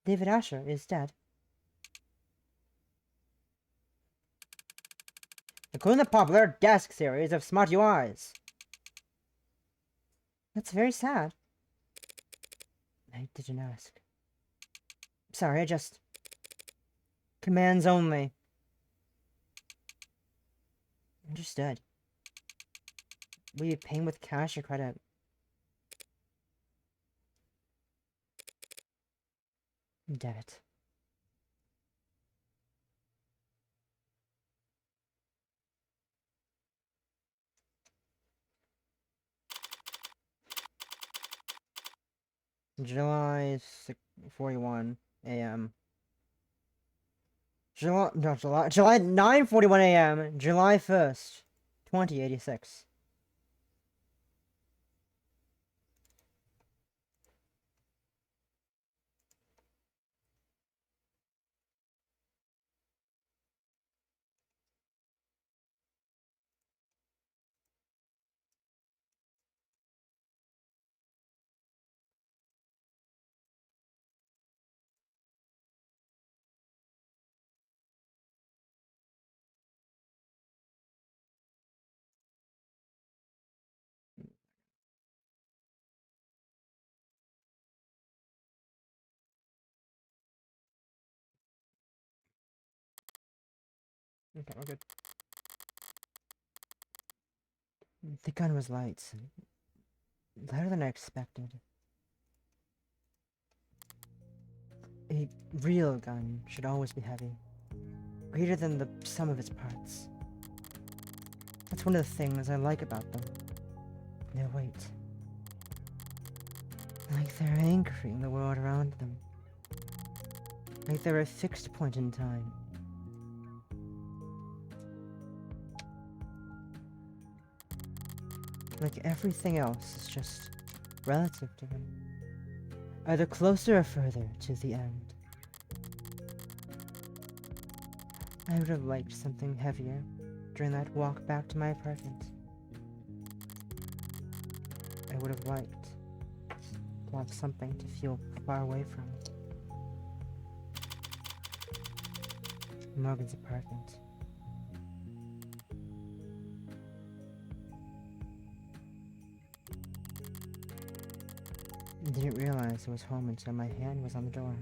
David Asher is dead. Including the popular Desk series of smart UIs. That's very sad. I didn't ask. Sorry, I just... Commands only. Understood. Will you pay with cash or credit? Debit. July 41 a.m. July 9:41 a.m. July 1st, 2086. Okay, we're good. The gun was light. Lighter than I expected. A real gun should always be heavy. Greater than the sum of its parts. That's one of the things I like about them. Their weight. Like they're anchoring the world around them. Like they're a fixed point in time. Like everything else is just relative to them. Either closer or further to the end. I would have liked something heavier during that walk back to my apartment. I would have liked to have something to feel far away from. Morgan's apartment. I didn't realize I was home until my hand was on the door.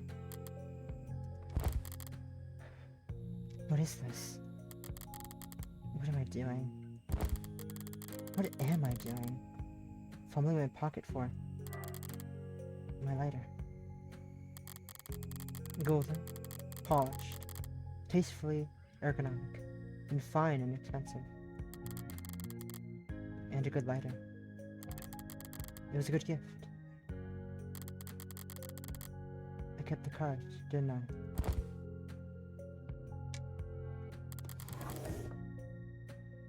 What is this? What am I doing? What am I doing? Fumbling in my pocket for my lighter. Golden, polished, tastefully ergonomic, and fine and expensive. And a good lighter. It was a good gift. I kept the card, didn't I?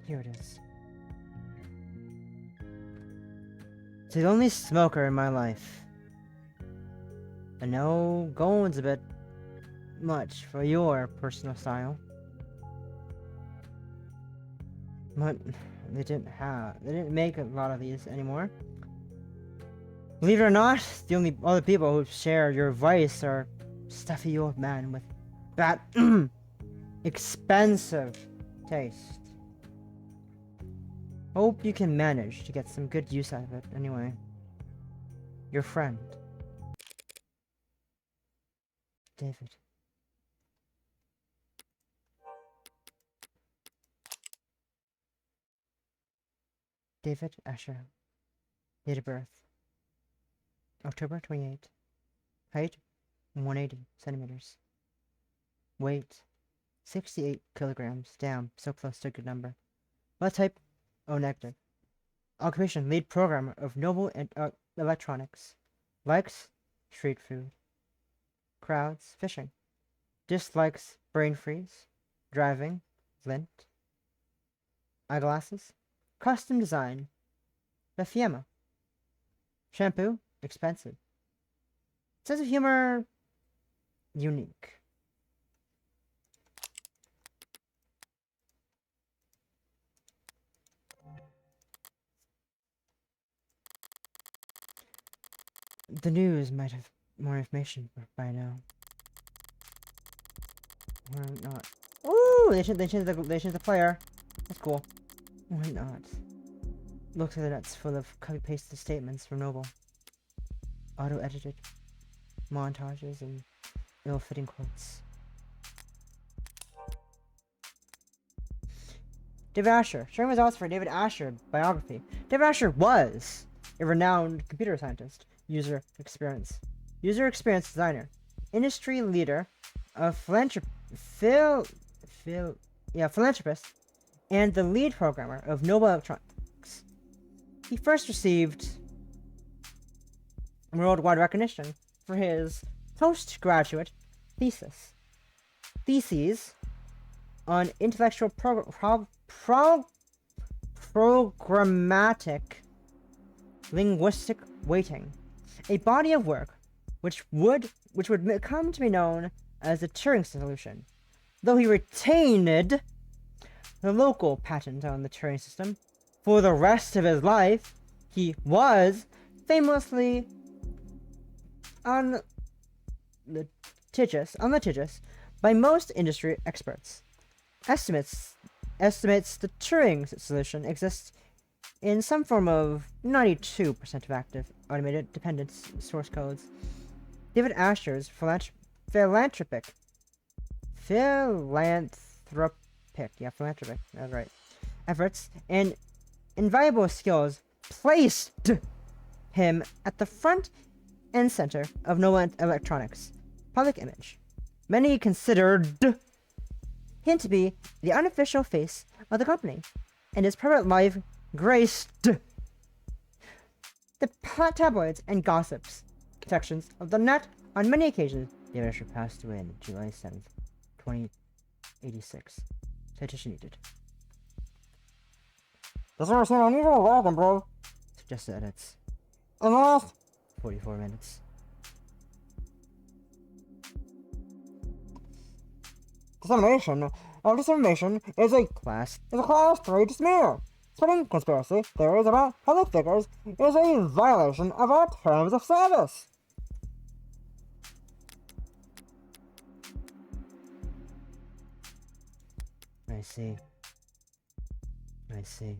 Here it is. To the only smoker in my life. I know gold's a bit much for your personal style. But they didn't make a lot of these anymore. Believe it or not, the only other people who share your vice are stuffy old men with that expensive taste. Hope you can manage to get some good use out of it anyway. Your friend, David. David Asher. Date of birth October 28. Height 180 centimeters. Weight 68 kilograms. Damn, so close to a good number. Blood type O negative. Occupation lead programmer of Noble Electronics. Likes street food. Crowds fishing. Dislikes brain freeze. Driving lint. Eyeglasses. Custom design. La Fiamma. Shampoo expensive. Sense of humor unique. The news might have more information by now. Or not. Ooh, they changed the player. That's cool. Why not? Looks like the net's full of copy-pasted statements from Noble. Auto-edited montages and ill-fitting quotes. David Asher. Showing results for David Asher biography. David Asher was a renowned computer scientist, user experience designer, industry leader, a philanthropist, and the lead programmer of Noble Electronics. He first received worldwide recognition for his postgraduate theses on intellectual programmatic linguistic weighting, a body of work which would come to be known as the Turing solution. Though he retained the local patent on the Turing system for the rest of his life, he was famously litigious by most industry experts. Estimates the Turing solution exists in some form of 92% of active automated dependence source codes. David Asher's philanthropic, that's right, efforts and invaluable skills placed him at the front and center of Noble Electronics' public image. Many considered him to be the unofficial face of the company, and his private life graced the the tabloids and gossips sections of the net. On many occasions, David Usher passed away on July 7th, 2086. Citation needed. Does ever seem unusual? Welcome, bro. Suggested edits. In the last 44 minutes. dissemination of disinformation is a Class. 3 misdemeanor. Spreading conspiracy theories about public figures is a violation of our terms of service. I see. I see.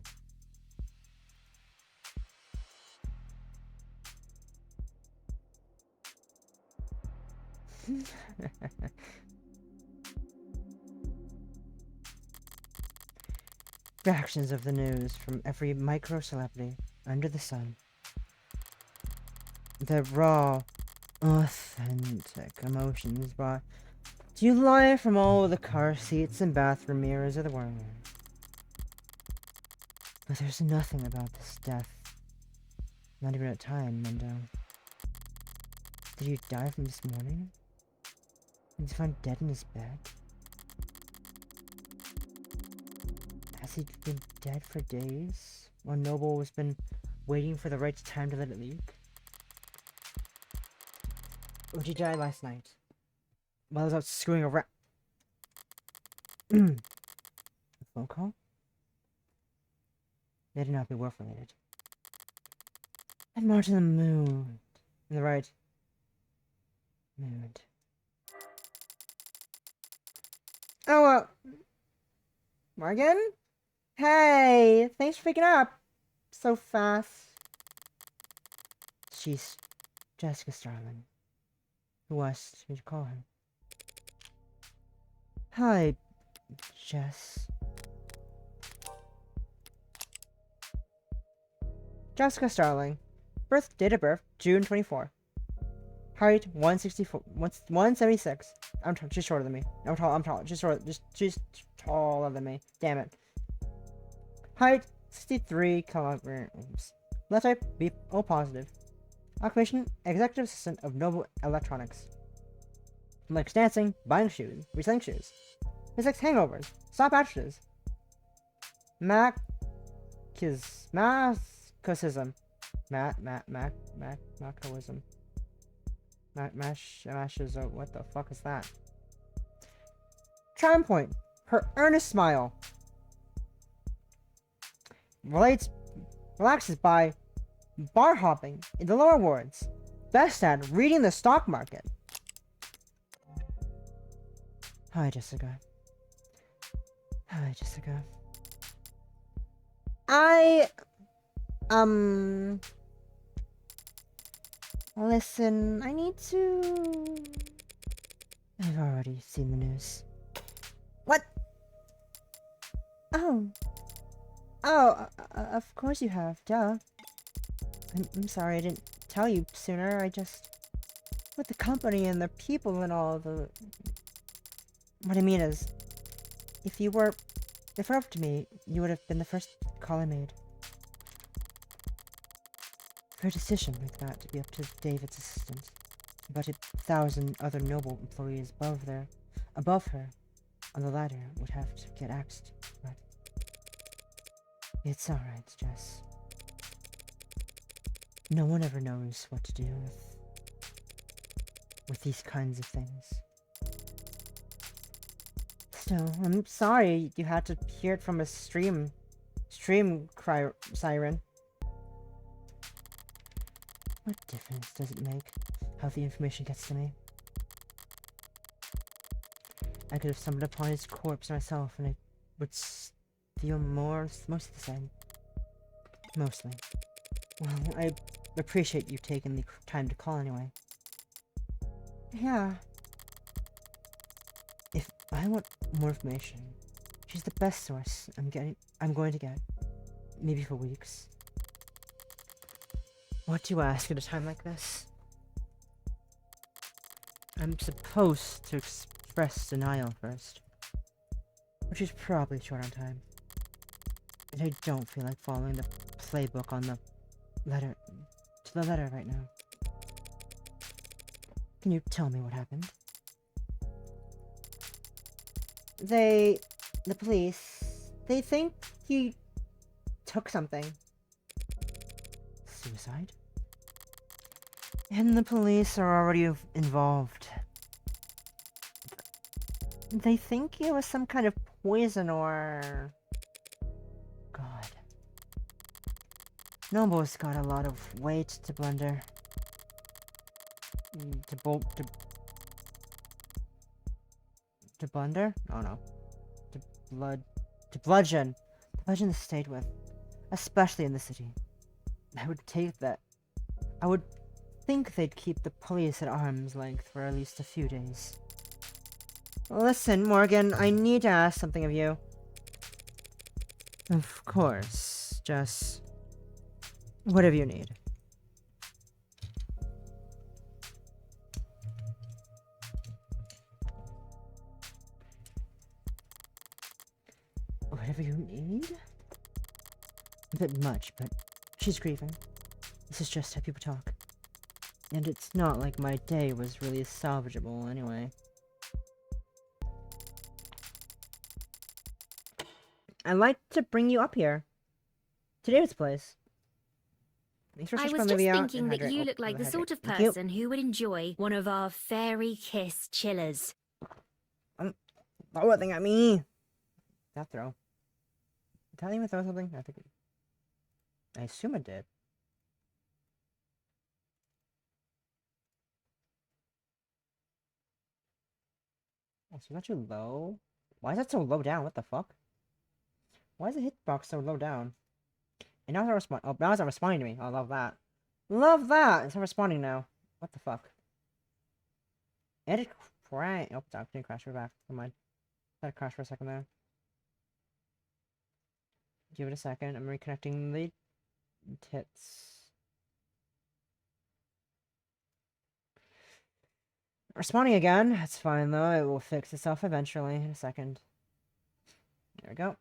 Reactions of the news from every micro-celebrity under the sun. The raw, authentic emotions brought to you live from all the car seats and bathroom mirrors of the world. But there's nothing about this death. Not even a time, Mendo. Did he die from this morning? Was he found dead in his bed? Has he been dead for days? While Noble has been waiting for the right time to let it leak? Or did he die last night? While I was out screwing around. A phone call? They did not be work related. And more to the mood. In the right mood. Oh, Morgan? Hey, thanks for picking up so fast. She's Jessica Starling. Who asked me to call her? Hi, Jess. Jessica Starling. Date of birth, June 24. Height, 176. She's shorter than me. I'm tall. She's taller than me. Damn it. Height, 63 kilograms. Blood type, B O positive. Occupation, executive assistant of Noble Electronics. Likes dancing, buying shoes, reselling shoes. Mislikes hangovers, stop actresses. Masochism. Macoism. Mashism. What the fuck is that? Charm point. Her earnest smile. Relaxes by bar hopping in the lower wards. Best at reading the stock market. Hi, Jessica. Listen, I need to... I've already seen the news. What? Oh, of course you have, duh. I'm sorry I didn't tell you sooner, I just... With the company and the people and all the... What I mean is, if it were up to me, you would have been the first call I made. For a decision like that to be up to David's assistant, but 1,000 other Noble employees above her on the ladder would have to get axed, but it's alright, Jess. No one ever knows what to do with these kinds of things. Still, I'm sorry you had to hear it from a stream cry siren. What difference does it make how the information gets to me? I could have stumbled upon his corpse myself and I would feel mostly the same. Mostly. Well, I appreciate you taking the time to call anyway. Yeah. If I want more information, she's the best source I'm going to get. Maybe for weeks. What do you ask at a time like this? I'm supposed to express denial first, which is probably short on time. And I don't feel like following the playbook on the letter the letter right now. Can you tell me what happened? The police, they think he took something. Suicide? And the police are already involved. They think it was some kind of poison or... God. Noble's got a lot of weight to blunder. To blunder? Oh no. To bludgeon. Bludgeon the state with. Especially in the city. I would take that. I would think they'd keep the police at arm's length for at least a few days. Listen, Morgan, I need to ask something of you. Of course, Jess. Whatever you need. Whatever you need? A bit much, but she's grieving. This is just how people talk. And it's not like my day was really salvageable anyway. I'd like to bring you up here. To David's place. Thanks for I such was fun, just Livia. thinking And that hydrate. you Oh, look like the hydrate. sort of Thank you. person who would enjoy one of our fairy kiss chillers. Throw a thing at me. That throw. Did I even throw something? I assume it did. Oh, so that's too low? Why is that so low down? What the fuck? Why is the hitbox so low down? And now it's not responding. Oh, now it's not responding to me. I love that. Love that! It's not responding now. What the fuck? Edit crash. Oh, that didn't crash. We're back. Never mind. Let it crash for a second there. Give it a second. I'm reconnecting the tits. Responding again. That's fine though. It will fix itself eventually in a second. There we go.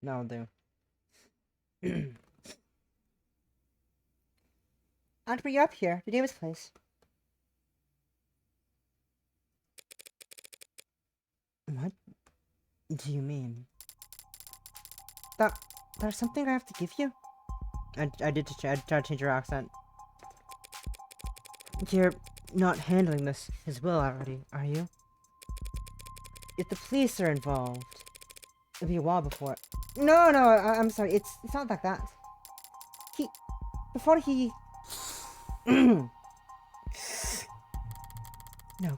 That'll do. I'll bring you up here to David's place. What do you mean? There's something I have to give you? I tried to change your accent. You're not handling this as well already, are you? If the police are involved, it'll be a while before... No, I'm sorry, it's not like that. Before he... No,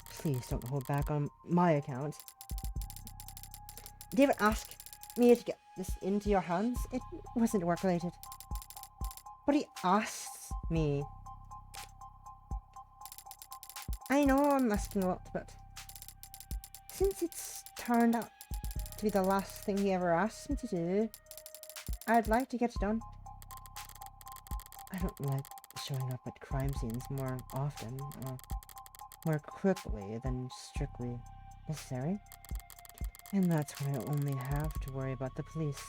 please don't hold back on my account. David asked me to get this into your hands. It wasn't work-related. But he asked me. I know I'm asking a lot, but... since it's turned out to be the last thing he ever asked me to do, I'd like to get it done. I don't like showing up at crime scenes more often, or more quickly than strictly necessary. And that's when I only have to worry about the police.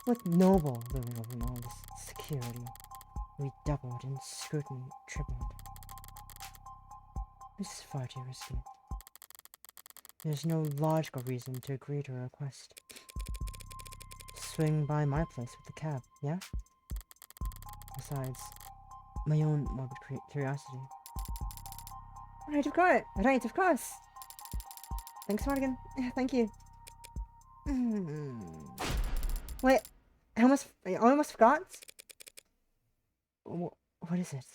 With Noble looming over all this security, we doubled and scrutiny tripled. This is far too risky. There's no logical reason to agree to a request. Swing by my place with the cab, yeah? Besides, my own morbid curiosity. Right, of course! Right, of course! Thanks, Morgan. Thank you. Wait, I almost forgot? What is it?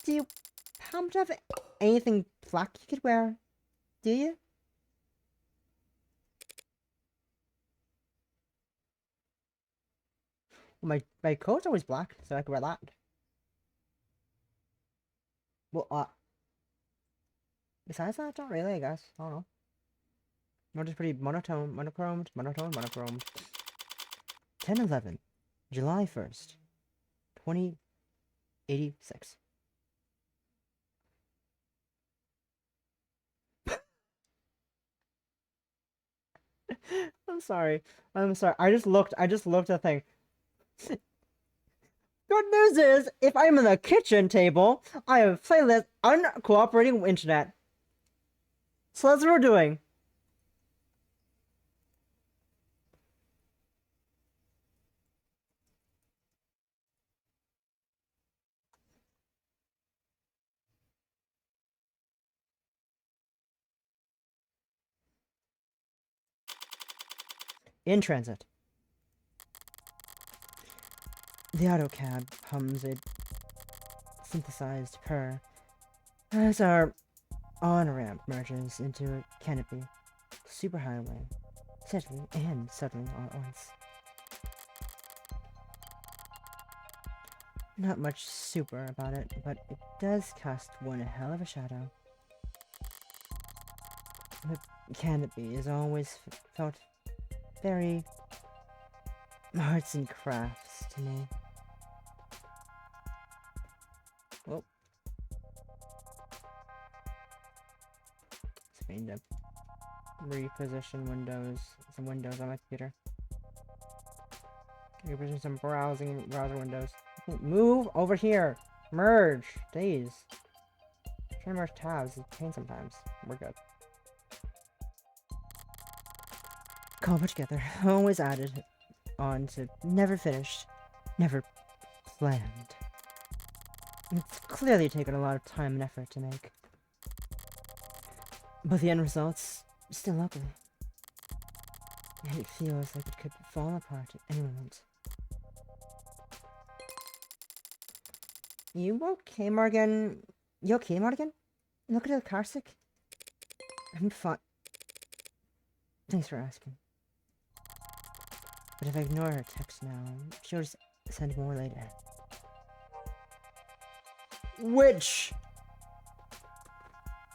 Do you happen to have anything black you could wear? Do you? My coat's always black, so I could wear that. Well, besides that, not really, I guess. I don't know. No, just pretty monochromed. 10/11, July 1st, 2086. I'm sorry. I just looked at the thing. Good news is, if I'm in the kitchen table, I have playlist uncooperating internet. So that's what we're doing. In transit. The AutoCAD hums a synthesized purr as our on-ramp merges into a canopy, superhighway, steadily and suddenly all at once. Not much super about it, but it does cast one hell of a shadow. The canopy has always felt very arts and crafts to me. Well, screen to reposition some windows on my computer. Reposition some browser windows. Move over here. Merge. Days. Trying to merge tabs is a pain sometimes. We're good. Cobbled together. Always added on to never finished. Never planned. It's clearly taken a lot of time and effort to make. But the end result's still ugly. And it feels like it could fall apart at any moment. You okay, Morgan? You okay, Morgan? Look at nthCirlce. I'm fine. Thanks for asking. But if I ignore her text now, she'll just send more later. Which?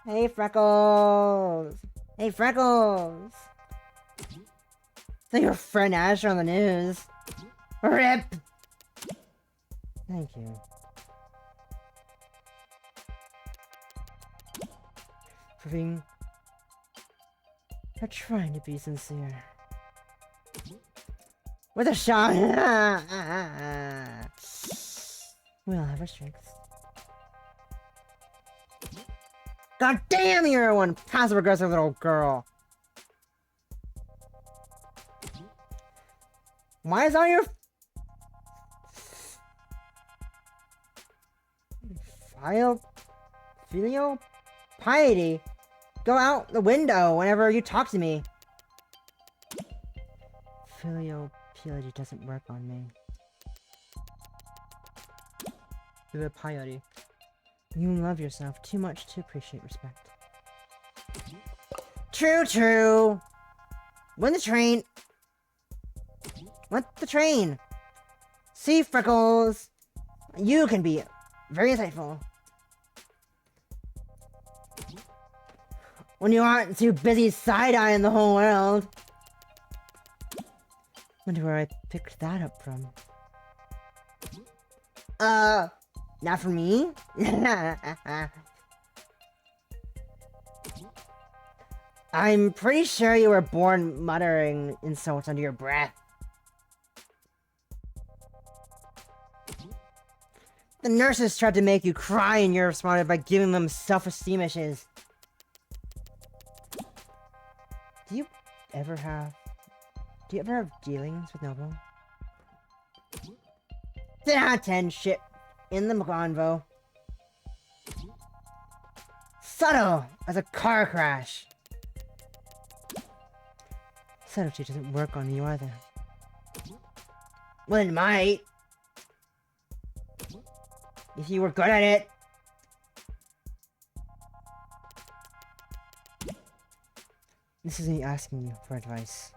Hey, Freckles! Hey, Freckles! So your friend Asher on the news. RIP! Thank you. For trying to be sincere. With a shot! We all have our strengths. God damn, you're one passive-aggressive little girl! Why is all your filial piety go out the window whenever you talk to me? Filial piety doesn't work on me. Filial piety. You love yourself too much to appreciate respect. True. When the train. What the train? See, Freckles, you can be very insightful. When you aren't too busy side-eyeing the whole world. Wonder where I picked that up from. Not for me? I'm pretty sure you were born muttering insults under your breath. The nurses tried to make you cry and you responded by giving them self-esteem issues. Do you ever have dealings with Noble? 10 out of 10 shit in the convo. Subtle as a car crash. Subtlety doesn't work on you either. Well, it might. If you were good at it. This isn't asking you for advice.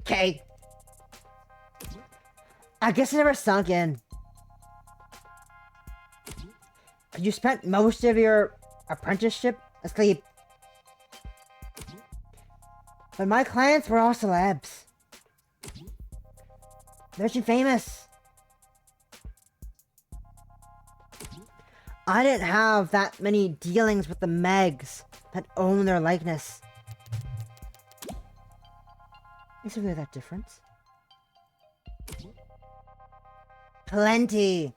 Okay. I guess it never sunk in. You spent most of your apprenticeship asleep. But my clients were all celebs. They're too famous. I didn't have that many dealings with the Megs that own their likeness. Is it really that different? Plenty.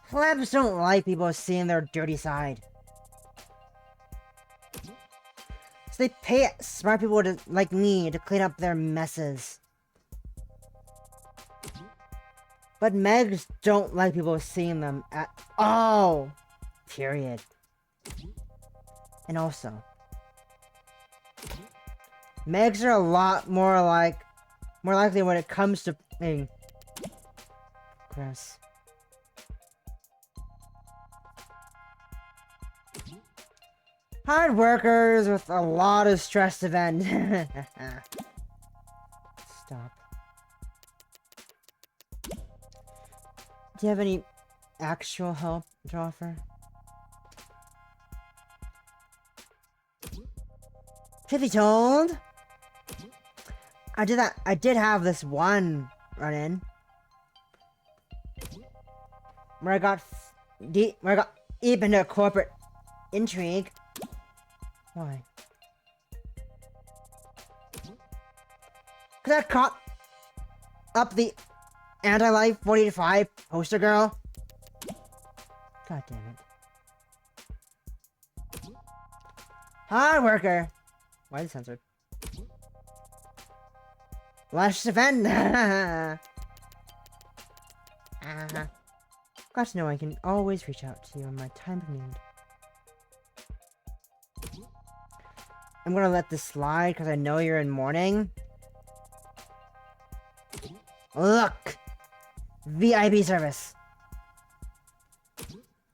Celebs don't like people seeing their dirty side. So they pay smart people like me to clean up their messes. But Megs don't like people seeing them at all. Period. And also, Megs are a lot more likely when it comes to being gross. Hard workers with a lot of stress to vent. Stop. Do you have any actual help to offer? Truth be told, I did have this one run-in where I got deep into corporate intrigue. Why? Cause I caught up the anti-life 45 poster girl. God damn it. Hard worker. Why is it censored? Lash event. Got to know I can always reach out to you in my time of need. I'm gonna let this slide because I know you're in mourning. Look! VIP service.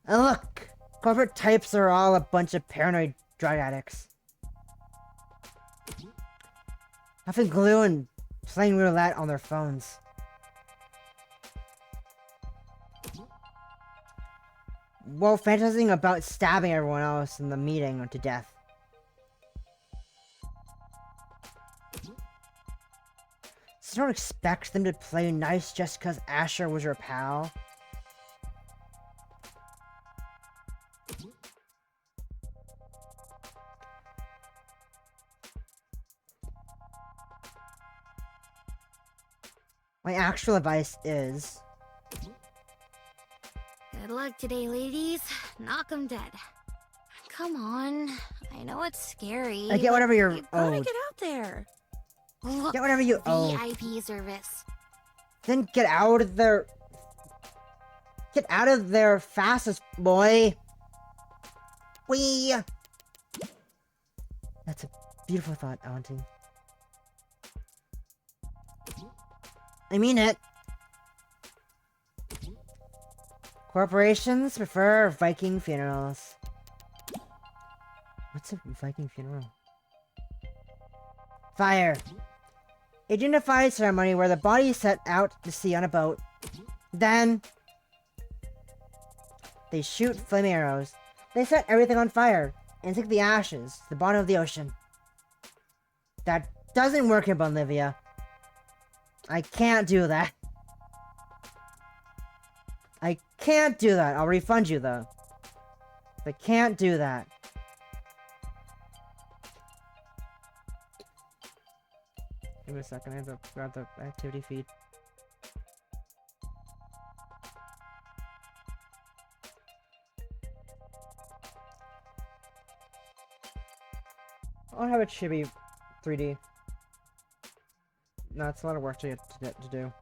And look! Corporate types are all a bunch of paranoid drug addicts. Having glue and playing roulette on their phones. While fantasizing about stabbing everyone else in the meeting to death. So don't expect them to play nice just because Asher was your pal. My actual advice is... Good luck today, ladies. Knock 'em dead. Come on. I know it's scary. I get whatever you're You gotta owed. get out there. Look, Get whatever you owe. VIP service. Then get out of there. Get out of there fastest, boy. Wee. That's a beautiful thought, Auntie. I mean it. Corporations prefer Viking funerals. What's a Viking funeral? Fire. A dignified ceremony where the body is set out to sea on a boat. Then, they shoot flaming arrows. They set everything on fire and sink the ashes to the bottom of the ocean. That doesn't work in Bolivia. I can't do that. I can't do that. I'll refund you though. I can't do that. Give me a second, I have to grab the activity feed. I'll have a chibi 3D. No, it's a lot of work to do.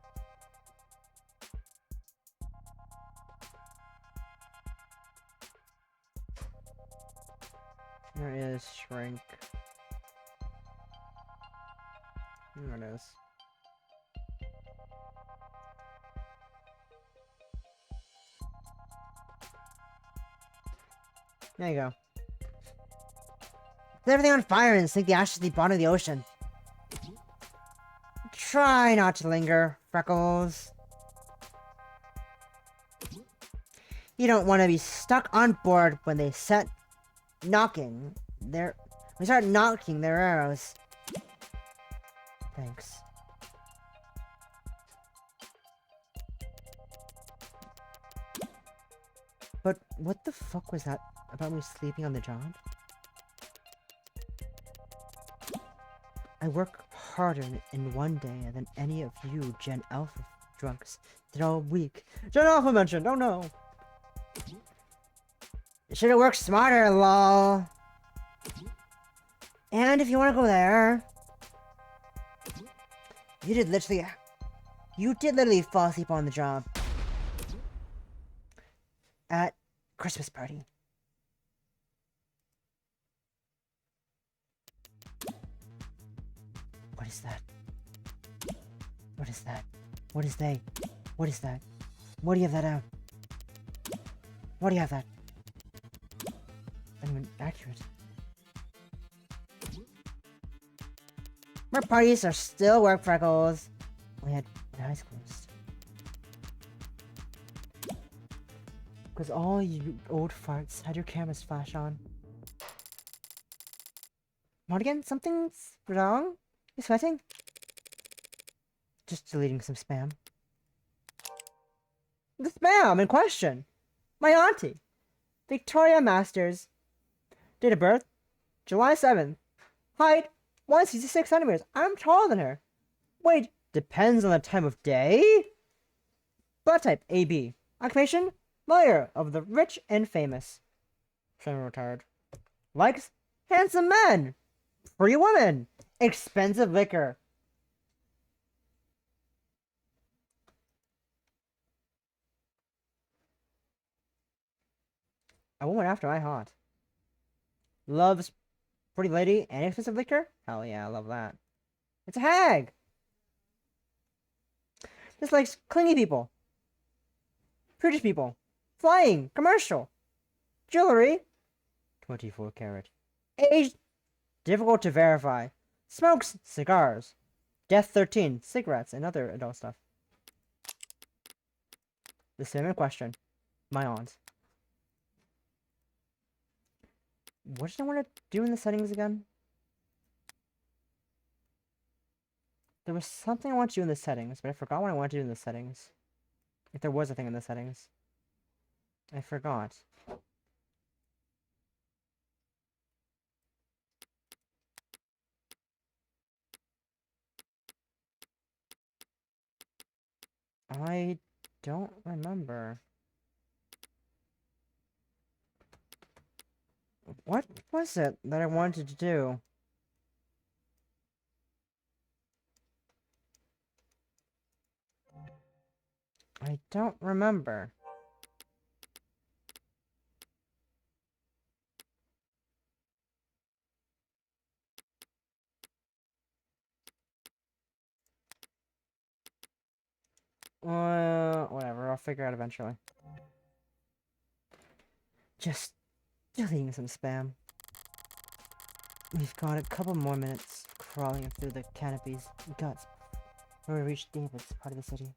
There is shrink. There it is. There you go. Set everything on fire and sink the ashes to the bottom of the ocean. Try not to linger, Freckles. You don't want to be stuck on board when they start knocking their arrows. Thanks. But what the fuck was that about me sleeping on the job? I work harder in one day than any of you Gen Alpha drunks did all week. Gen Alpha mentioned, oh no! You should've worked smarter, lol. And if you wanna go there... You did literally fall asleep on the job. At Christmas party. What is that? What is that? What is they? What is that? What do you have that out? What do you have that? Not even accurate. Our parties are still work, Freckles. We had eyes closed. Because all you old farts had your cameras flash on. What again? Something's wrong? You sweating? Just deleting some spam. The spam in question! My auntie! Victoria Masters. Date of birth? July 7th. Height? 166 centimeters. I'm taller than her. Weight? Depends on the time of day. Blood type? AB. Occupation? Lawyer of the rich and famous. Semi-retired. Likes? Handsome men. Pretty women. Expensive liquor. A woman after my heart. Loves pretty lady and expensive liquor? Hell yeah, I love that. It's a hag! Dislikes clingy people. Prudish people. Flying. Commercial. Jewelry. 24 karat. Age. Difficult to verify. Smokes cigars. Death 13. Cigarettes and other adult stuff. The same question. My aunt. What did I want to do in the settings again? There was something I want to do in the settings, but I forgot what I wanted to do in the settings. If there was a thing in the settings. I forgot. I don't remember. What was it that I wanted to do? I don't remember. Whatever, I'll figure out eventually. Just deleting some spam. We've got a couple more minutes crawling through the canopy's guts before we reach David's part of the city.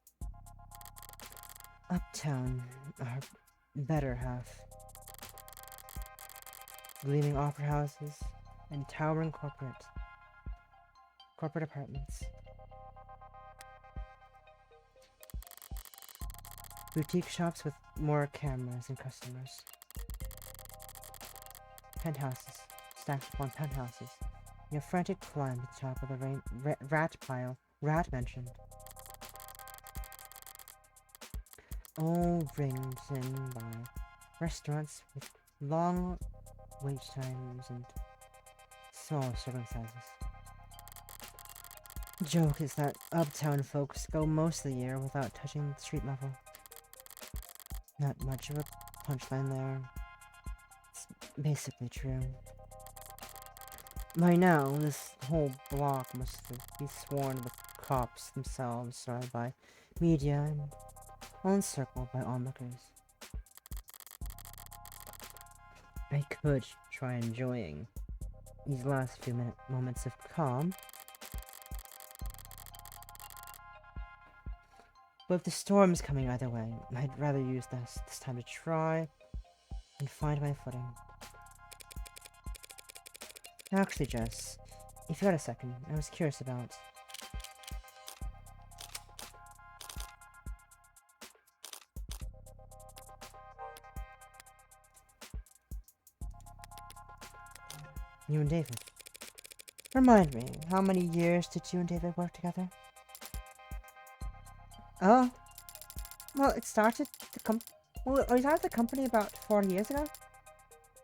Uptown, our better half. Gleaming opera houses and towering corporate apartments. Boutique shops with more cameras and customers. Penthouses, stacked upon penthouses. In a frantic climb to the top of the rat pile, Rat mentioned. All ringed in by restaurants with long wait times and small serving sizes. The joke is that uptown folks go most of the year without touching the street level. Not much of a punchline there. It's basically true. By now, this whole block must be swarmed with cops themselves, surrounded by media and all encircled by onlookers. I could try enjoying these last few moments of calm. But if the storm's coming either way, I'd rather use this time to try and find my footing. Actually, Jess, if you had a second, I was curious about... you and David. Remind me, how many years did you and David work together? Oh, well, it started we started the company about 4 years ago.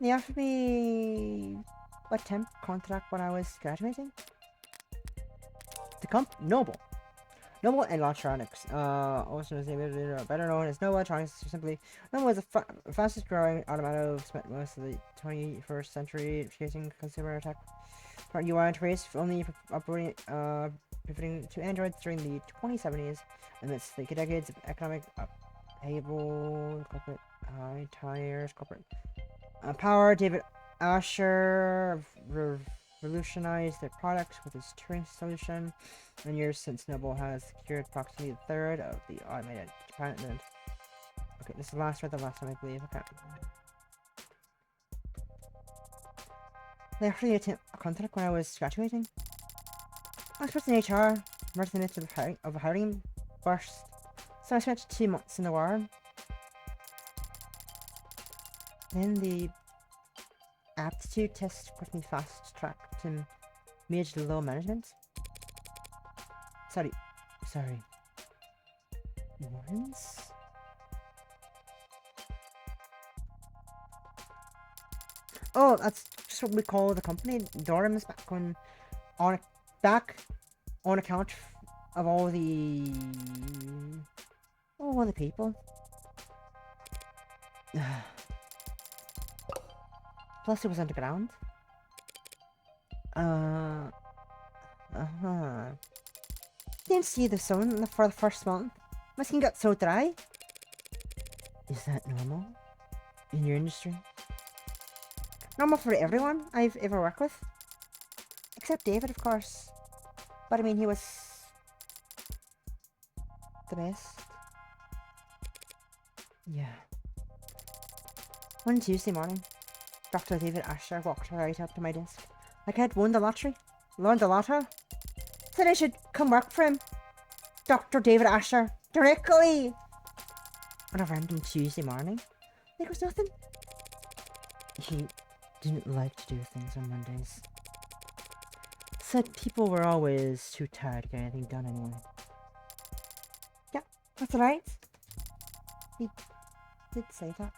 They offered me a temp contract when I was graduating. The Noble Electronics, also better known as Noble Electronics, simply Noble was the fastest growing automotive, spent most of the 21st century chasing consumer tech UI interface, only operating, pivoting to Android during the 2070s, amidst the decades of economic upheaval, corporate high tires, corporate power. David Asher revolutionized their products with his Turing solution. In years since, Noble has secured approximately a third of the automated department. Okay, this is the last one, I believe. Okay. They offered me a contract when I was graduating. I was in HR, right in the midst of a hiring burst, so I spent 2 months in the war. Then the aptitude test got me fast-tracked to mid-low management. Sorry. Warrens? Oh, that's just what we call the company. Dorms back on account of all the people. Plus it was underground. Didn't see the sun for the first month. My skin got so dry. Is that normal in your industry? Normal for everyone I've ever worked with. Except David, of course. But I mean, he was the best. Yeah. One Tuesday morning, Dr. David Asher walked right up to my desk. Like I had won the lottery. Won the lotto. Said I should come work for him. Dr. David Asher. Directly! On a random Tuesday morning. Like it was nothing. He didn't like to do things on Mondays. Said people were always too tired to get anything done anyway. Yeah, that's right. He did say that.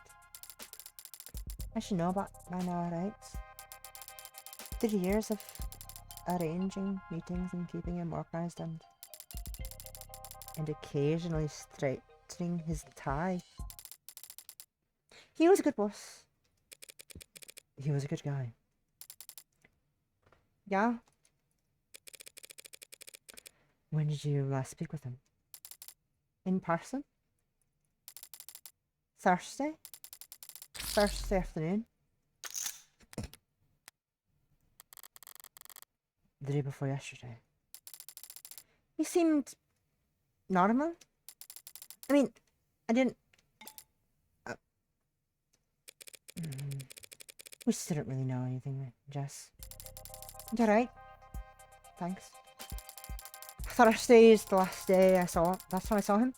I should know about by now, right? 30 years of arranging meetings and keeping him organized and occasionally straightening his tie. He was a good boss. He was a good guy. Yeah? When did you last speak with him? In person? Thursday? Thursday afternoon? The day before yesterday. He seemed normal. I mean, I didn't... we still don't really know anything, Jess. It's alright. Thanks. Thursday is the last day I saw. Last time I saw him.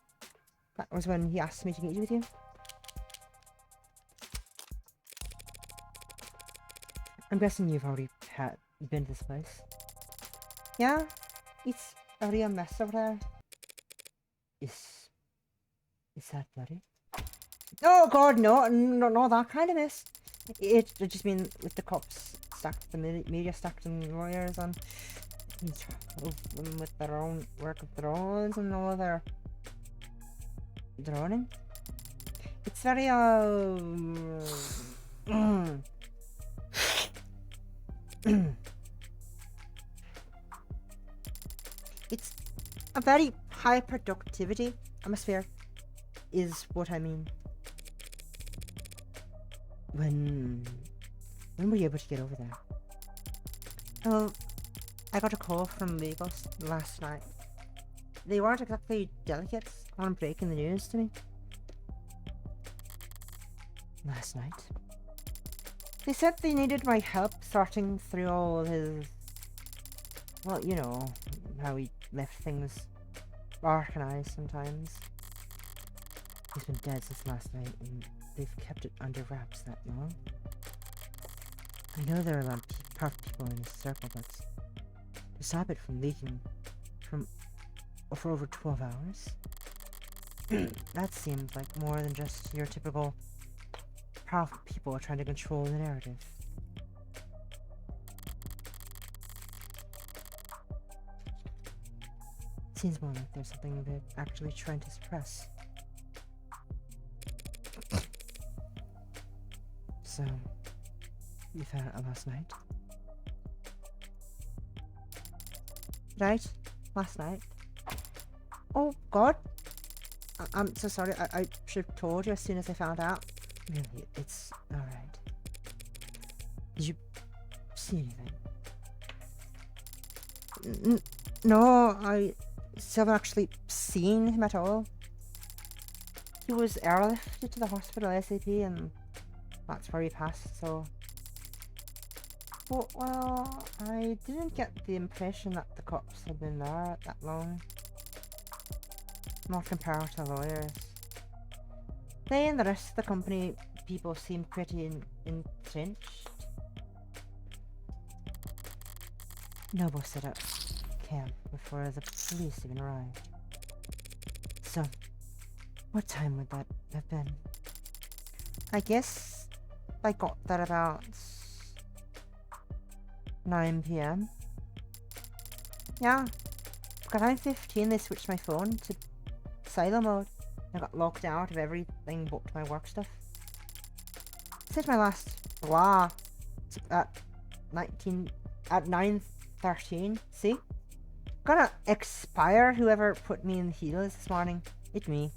That was when he asked me to meet with you. I'm guessing you've already been to this place. Yeah? It's a real mess over there. Is that bloody? Oh god, no, not that kind of mess. It just mean with the cops stacked, the media stacked and lawyers and with their own work of their own and all their droning. It's very it's a very high productivity atmosphere is what I mean. When were you able to get over there? Oh, I got a call from Lagos last night. they weren't exactly delicate on breaking the news to me. Last night, they said they needed my help sorting through all his... Well, you know, how he left things organized sometimes. He's been dead since last night, and they've kept it under wraps that long. I know there are a lot of powerful people in this circle, but to stop it from leaking for over 12 hours? That seemed like more than just your typical powerful people trying to control the narrative. Seems more like there's something they're actually trying to suppress. So, you found out last night? Right? Last night? Oh god! I'm so sorry, I should have told you as soon as I found out. Really, it's alright. Did you see anything? No, I still haven't actually seen him at all. He was airlifted to the hospital ASAP, and that's where he passed, so... Well, I didn't get the impression that the cops had been there that long. Not compared to lawyers. They and the rest of the company people seemed pretty entrenched. Noble set up camp before the police even arrived. So, what time would that have been? I guess I got there about 9 p.m. Yeah, because at 9:15 they switched my phone to silent mode. I got locked out of everything but my work stuff. Since my last blah at 9:13. See? Gonna expire whoever put me in the heels this morning. It's me.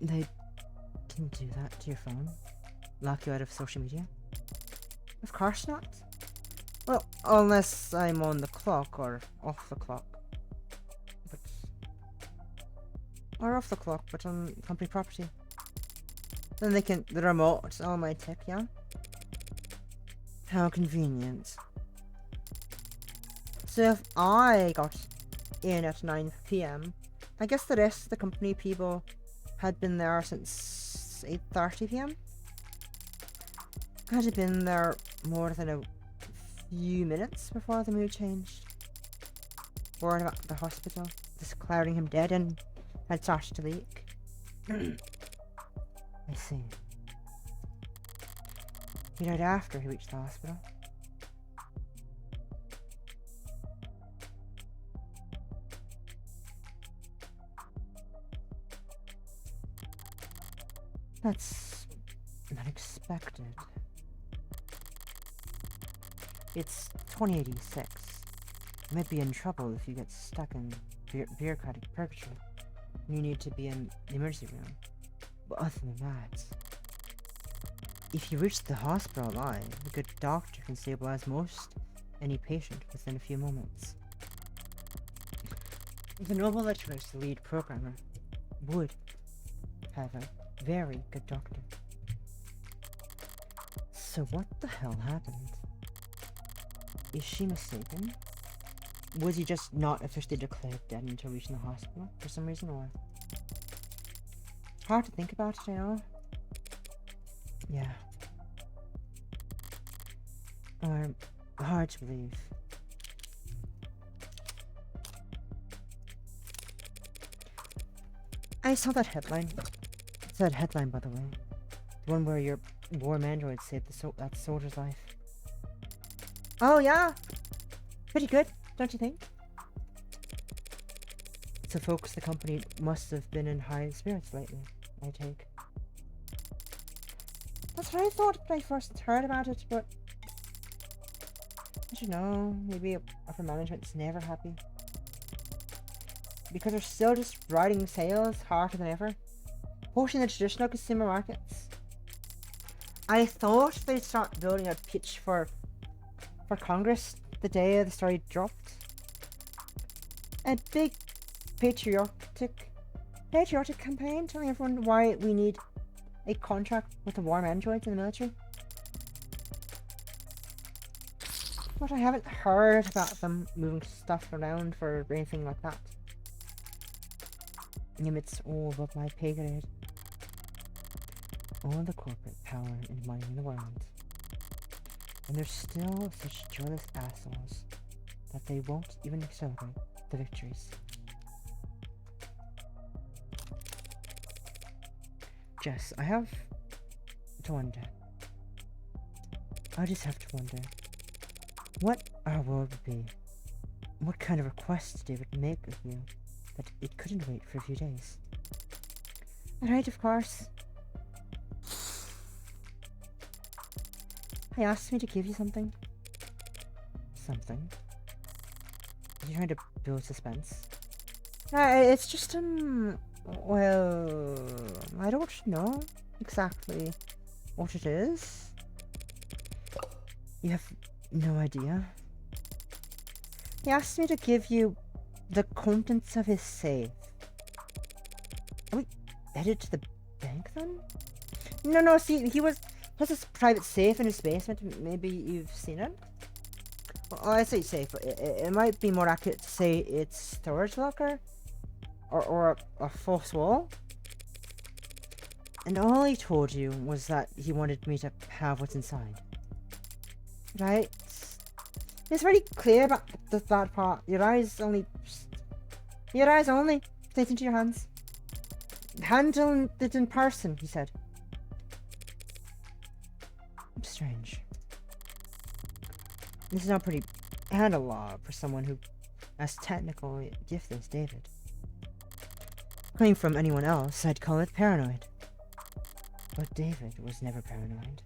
They can do that to your phone? Lock you out of social media? Of course not. Well, unless I'm on the clock or off the clock. Or off the clock, but on company property. Then they can, the remote, all my tech, yeah? How convenient. So if I got in at 9 p.m, I guess the rest of the company people had been there since 8:30 p.m? Had been there more than a few minutes before the mood changed. Word about the hospital, declaring him dead, and had started to leak. I see. He died after he reached the hospital. That's unexpected. It's 2086. You might be in trouble if you get stuck in bureaucratic purgatory. You need to be in the emergency room. But other than that, if you reach the hospital alive, a good doctor can stabilize any patient within a few moments. The Nobel lecturer, the lead programmer, would have a very good doctor. So what the hell happened? Is she mistaken? Was he just not officially declared dead until reaching the hospital for some reason, or? Hard to think about it, I know. Yeah. Or hard to believe. I saw that headline. It's that headline, by the way. The one where your warm android saved that soldier's life. Oh yeah! Pretty good, don't you think? So folks, the company must have been in high spirits lately, I take. That's what I thought when I first heard about it, but... I don't know, maybe upper management's never happy. Because they're still just riding sales harder than ever. Pushing the traditional consumer markets. I thought they'd start building a pitch for Congress the day the story dropped. a big patriotic campaign telling everyone why we need a contract with the warm androids in the military. But I haven't heard about them moving stuff around for anything like that. It's all above my pay grade. All the corporate power and money in the world. And they're still such joyless assholes that they won't even celebrate the victories. Jess, I have to wonder. I just have to wonder what our world would be. What kind of requests they would make of you that it couldn't wait for a few days. Alright, of course. He asked me to give you something. Something? You're trying to build suspense? It's just, well, I don't know exactly what it is. You have no idea? He asked me to give you the contents of his safe. Are we headed to the bank then? No, see, he has this private safe in his basement. Maybe you've seen it? Well, I say safe, but it might be more accurate to say it's storage locker. Or a false wall. And all he told you was that he wanted me to have what's inside. Right? It's very clear about that part. Your eyes only. Stays into your hands. Handle it in person, he said. Strange. This is not pretty analog for someone who as technical gifted as David. Coming from anyone else, I'd call it paranoid. But David was never paranoid.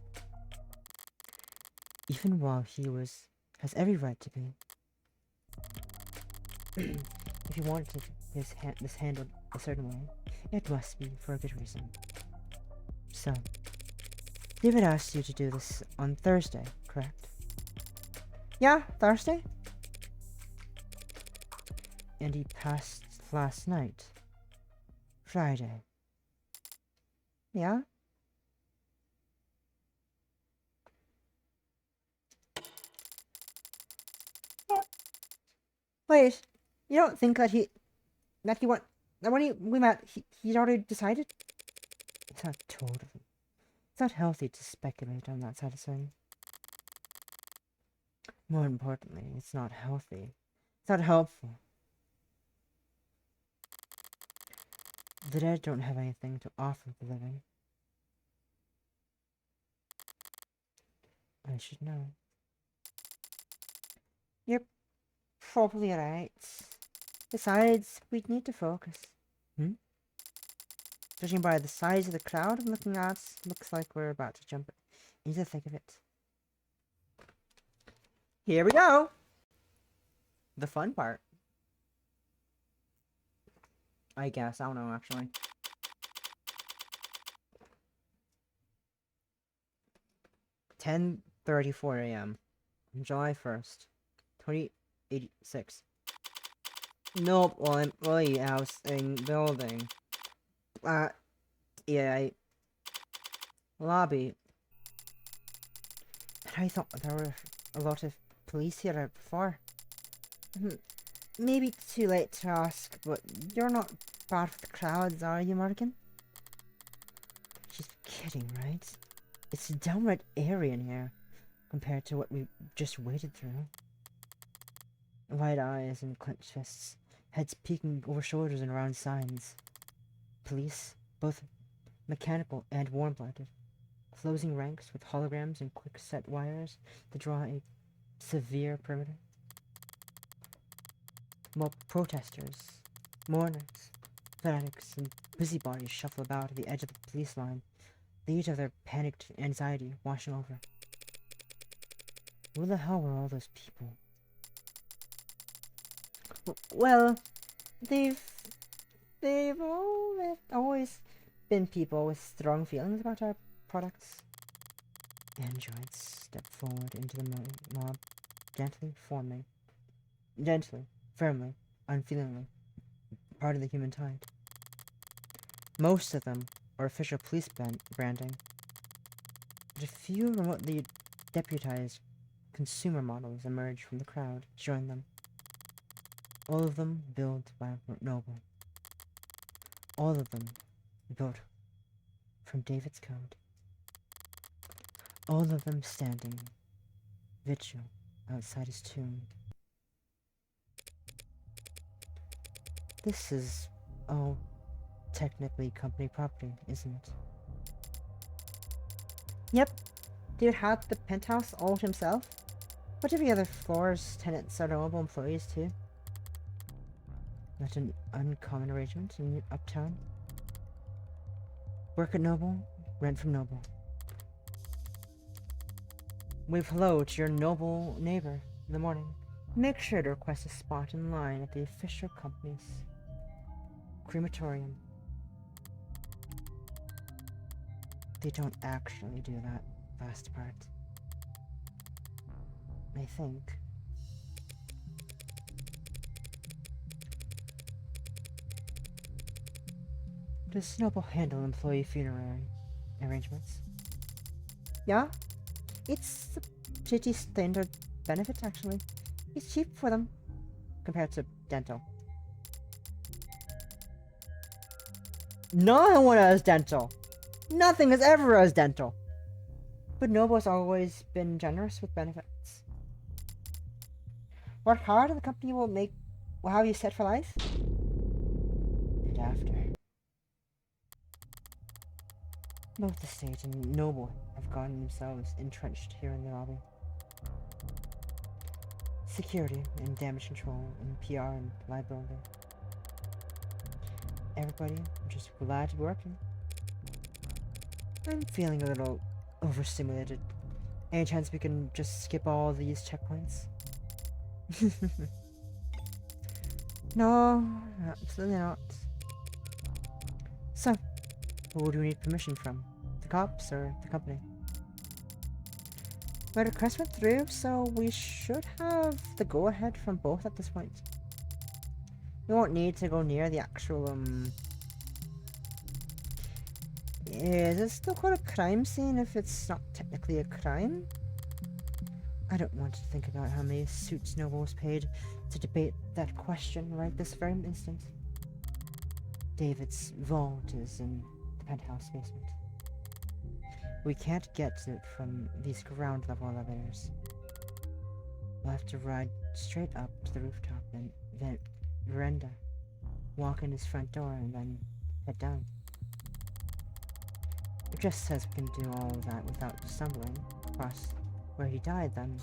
Even while he has every right to be. If he wanted this handled a certain way, it must be for a good reason. So, David asked you to do this on Thursday, correct? Yeah, Thursday. And he passed last night. Friday. Yeah? Wait, you don't think that when we met, he'd already decided? It's not totally. It's not healthy to speculate on that side of things. More importantly, it's not healthy. It's not helpful. The dead don't have anything to offer the living. I should know. You're probably right. Besides, we'd need to focus. Judging by the size of the crowd I'm looking at, looks like we're about to jump into the thick of it. Here we go! The fun part. I guess. I don't know, actually. "10:34 a.m. July 1st, 2086. Nope, employee house in building. Yeah, lobby. I thought there were a lot of police here before. Maybe too late to ask, but you're not bad with the crowds, are you, Morgan? She's kidding, right? It's downright airy in here, compared to what we just waded through. Wide eyes and clenched fists, heads peeking over shoulders and around signs. Police, both mechanical and warm-blooded, closing ranks with holograms and quick-set wires to draw a severe perimeter. While protesters, mourners, fanatics, and busybodies shuffle about at the edge of the police line, the heat of their panicked anxiety washing over. Who the hell were all those people? Well, they've always been people with strong feelings about our products. Androids step forward into the mob, gently, firmly. unfeelingly, part of the human tide. Most of them are official police branding, but a few remotely deputized consumer models emerge from the crowd to join them. All of them built by Noble. All of them built from David's code. All of them standing vigil outside his tomb. This is all technically company property, isn't it? Yep. David had the penthouse all to himself. But every other floor's tenants are Noble employees too. Not an uncommon arrangement in Uptown. Work at Noble, rent from Noble. Wave hello to your Noble neighbor in the morning. Make sure to request a spot in line at the official company's crematorium. They don't actually do that last part. I think. Does Noble handle employee funerary arrangements? Yeah? It's a pretty standard benefit, actually. It's cheap for them, compared to dental. No one has dental! Nothing is ever as dental! But Noble has always been generous with benefits. Work hard and the company will have you set for life? And after. Both the state and Noble have gotten themselves entrenched here in the lobby. Security and damage control and PR and liability. Everybody just glad to be working. I'm feeling a little overstimulated. Any chance we can just skip all these checkpoints? No, absolutely not. So, who do we need permission from? The cops or the company? My request went through, so we should have the go-ahead from both at this point. We won't need to go near the actual, Is it still called a crime scene if it's not technically a crime? I don't want to think about how many suits Noble was paid to debate that question right this very instant. David's vault is in the penthouse basement. We can't get to it from these ground level elevators. We'll have to ride straight up to the rooftop and then veranda, walk in his front door, and then head down. It just says we can do all of that without stumbling across where he died, then.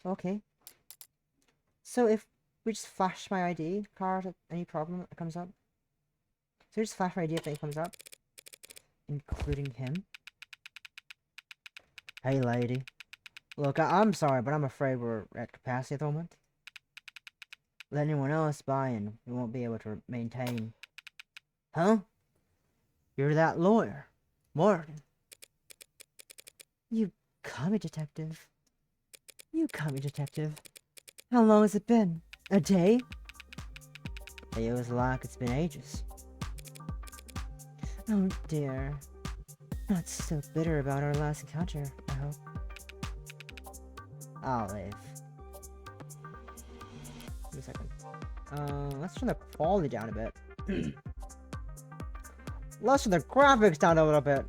Okay. So if we just flash my ID card at any problem that comes up? So we just flash my ID if anything comes up? Including him? Hey lady. Look, I'm sorry, but I'm afraid we're at capacity at the moment. Let anyone else buy in, we won't be able to maintain. Huh? You're that lawyer, Morgan. You call me detective. You call me detective. How long has it been? A day? Feels like it's been ages. Oh dear. Not so bitter about our last encounter, I hope. Olive. Wait a second. Let's turn the quality down a bit. Let's turn the graphics down a little bit.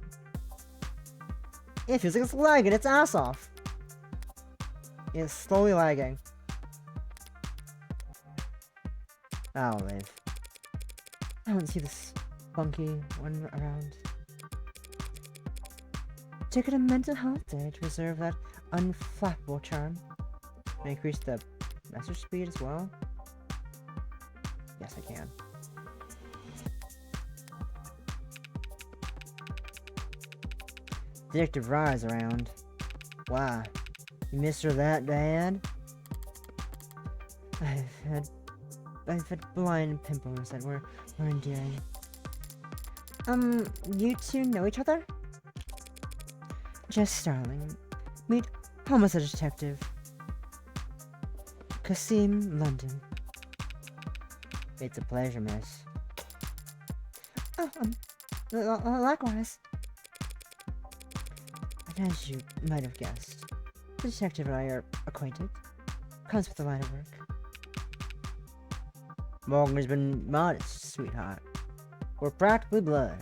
It feels like it's lagging its ass off. It's slowly lagging. Olive. I don't see this funky one around. Take it a mental health day to preserve that unflappable charm. And increase the message speed as well. Yes, I can. Detective Rye's around. Why? You miss her that bad? I've had blind pimples that were endearing. You two know each other? Jess Starling. Meet homicide detective. Kasim, London. It's a pleasure, miss. Oh, likewise. And as you might have guessed, the detective and I are acquainted. Comes with the line of work. Morgan has been modest, sweetheart. We're practically blood.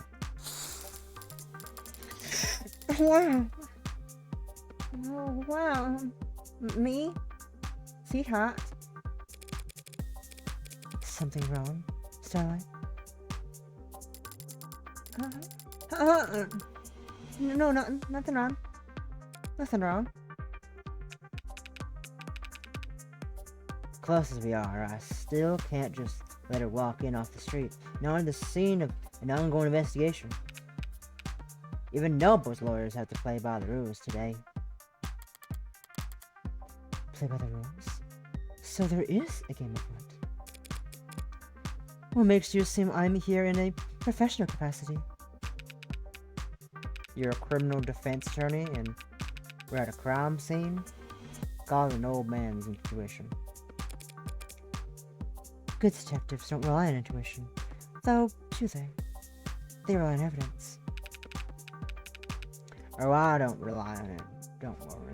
Wow. Oh, wow. Me? Sweetheart? Something wrong, Starlight? No, nothing wrong. Nothing wrong. Close as we are, I still can't just let her walk in off the street, not on the scene of an ongoing investigation. Even Noble's lawyers have to play by the rules today. Play by the rules? So there is a game afoot. What makes you assume I'm here in a professional capacity? You're a criminal defense attorney and we're at a crime scene? Call it an old man's intuition. Good detectives don't rely on intuition. Though, do they? They rely on evidence. Oh, I don't rely on it. Don't worry.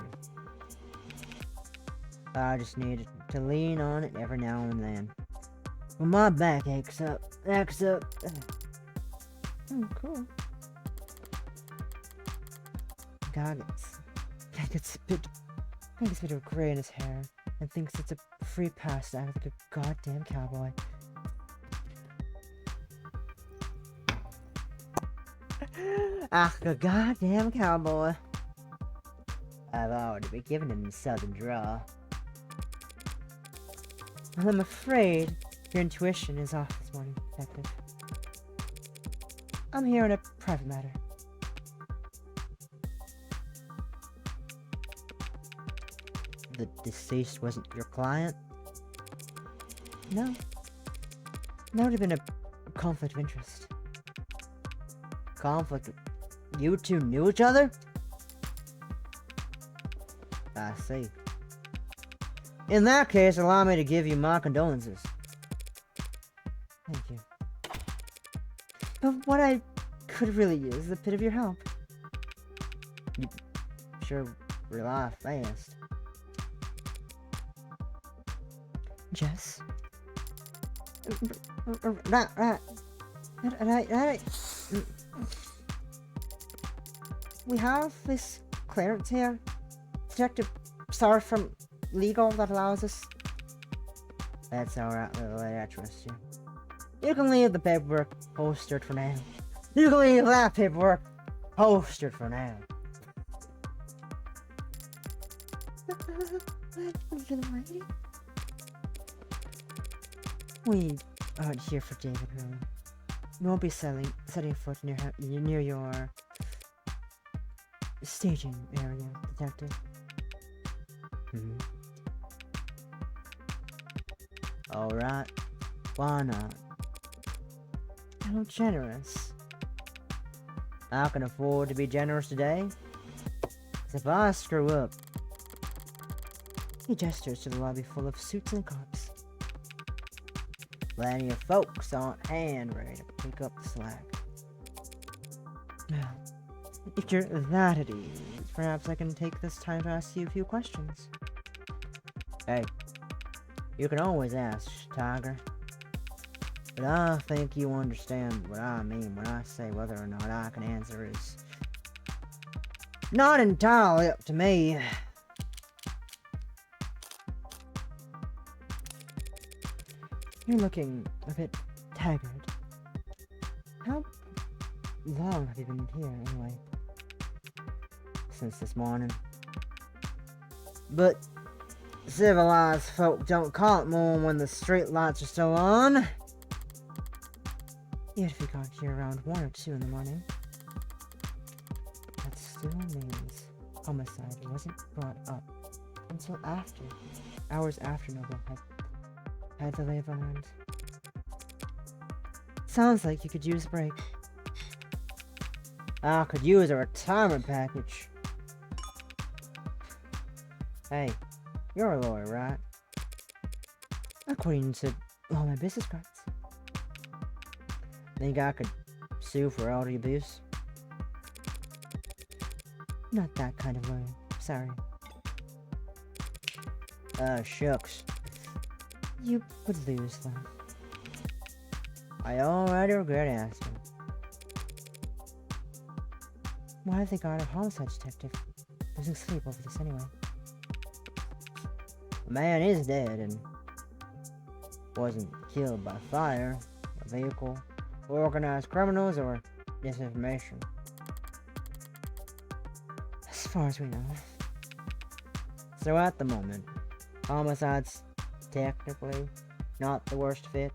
I just need to lean on it every now and then. When my back acts up. Oh, cool. God gets a bit of gray in his hair and thinks it's a free pass to act like a goddamn cowboy. A goddamn cowboy. I've already been giving him the southern draw. Well, I'm afraid your intuition is off this morning, detective. I'm here on a private matter. The deceased wasn't your client? No. That would have been a conflict of interest. Conflict? You two knew each other? I see. In that case, allow me to give you my condolences. Thank you. But what I could really use is a bit of your help. You sure rely fast. Jess? Right. We have this clearance here. Detective Star from legal that allows us. That's alright, little lady, I trust you. You can leave the paperwork postered for now. You can leave that paperwork postered for now. We aren't here for David, really. We won't be setting foot near your staging area, detective. Alright. Why not? How generous. I can afford to be generous today. 'Cause if I screw up... He gestures to the lobby full of suits and cops. Plenty of folks on hand ready to pick up the slack. Now, if you're that at ease, perhaps I can take this time to ask you a few questions. Hey, you can always ask, Tiger. But I think you understand what I mean when I say whether or not I can answer is not entirely up to me. You're looking a bit haggard. How long have you been here, anyway? Since this morning. But civilized folk don't call it morning when the street lights are still on. Yet if you got here around 1 or 2 in the morning, that still means homicide wasn't brought up until hours after Noble had the lay of the land. Sounds like you could use a break. I could use a retirement package. Hey, you're a lawyer, right? according to all my business cards. Think I could sue for elder abuse? Not that kind of lawyer. Sorry. Shucks. You would lose, though. I already regret asking. Why have they got a homicide detective losing sleep over this anyway? The man is dead and wasn't killed by fire, a vehicle, organized criminals, or disinformation. As far as we know. So at the moment, homicide's technically not the worst fit.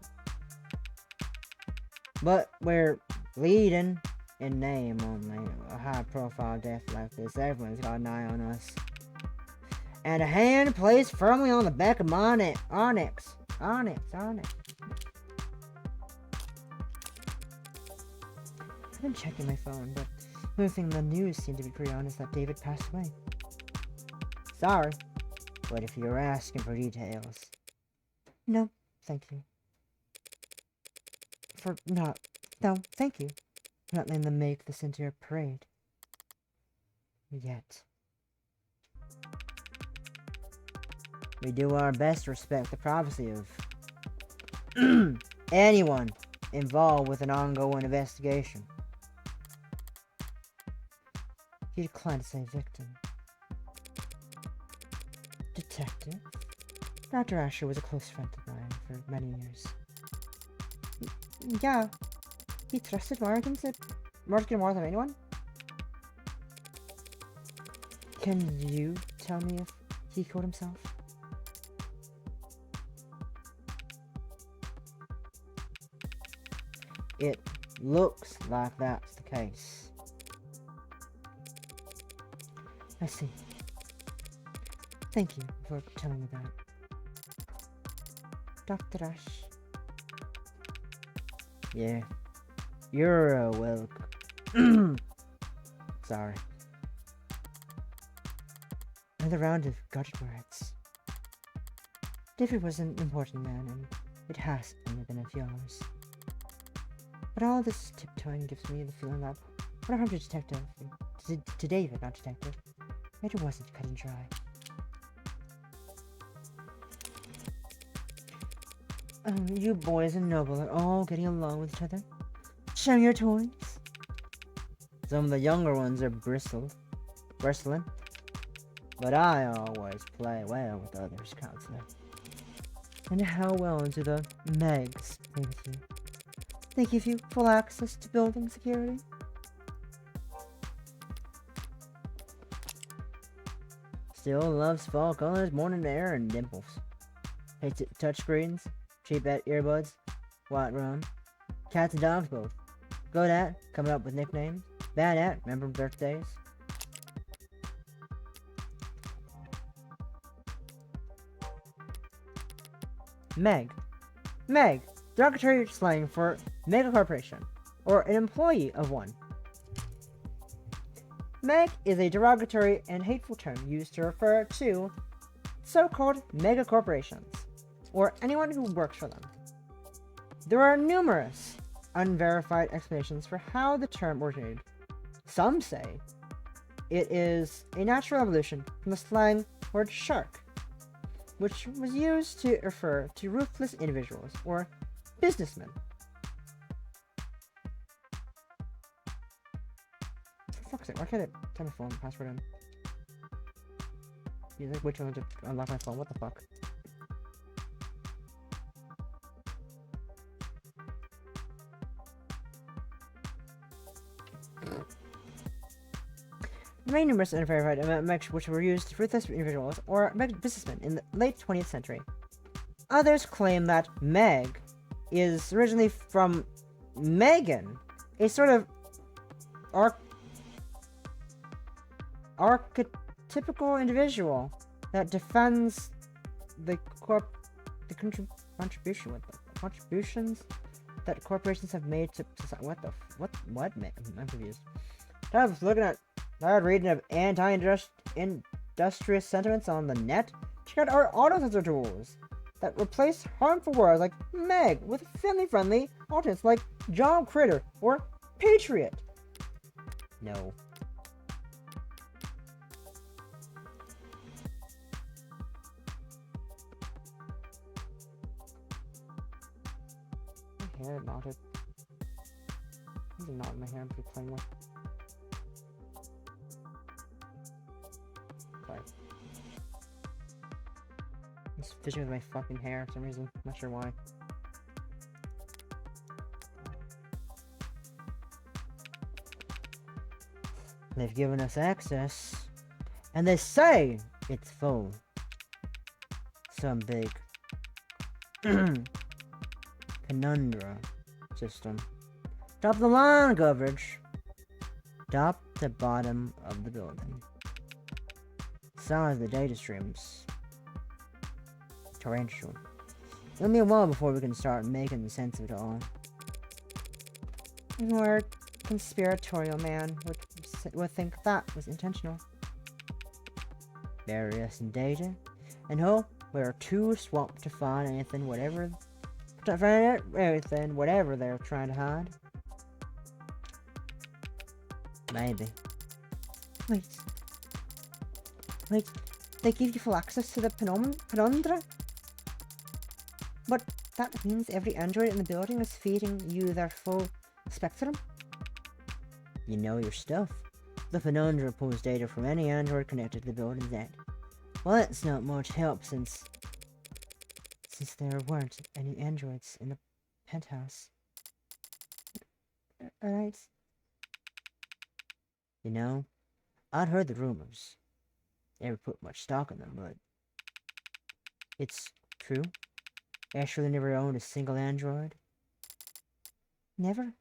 But we're leading in name only. A high-profile death like this, everyone's got an eye on us. And a hand placed firmly on the back of my Onyx. I've been checking my phone, but the only thing in the news seemed to be pretty honest that David passed away. Sorry, but if you're asking for details... No, thank you. No, thank you. For not letting them make this into your parade. Yet. We do our best to respect the privacy of anyone involved with an ongoing investigation. He declined to say victim. Detective? Dr. Asher was a close friend of mine for many years. Yeah, he trusted Morgan more than anyone? Can you tell me if he killed himself? It looks like that's the case. I see. Thank you for telling me that. Dr. Ash. Yeah. You're welcome. Sorry. Another round of guarded words. David was an important man, and it has only been a few hours. But all this tiptoeing gives me the feeling that whatever happened to Detective, to David, not Detective, it wasn't cut and dry. You boys and Noble are all getting along with each other, sharing your toys. Some of the younger ones are bristling, but I always play well with others, Counselor. And how well do the Megs play with you? They give you full access to building security? Still loves fall colors, morning air, and dimples. Hates touchscreens, cheap earbuds, white rum, cats and dogs both. Good at coming up with nicknames. Bad at remembering birthdays. Meg, derogatory slang for mega corporation, or an employee of one. Meg is a derogatory and hateful term used to refer to so-called mega corporations, or anyone who works for them. There are numerous unverified explanations for how the term originated. Some say it is a natural evolution from the slang word shark, which was used to refer to ruthless individuals or businessmen. For fuck's sake, why can't it turn my phone password in? You like which one to unlock my phone? What the fuck? The main numerous unverified metrics which were used to ruthless individuals or businessmen in the late 20th century. Others claim that Meg is originally from Megan, a sort of archetypical individual that defends the contributions that corporations have made to society. What? I'm confused. I was looking at tired reading of anti-industrious sentiments on the net. Check out our auto sensor tools. that replace harmful words like Meg with family-friendly alternates like Job Critter or Patriot. No. My hair knotted. There's a knot in my hair I'm playing with. Sorry. I'm just fishing with my fucking hair for some reason. Not sure why. They've given us access, and they say it's full. Some big conundrum system. Top of the line coverage. Top to bottom of the building. Size of the data streams. Torrential. It'll be a while before we can start making sense of it all. More conspiratorial man would think that was intentional. Various in data, and hope we're too swamped to find anything, whatever they're trying to hide. Maybe. Wait, they give you full access to the penumbra? But that means every android in the building is feeding you their full spectrum? You know your stuff. The penumbra pulls data from any android connected to the building's net. Well, that's not much help since there weren't any androids in the penthouse. Alright. You know, I'd heard the rumors. Never put much stock in them, but it's true. Ashley never owned a single android. Never?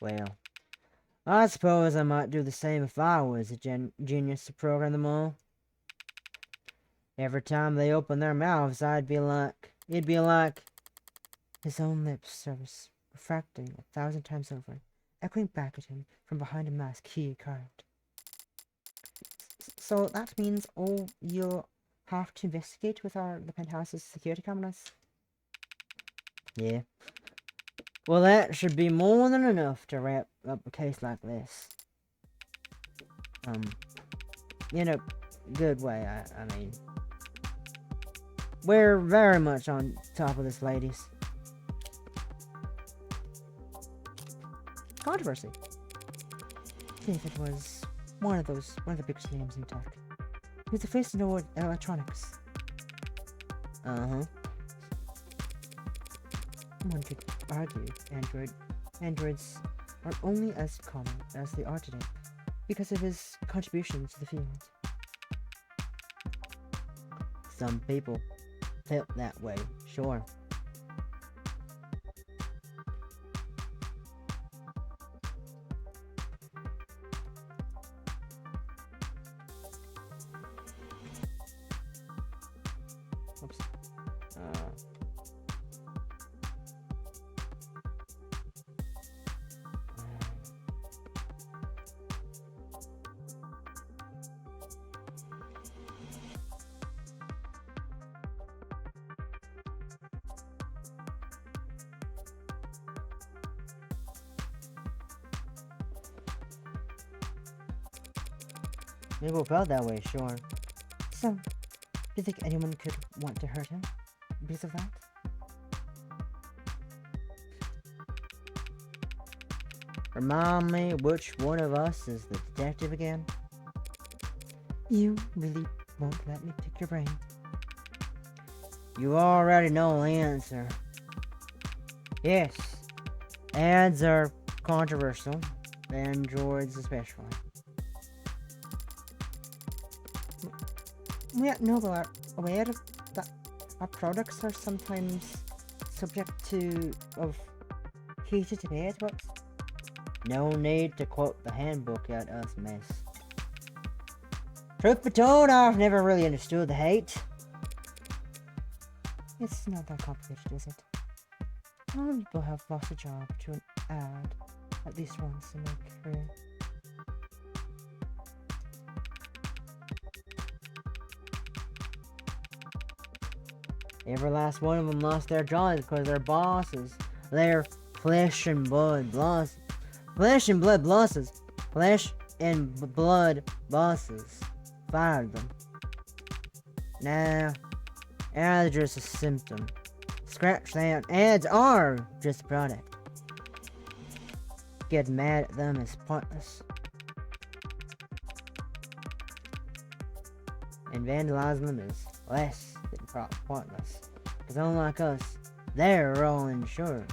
Well, I suppose I might do the same if I was a genius to program them all. Every time they open their mouths, it'd be like his own lip service refracting 1,000 times over, echoing back at him from behind a mask he carved. So that means all you'll have to investigate with the penthouse's security cameras? Yeah. Well, that should be more than enough to wrap up a case like this. In a good way, I mean. We're very much on top of this, ladies. Controversy. David was one of the biggest names in tech. He was the first to know electronics. One could argue androids are only as common as they are today because of his contributions to the field. Some people felt that way, sure. Oops. People felt that way, sure. So, do you think anyone could want to hurt him because of that? Remind me which one of us is the detective again? You really won't let me pick your brain. You already know the answer. Yes, ads are controversial, androids especially. Yeah, no, but are aware of that our products are sometimes subject of heated debate, but no need to quote the handbook at us, miss. Truth be told, I've never really understood the hate. It's not that complicated, is it? How many people have lost a job to an ad at least once in their career? Every last one of them lost their jobs because their bosses, their flesh and blood bosses, flesh and blood bosses, flesh and blood bosses fired them. Now, ads are just a symptom. Scratch that. Ads are just a product. Getting mad at them is pointless. And vandalizing them is less than pointless. Because unlike us, they're all insured.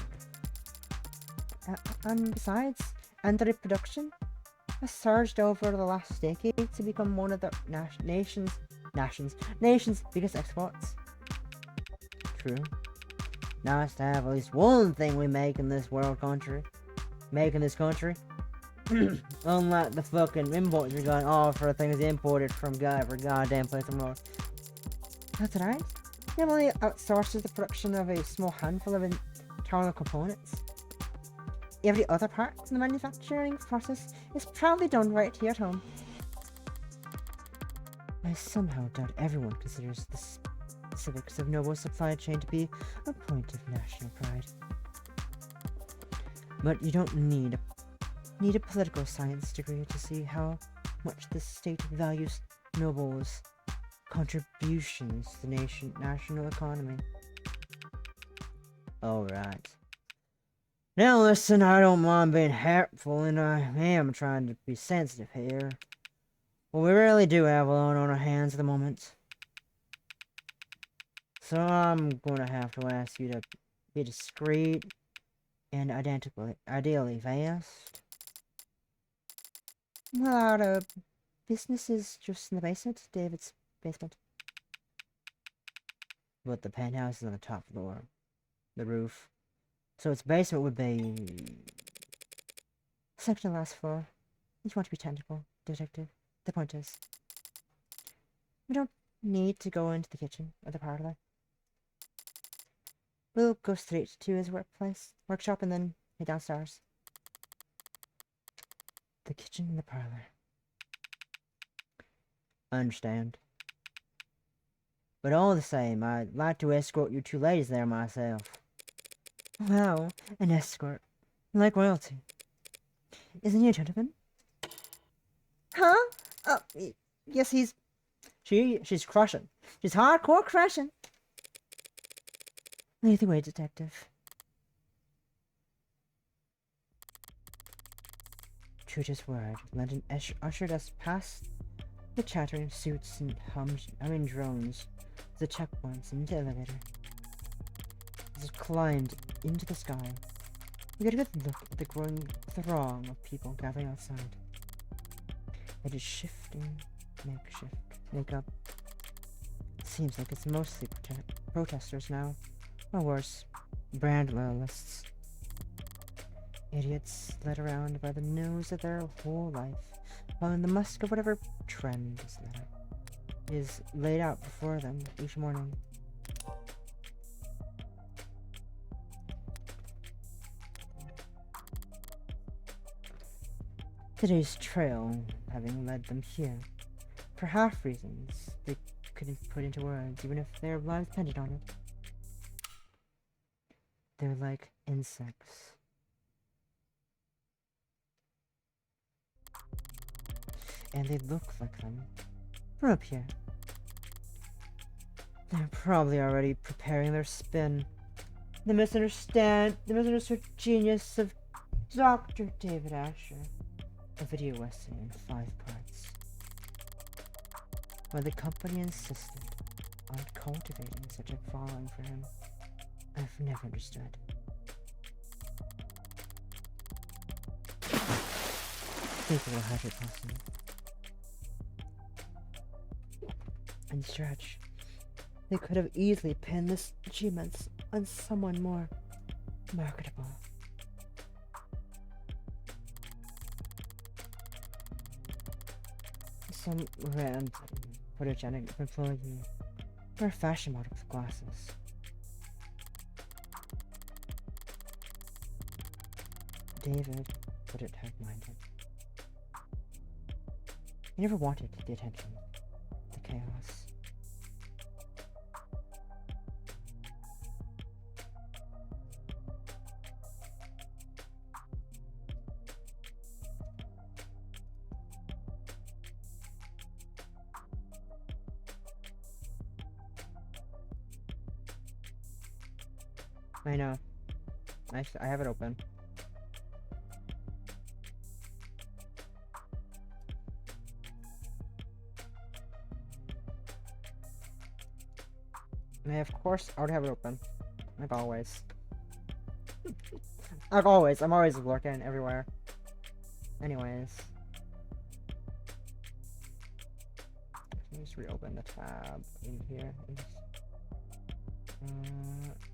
And besides, anti-reproduction has surged over the last decade to become one of the nation's biggest exports. True. Nice to have at least one thing we make in this country. Unlike the fucking imports we're going all for things imported from every goddamn place in the world. That's right. Emily outsources the production of a small handful of internal components. Every other part in the manufacturing process is proudly done right here at home. I somehow doubt everyone considers the specifics of Noble's supply chain to be a point of national pride. But you don't need a political science degree to see how much the state values Noble's contributions to the national economy. Alright. Now listen, I don't mind being helpful, and I am trying to be sensitive here. But we really do have a lot on our hands at the moment. So I'm gonna have to ask you to be discreet and ideally fast. Well, our business is just in the basement, David's basement. But the penthouse is on the top floor. The roof. So its basement would be... Second to last floor. If you want to be technical, detective. The point is, we don't need to go into the kitchen or the parlor. We'll go straight to his workshop, and then head downstairs. The kitchen and the parlor. I understand. But all the same, I'd like to escort you two ladies there myself. Wow, an escort. Like royalty. Isn't he a gentleman? Huh? Yes, She's crushing. She's hardcore crushing. Lead the way, detective. True to his word, London ushered us past the chattering suits and humming drones, the checkpoints, and the elevator. As it climbed into the sky, we got a good look at the growing throng of people gathering outside. It is shifting, makeup. It seems like it's mostly protesters now, or worse, brand loyalists. Idiots led around by the news of their whole life, while in the musk of whatever trend is laid out before them each morning. Today's trail having led them here, for half reasons they couldn't put into words, even if their lives depended on it. They're like insects. And they look like them from up here. They're probably already preparing their spin. The misunderstood genius of Dr. David Asher. A video western in 5 parts. Why the company insisted on cultivating such a following for him, I've never understood. Think of how it possible. And Stretch, they could have easily pinned this achievements on someone more marketable. Some random photogenic employee or a fashion model with glasses. David wouldn't have minded. He never wanted the attention, the chaos. I know. I have it open. And I, of course, already have it open. Like always. Like always. I'm always lurking everywhere. Anyways. Let me just reopen the tab in here. I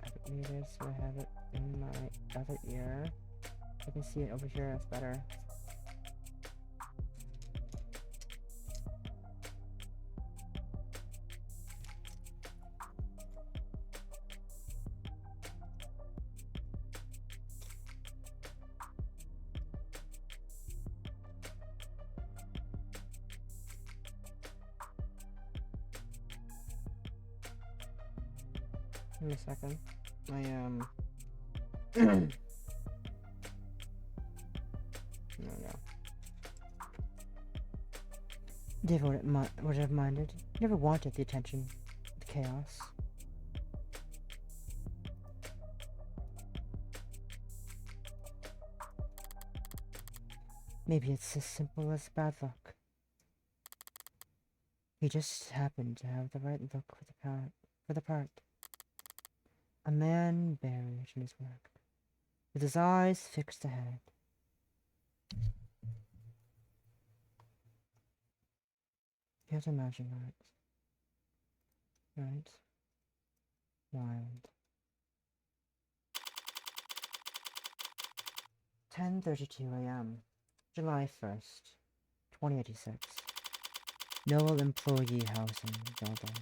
have it muted, so I have it in my other ear. I can see it over here, that's better. Give me a second. There we go. David would have minded. He never wanted the attention, the chaos. Maybe it's as simple as bad luck. He just happened to have the right look for the part. A man buried in his work, with his eyes fixed ahead. You have to imagine that. Right? Wild. 10:32 a.m. July 1st, 2086. Noel Employee Housing Building.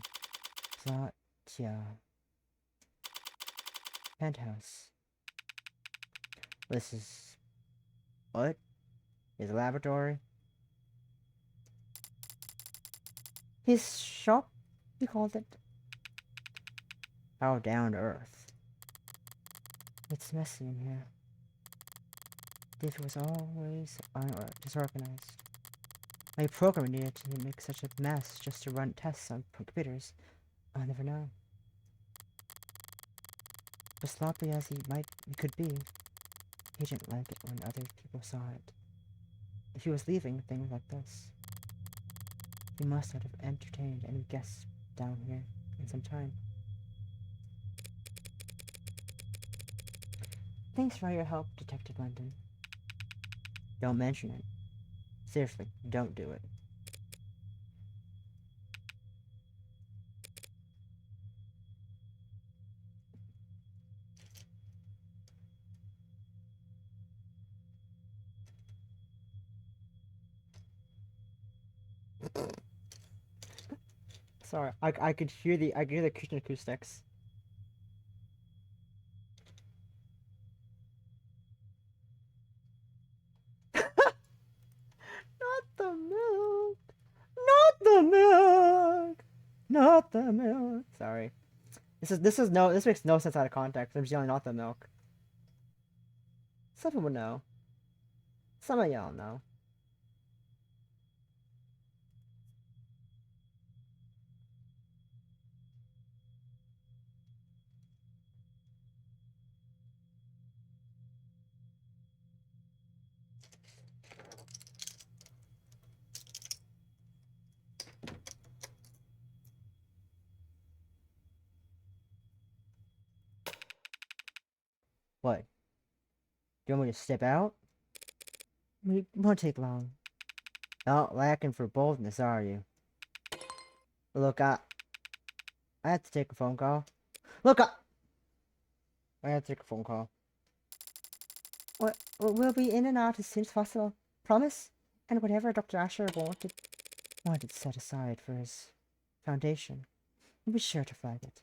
Platya. Penthouse. This is... what? His laboratory? His shop, he called it. How down to earth. It's messy in here. David was always disorganized. My programmer needed to make such a mess just to run tests on computers. I'll never know. As sloppy as he could be, he didn't like it when other people saw it. If he was leaving things like this, he must not have entertained any guests down here in some time. Thanks for all your help, Detective London. Don't mention it. Seriously, don't do it. Sorry, I could hear the kitchen acoustics. Not the milk. Not the milk. Not the milk. Sorry. This makes no sense out of context. I'm just yelling not the milk. Some people know. Some of y'all know. What? Do you want me to step out? We won't take long. Not lacking for boldness, are you? Look, I have to take a phone call. Look, I have to take a phone call. We'll be in and out as soon as possible. Promise? And whatever Dr. Asher wanted set aside for his foundation, we'll be sure to flag it.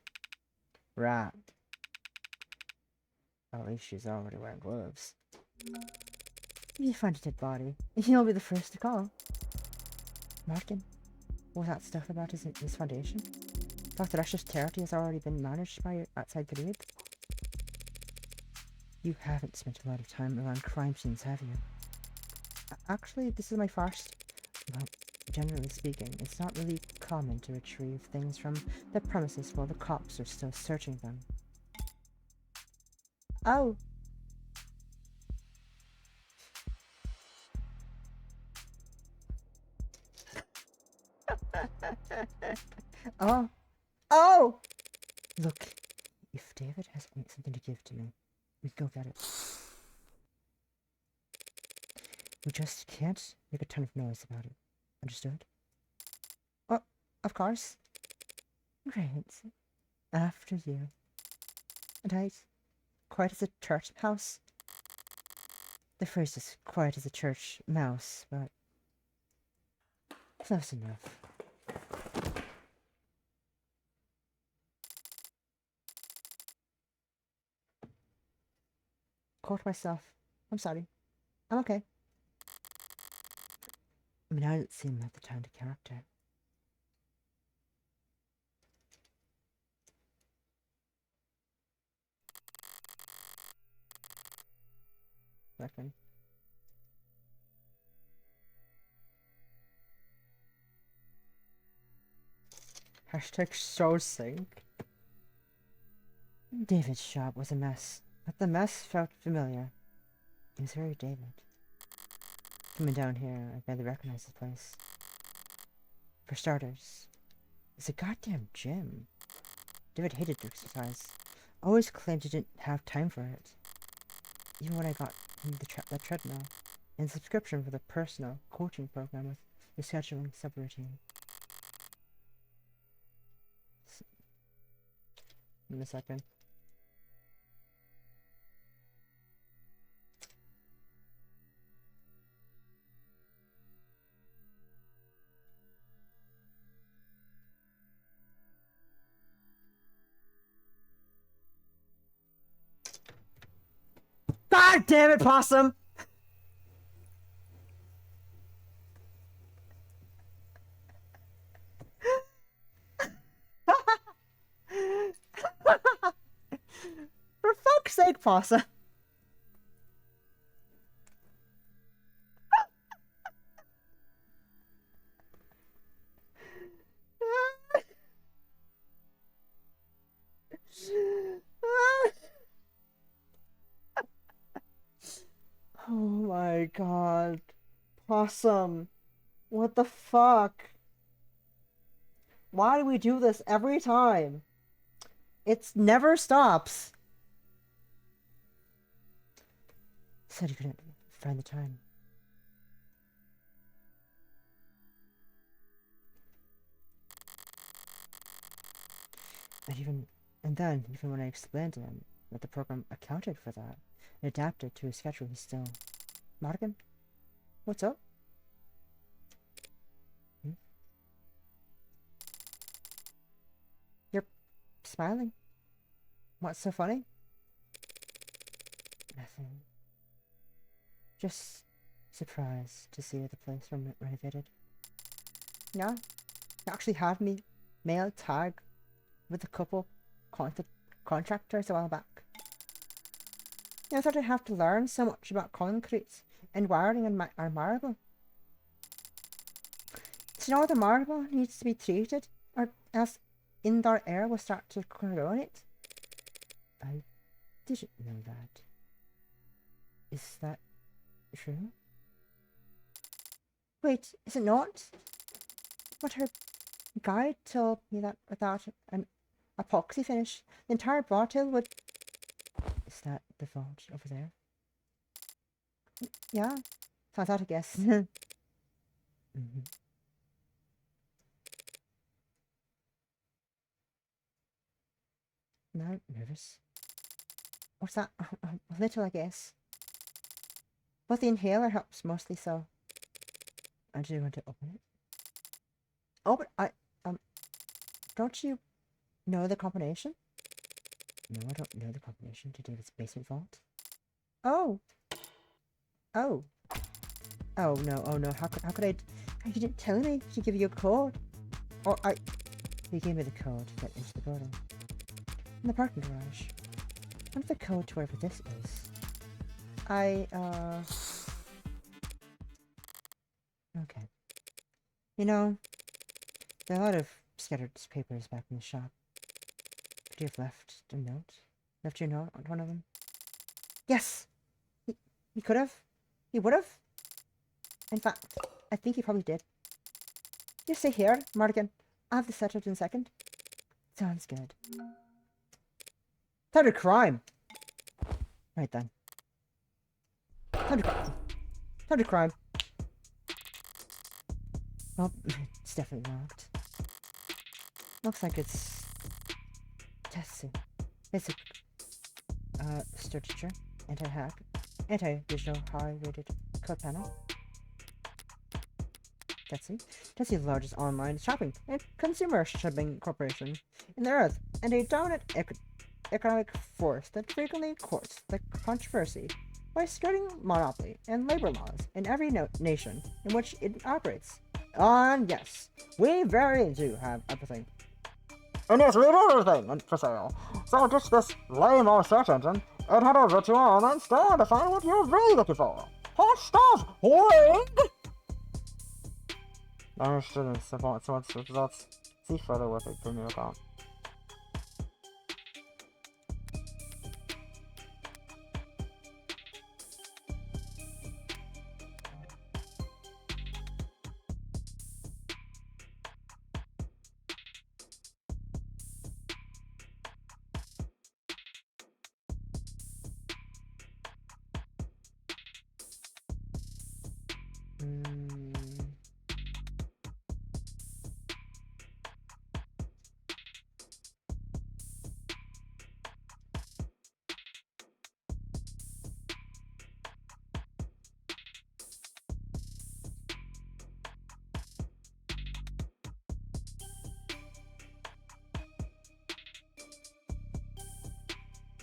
Right. At least she's already wearing gloves. If you find a dead body, you'll be the first to call. Martin, what was that stuff about his foundation? Dr. Asher's charity has already been managed by outside group. You haven't spent a lot of time around crime scenes, have you? Actually, this is my first. Well, generally speaking, it's not really common to retrieve things from the premises while the cops are still searching them. Oh. Oh. Oh! Look, if David has something to give to me, we go get it. We just can't make a ton of noise about it. Understood? Oh, of course. Great. After you. And I, quiet as a church mouse. The phrase is quiet as a church mouse, but close enough. Caught myself. I'm sorry. I'm okay. I mean, I didn't seem like the kind of character. Reckon. Hashtag show sync. David's shop was a mess, but the mess felt familiar. It was very David. Coming down here, I barely recognized the place. For starters, it's a goddamn gym. David hated to exercise. Always claimed he didn't have time for it. Even when I got him the treadmill and subscription for the personal coaching program with the scheduling subroutine. In a second. God damn it, Possum! For fuck's sake, Possum! Oh my god. Possum. What the fuck? Why do we do this every time? It never stops. Said you couldn't find the time. And then, even when I explained to him that the program accounted for that and adapted to his schedule, he's still... Martin? What's up? You're smiling. What's so funny? Nothing. Just surprised to see the place renovated. Yeah, you actually had me mail tag with a couple contractors a while back. I thought I'd have to learn so much about concrete and wiring and marble. So you know the marble needs to be treated, or else indoor air will start to corrode it? I didn't know that. Is that true? Wait, is it not? But her guide told me that without an epoxy finish, the entire bottle would... Is that the vault over there? Yeah, so I thought, I guess. No, nervous. What's that? A little, I guess. But the inhaler helps mostly, so I do want to open it. Oh, but don't you know the combination? No, I don't know the combination to David's basement vault. Oh. Oh. Oh no, how could I... You didn't tell me to give you a code. Or You gave me the code to get into the building. In the parking garage. What's the code to wherever this is? Okay. You know, there are a lot of scattered papers back in the shop. Could you have left a note? Left your note on one of them? Yes! He could have. He would have. In fact, I think he probably did. You stay here, Mardigan. I'll have this settled in a second. Sounds good. Time to crime. Right then. Time to crime. Time to crime. Well, it's definitely locked. Looks like it's Tetsu. Basic literature, anti-hack, anti-digital high-rated code panel. Tetsu. Tetsu is the largest online shopping and consumer shopping corporation in the earth, and a dominant economic force that frequently courts the controversy by skirting monopoly and labor laws in every nation in which it operates. And yes, we very do have everything. And yes, we have everything for sale. So ditch this lame-o search engine and head over to our online store to find what you're really looking for. Hot stuff! Wing! I'm interested in support source results. See further with a premium account.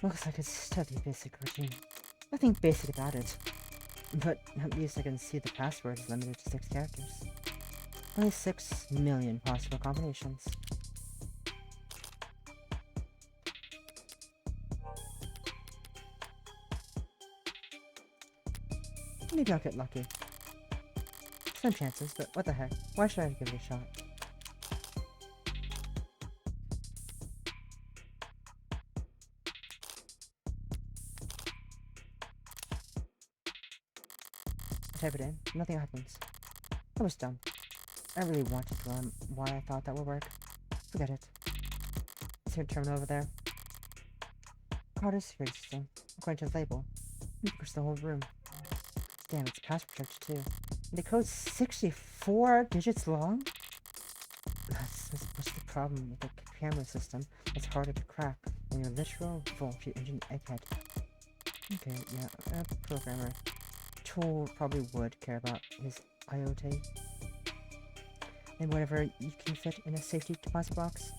Looks like it's study basic routine. Nothing basic about it. But at least I can see the password is limited to 6 characters. Only 6 million possible combinations. Maybe I'll get lucky. Some chances, but what the heck? Why should I give it a shot? Type it in. Nothing happens. That was dumb. I really wanted to learn why I thought that would work. Forget it. Is there a terminal over there? Card is security system, according to the label. It covers the whole room. Damn, it's password protected too. And the code's 64 digits long? That's what's the problem with the camera system. It's harder to crack than your literal voltage engine egghead. Okay, yeah, a programmer. Tool probably would care about his IoT. And whatever you can fit in a safety deposit box.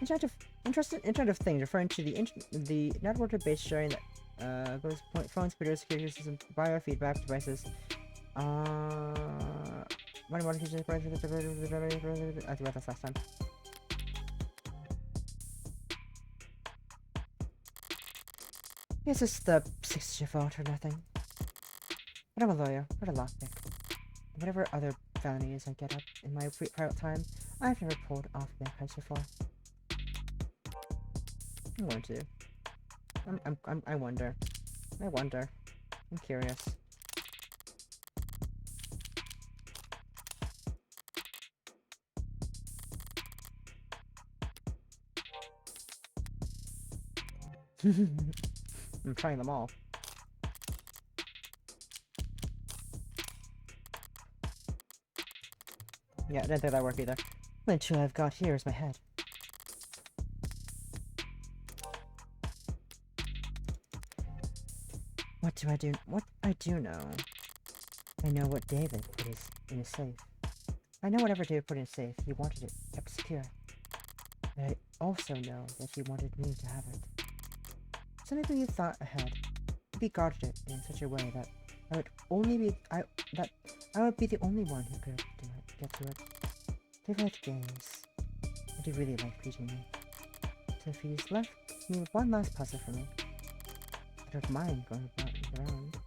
Internet of Things, referring to the network-based sharing that goes phones, computers, security systems, biofeedback devices. I think about this last time. Is this the 6-digit vault or nothing? But I'm a lawyer, not a lockpick. Whatever other felonies I get up in my private time, I've never pulled off bagpipes before. I'm going to. I wonder. I'm curious. I'm trying them all. Yeah, I didn't think that worked either. The only tool I've got here is my head. What do I do? What I do know. I know what David put in his safe. I know whatever David put in his safe, he wanted it kept secure. But I also know that he wanted me to have it. So maybe he thought ahead. Maybe guarded it in such a way that I would be the only one who could get to it. David liked games, but he really liked beating me. So if he's left me with one last puzzle for me, I don't mind going around.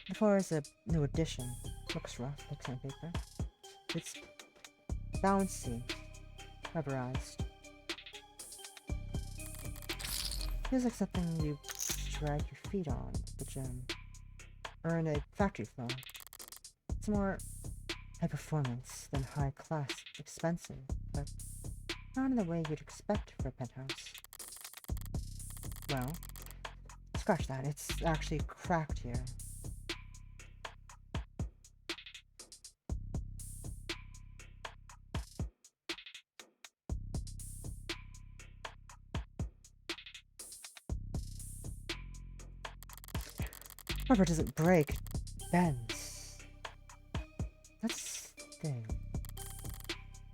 The floor is a new addition. Looks rough, like sandpaper. It's bouncy. rubberized. Feels like something you drag your feet on at the gym, or in a factory floor. It's more high performance than high class expensive, but not in the way you'd expect for a penthouse. Well, scratch that, it's actually cracked here. Rubber doesn't break, bends. That's the thing.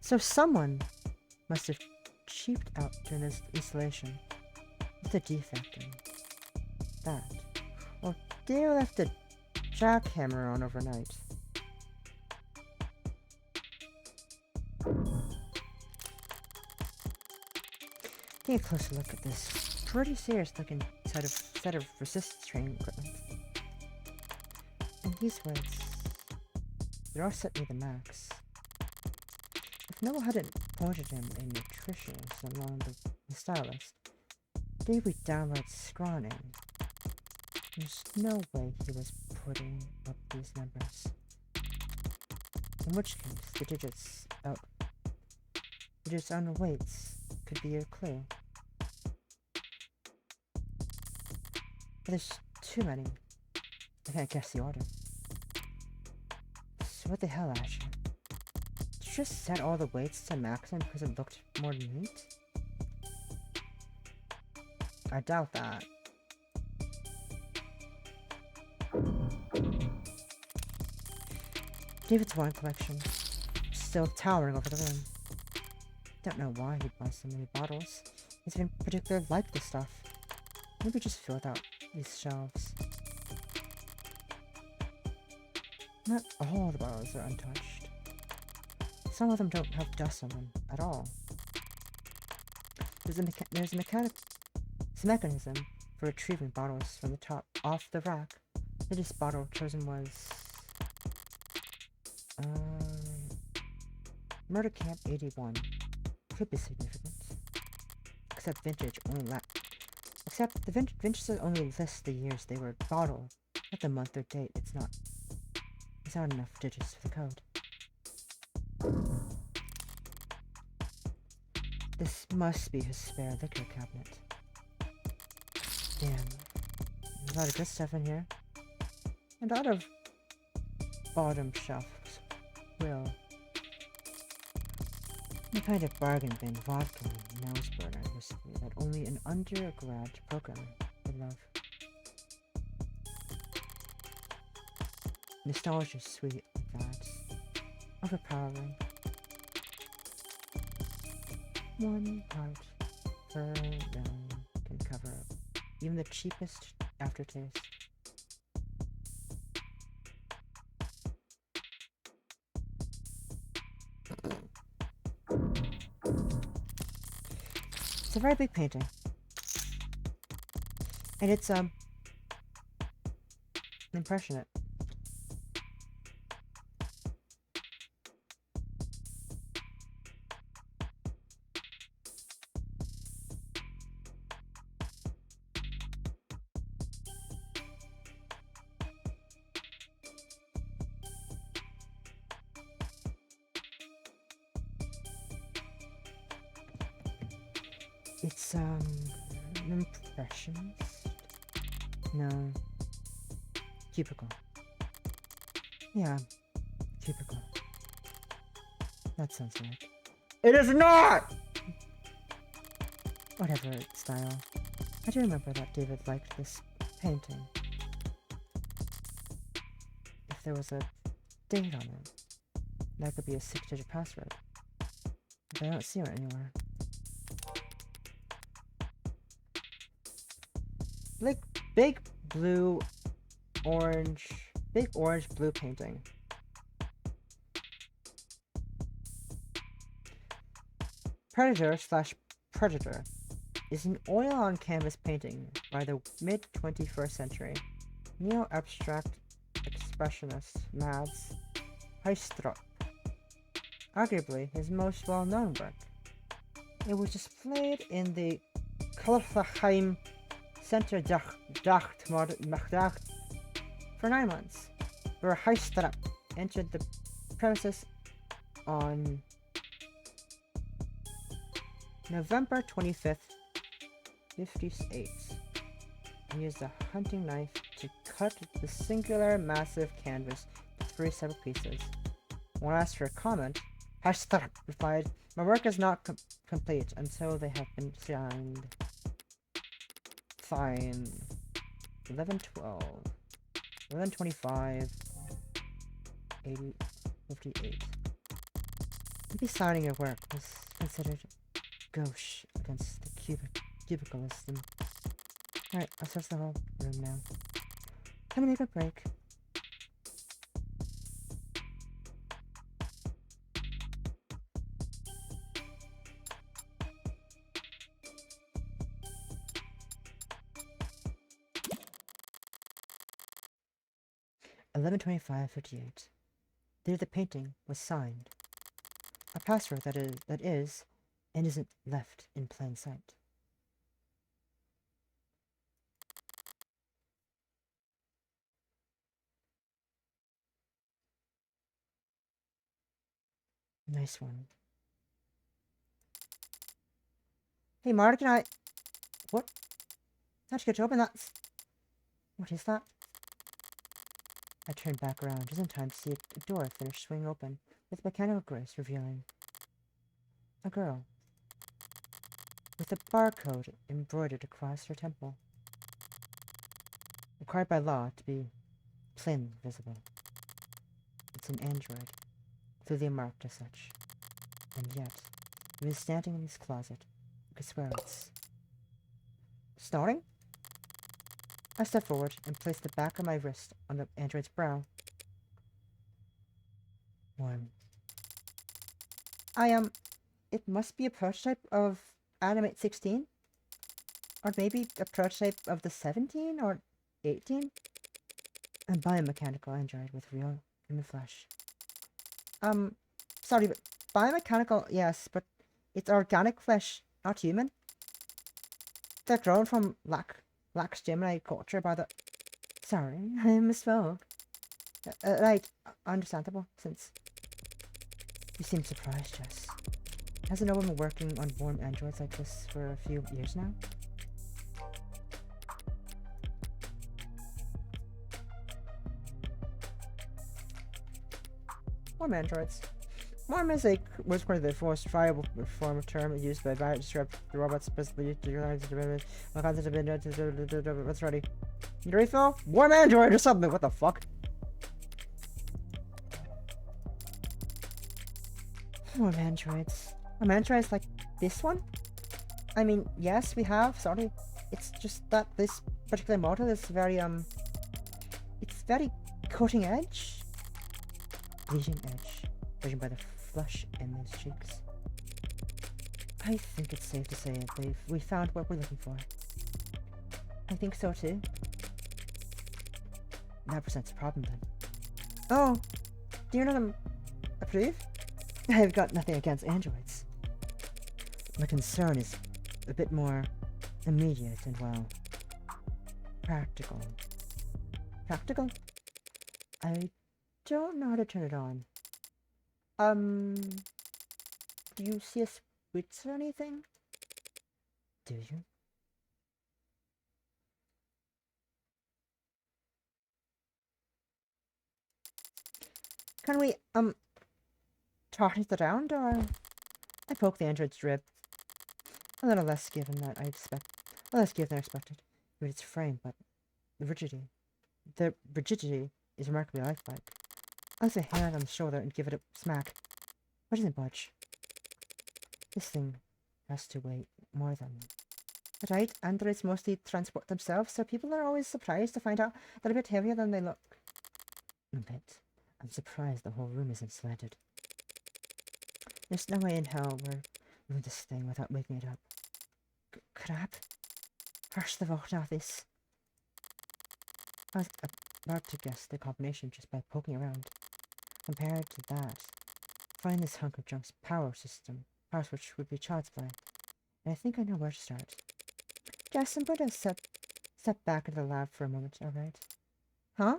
So someone must have cheaped out during this installation with a defect in that. Or they left a jackhammer on overnight. Taking a closer look at this pretty serious looking set of resistance training equipment. In these words, they're all set near the max. If Noah hadn't pointed him a nutritionist along the stylist, they'd be downright scrawny. There's no way he was putting up these numbers. In which case, the digits on the weights could be a clue. But there's too many. I can't guess the order. So what the hell, Asher? Did you just set all the weights to maximum because it looked more neat? I doubt that. David's wine collection, still towering over the room. Don't know why he'd buy so many bottles. He didn't particularly like the stuff. Maybe just filled out these shelves. Not all the bottles are untouched. Some of them don't have dust on them at all. There's a mechanism for retrieving bottles from the top off the rack. The latest bottle chosen was Murder Camp 81. Could be significant. Except the vintages only list the years they were bottled, not the month or date. It's not enough digits for the code. This must be his spare liquor cabinet. Damn. There's a lot of good stuff in here. And a lot of bottom shelves will. The kind of bargain bin vodka and nose burner recipe that only an undergrad programmer would love. Nostalgia's sweet like that. Overpowering. One part per gallon can cover up even the cheapest aftertaste. It's a very big painting. And it's impressionate. It's an impressionist? No. Cubicle. Yeah, cubicle. That sounds right. It is not! Whatever style. I do remember that David liked this painting. If there was a date on it, that could be a 6-digit password. But I don't see it anywhere. Like big orange blue painting. Predator is an oil on canvas painting by the mid 21st century neo-abstract expressionist Mads Heistrup, arguably his most well-known work. It was displayed in the Kulfheim Center Dacht for 9 months, where Heistrap entered the premises on November 25th, 58. He used a hunting knife to cut the singular massive canvas into 3 separate pieces. When asked for a comment, Heistrap replied, "My work is not complete until they have been signed." Fine. 11/12. 11/25. 80. 58. Maybe signing your work was considered gauche against the cubicalism. Alright, I'll search the whole room now. Time to make a break. (11/25/58). There the painting was signed. A password that is and isn't left in plain sight. Nice one. Hey Marta, can I... What? How'd you get to open that? What is that? I turned back around just in time to see a door finish swinging open, with mechanical grace revealing a girl with a barcode embroidered across her temple, required by law to be plainly visible. It's an android, clearly marked as such, and yet, it was standing in his closet. I could swear it's snoring? I stepped forward and placed the back of my wrist on the android's brow. Warm. It must be a prototype of Animate 16? Or maybe a prototype of the 17 or 18? A biomechanical android with real human flesh. Sorry, but biomechanical, yes, but it's organic flesh, not human. They're grown from lax Gemini culture by the... Sorry, I misspoke. Right, understandable, since you seem surprised, Jess. Hasn't no one been working on warm androids like this for a few years now? Warm androids. Warm was one of the most viable form of term used by various describe the robots, specifically what's ready. You ready, Phil? Warm android or something, what the fuck? Warm androids. Androids like this one? I mean, yes, we have, sorry. It's just that this particular model is very, it's very cutting edge. Bleeding edge, judging by the flush in his cheeks. I think it's safe to say we found what we're looking for. I think so too. That presents a problem then. Oh, do you know them approve? I've got nothing against androids. My concern is a bit more immediate and, well, practical. Practical? I don't know how to turn it on. Do you see a switch or anything? Do you? Can we, toss it around, or... I poke the android's rib. A little less given than I expect. A little less given than I expected. With its frame, but the rigidity. The rigidity is remarkably lifelike. I place a hand on the shoulder and give it a smack. But it doesn't budge. This thing has to weigh more than... Right, androids mostly transport themselves, so people are always surprised to find out they're a bit heavier than they look. A bit. I'm surprised the whole room isn't slanted. There's no way in hell we're moving this thing without waking it up. Crap. Harsh the vote of this. I was about to guess the combination just by poking around. Compared to that, finding this hunk of junk's power switch would be child's play. and I think I know where to start. Jess, I'm going to step back into the lab for a moment, alright? Huh?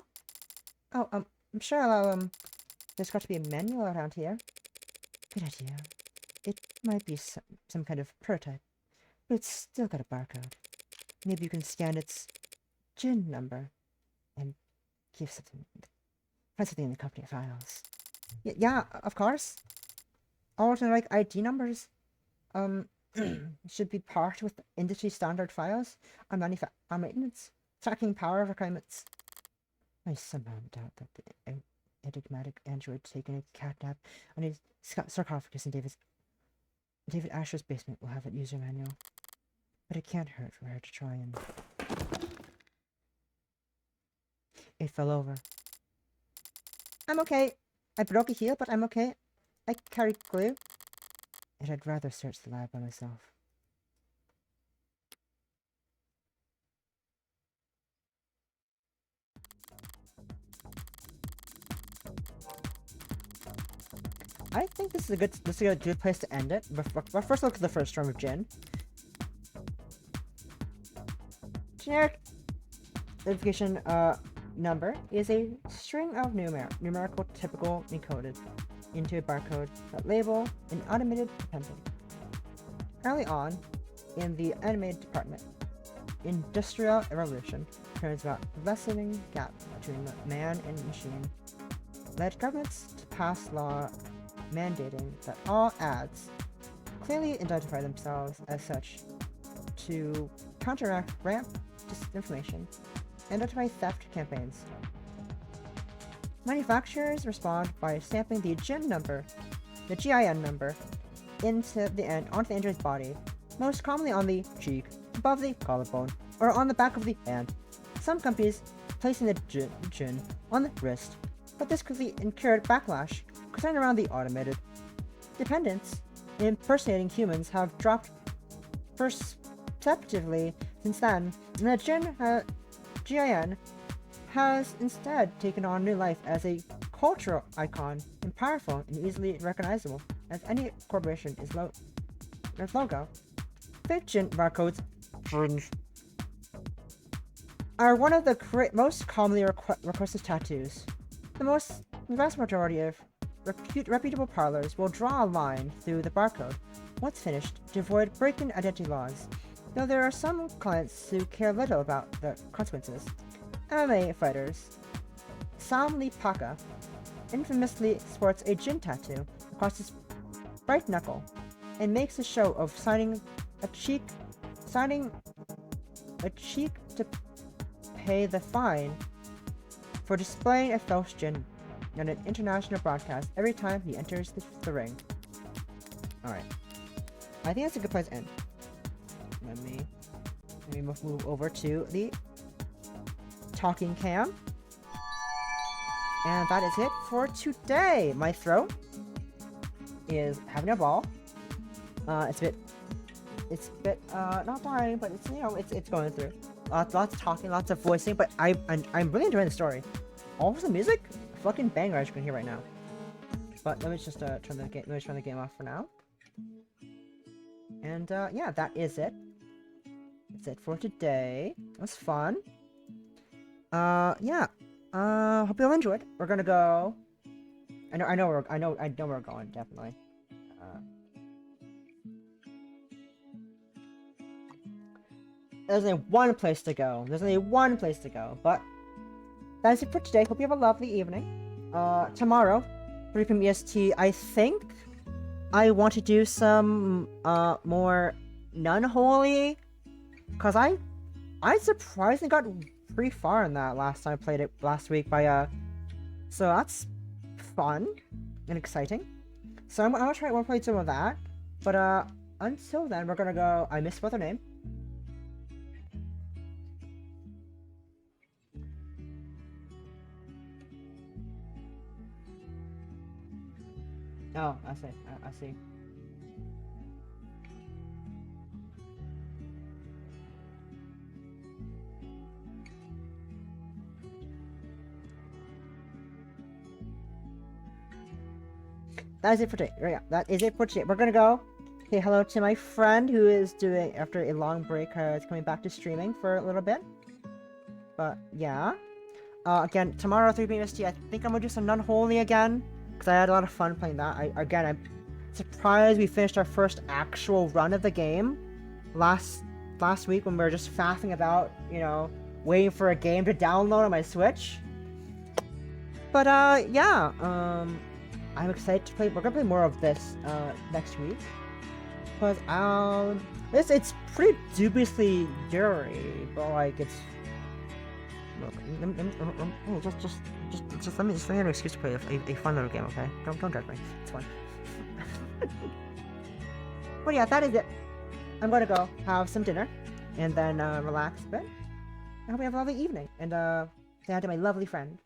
Oh, I'm sure there's got to be a manual around here. Good idea. It might be some kind of prototype, but it's still got a barcode. Maybe you can scan its GIN number and find something in the company files. Yeah, of course. Alternate ID numbers, should be part with industry standard files on maintenance, tracking power requirements. I somehow doubt that the enigmatic android taking a catnap on his sarcophagus in David Asher's basement will have a user manual. But it can't hurt for her to try and... It fell over. I'm okay. I broke a heel, but I'm okay. I carry glue. And I'd rather search the lab by myself. I think this is a good place to end it. But first look at the first term of gin. Generic identification number is a string of numerical typical encoded into a barcode that label an automated dependent. Early on, in the animated department, industrial revolution turns about lessening gap between man and machine, led governments to pass law mandating that all ads clearly identify themselves as such to counteract ramp disinformation and identify theft campaigns. Manufacturers respond by stamping the GIN number, the GIN number, onto the android's body, most commonly on the cheek, above the collarbone, or on the back of the hand. Some companies placing the GIN on the wrist, but this quickly incurred backlash, concern around the automated dependents impersonating humans have dropped perceptively since then, and the GIN has instead taken on new life as a cultural icon and powerful and easily recognizable as any corporation is its logo. Fiction barcodes are one of the most commonly requested tattoos. The vast majority of reputable parlors will draw a line through the barcode once finished to avoid breaking identity laws, though there are some clients who care little about the consequences. MMA fighters Sam Lee Paka infamously sports a GIN tattoo across his right knuckle and makes a show of signing a cheek to pay the fine for displaying a false GIN on an international broadcast every time he enters the ring. Alright. I think that's a good place to end. Let me move over to the talking cam. And that is it for today. My throat is having a ball. It's a bit not dying, but it's, you know, it's going through. Lots of talking, lots of voicing, but I'm really enjoying the story. All of the music, fucking banger as you can hear right now. But let me just turn the game off for now. And yeah, that is it. That's it for today. It was fun. Yeah. Hope you all enjoyed. We're gonna go. I know where we're going, definitely. There's only one place to go. But that's it for today. Hope you have a lovely evening. Tomorrow, 3 p.m. EST, I think I want to do some more non-holy, cause I surprisingly got pretty far in that last time I played it last week by so that's fun and exciting. So I'm gonna try to play some of that. But until then, we're gonna go. I misspelled her name. Oh, I see. That is it for today. Yeah, that is it for today. We're gonna go say hello to my friend who is doing, after a long break, is coming back to streaming for a little bit. But, yeah. Again, tomorrow, 3 p.m. ST, I think I'm gonna do some Unholy again. Because I had a lot of fun playing that. I'm surprised we finished our first actual run of the game last week when we were just faffing about, you know, waiting for a game to download on my Switch. But, yeah, I'm excited to play. We're gonna play more of this, next week. Because, it's pretty dubiously Yuri, but, like, it's... Look, just let me have an excuse to play a fun little game, okay? Don't judge me. It's fun. But yeah, that is it. I'm gonna go have some dinner, and then, relax a bit. I hope you have a lovely evening, and, say hi to my lovely friend.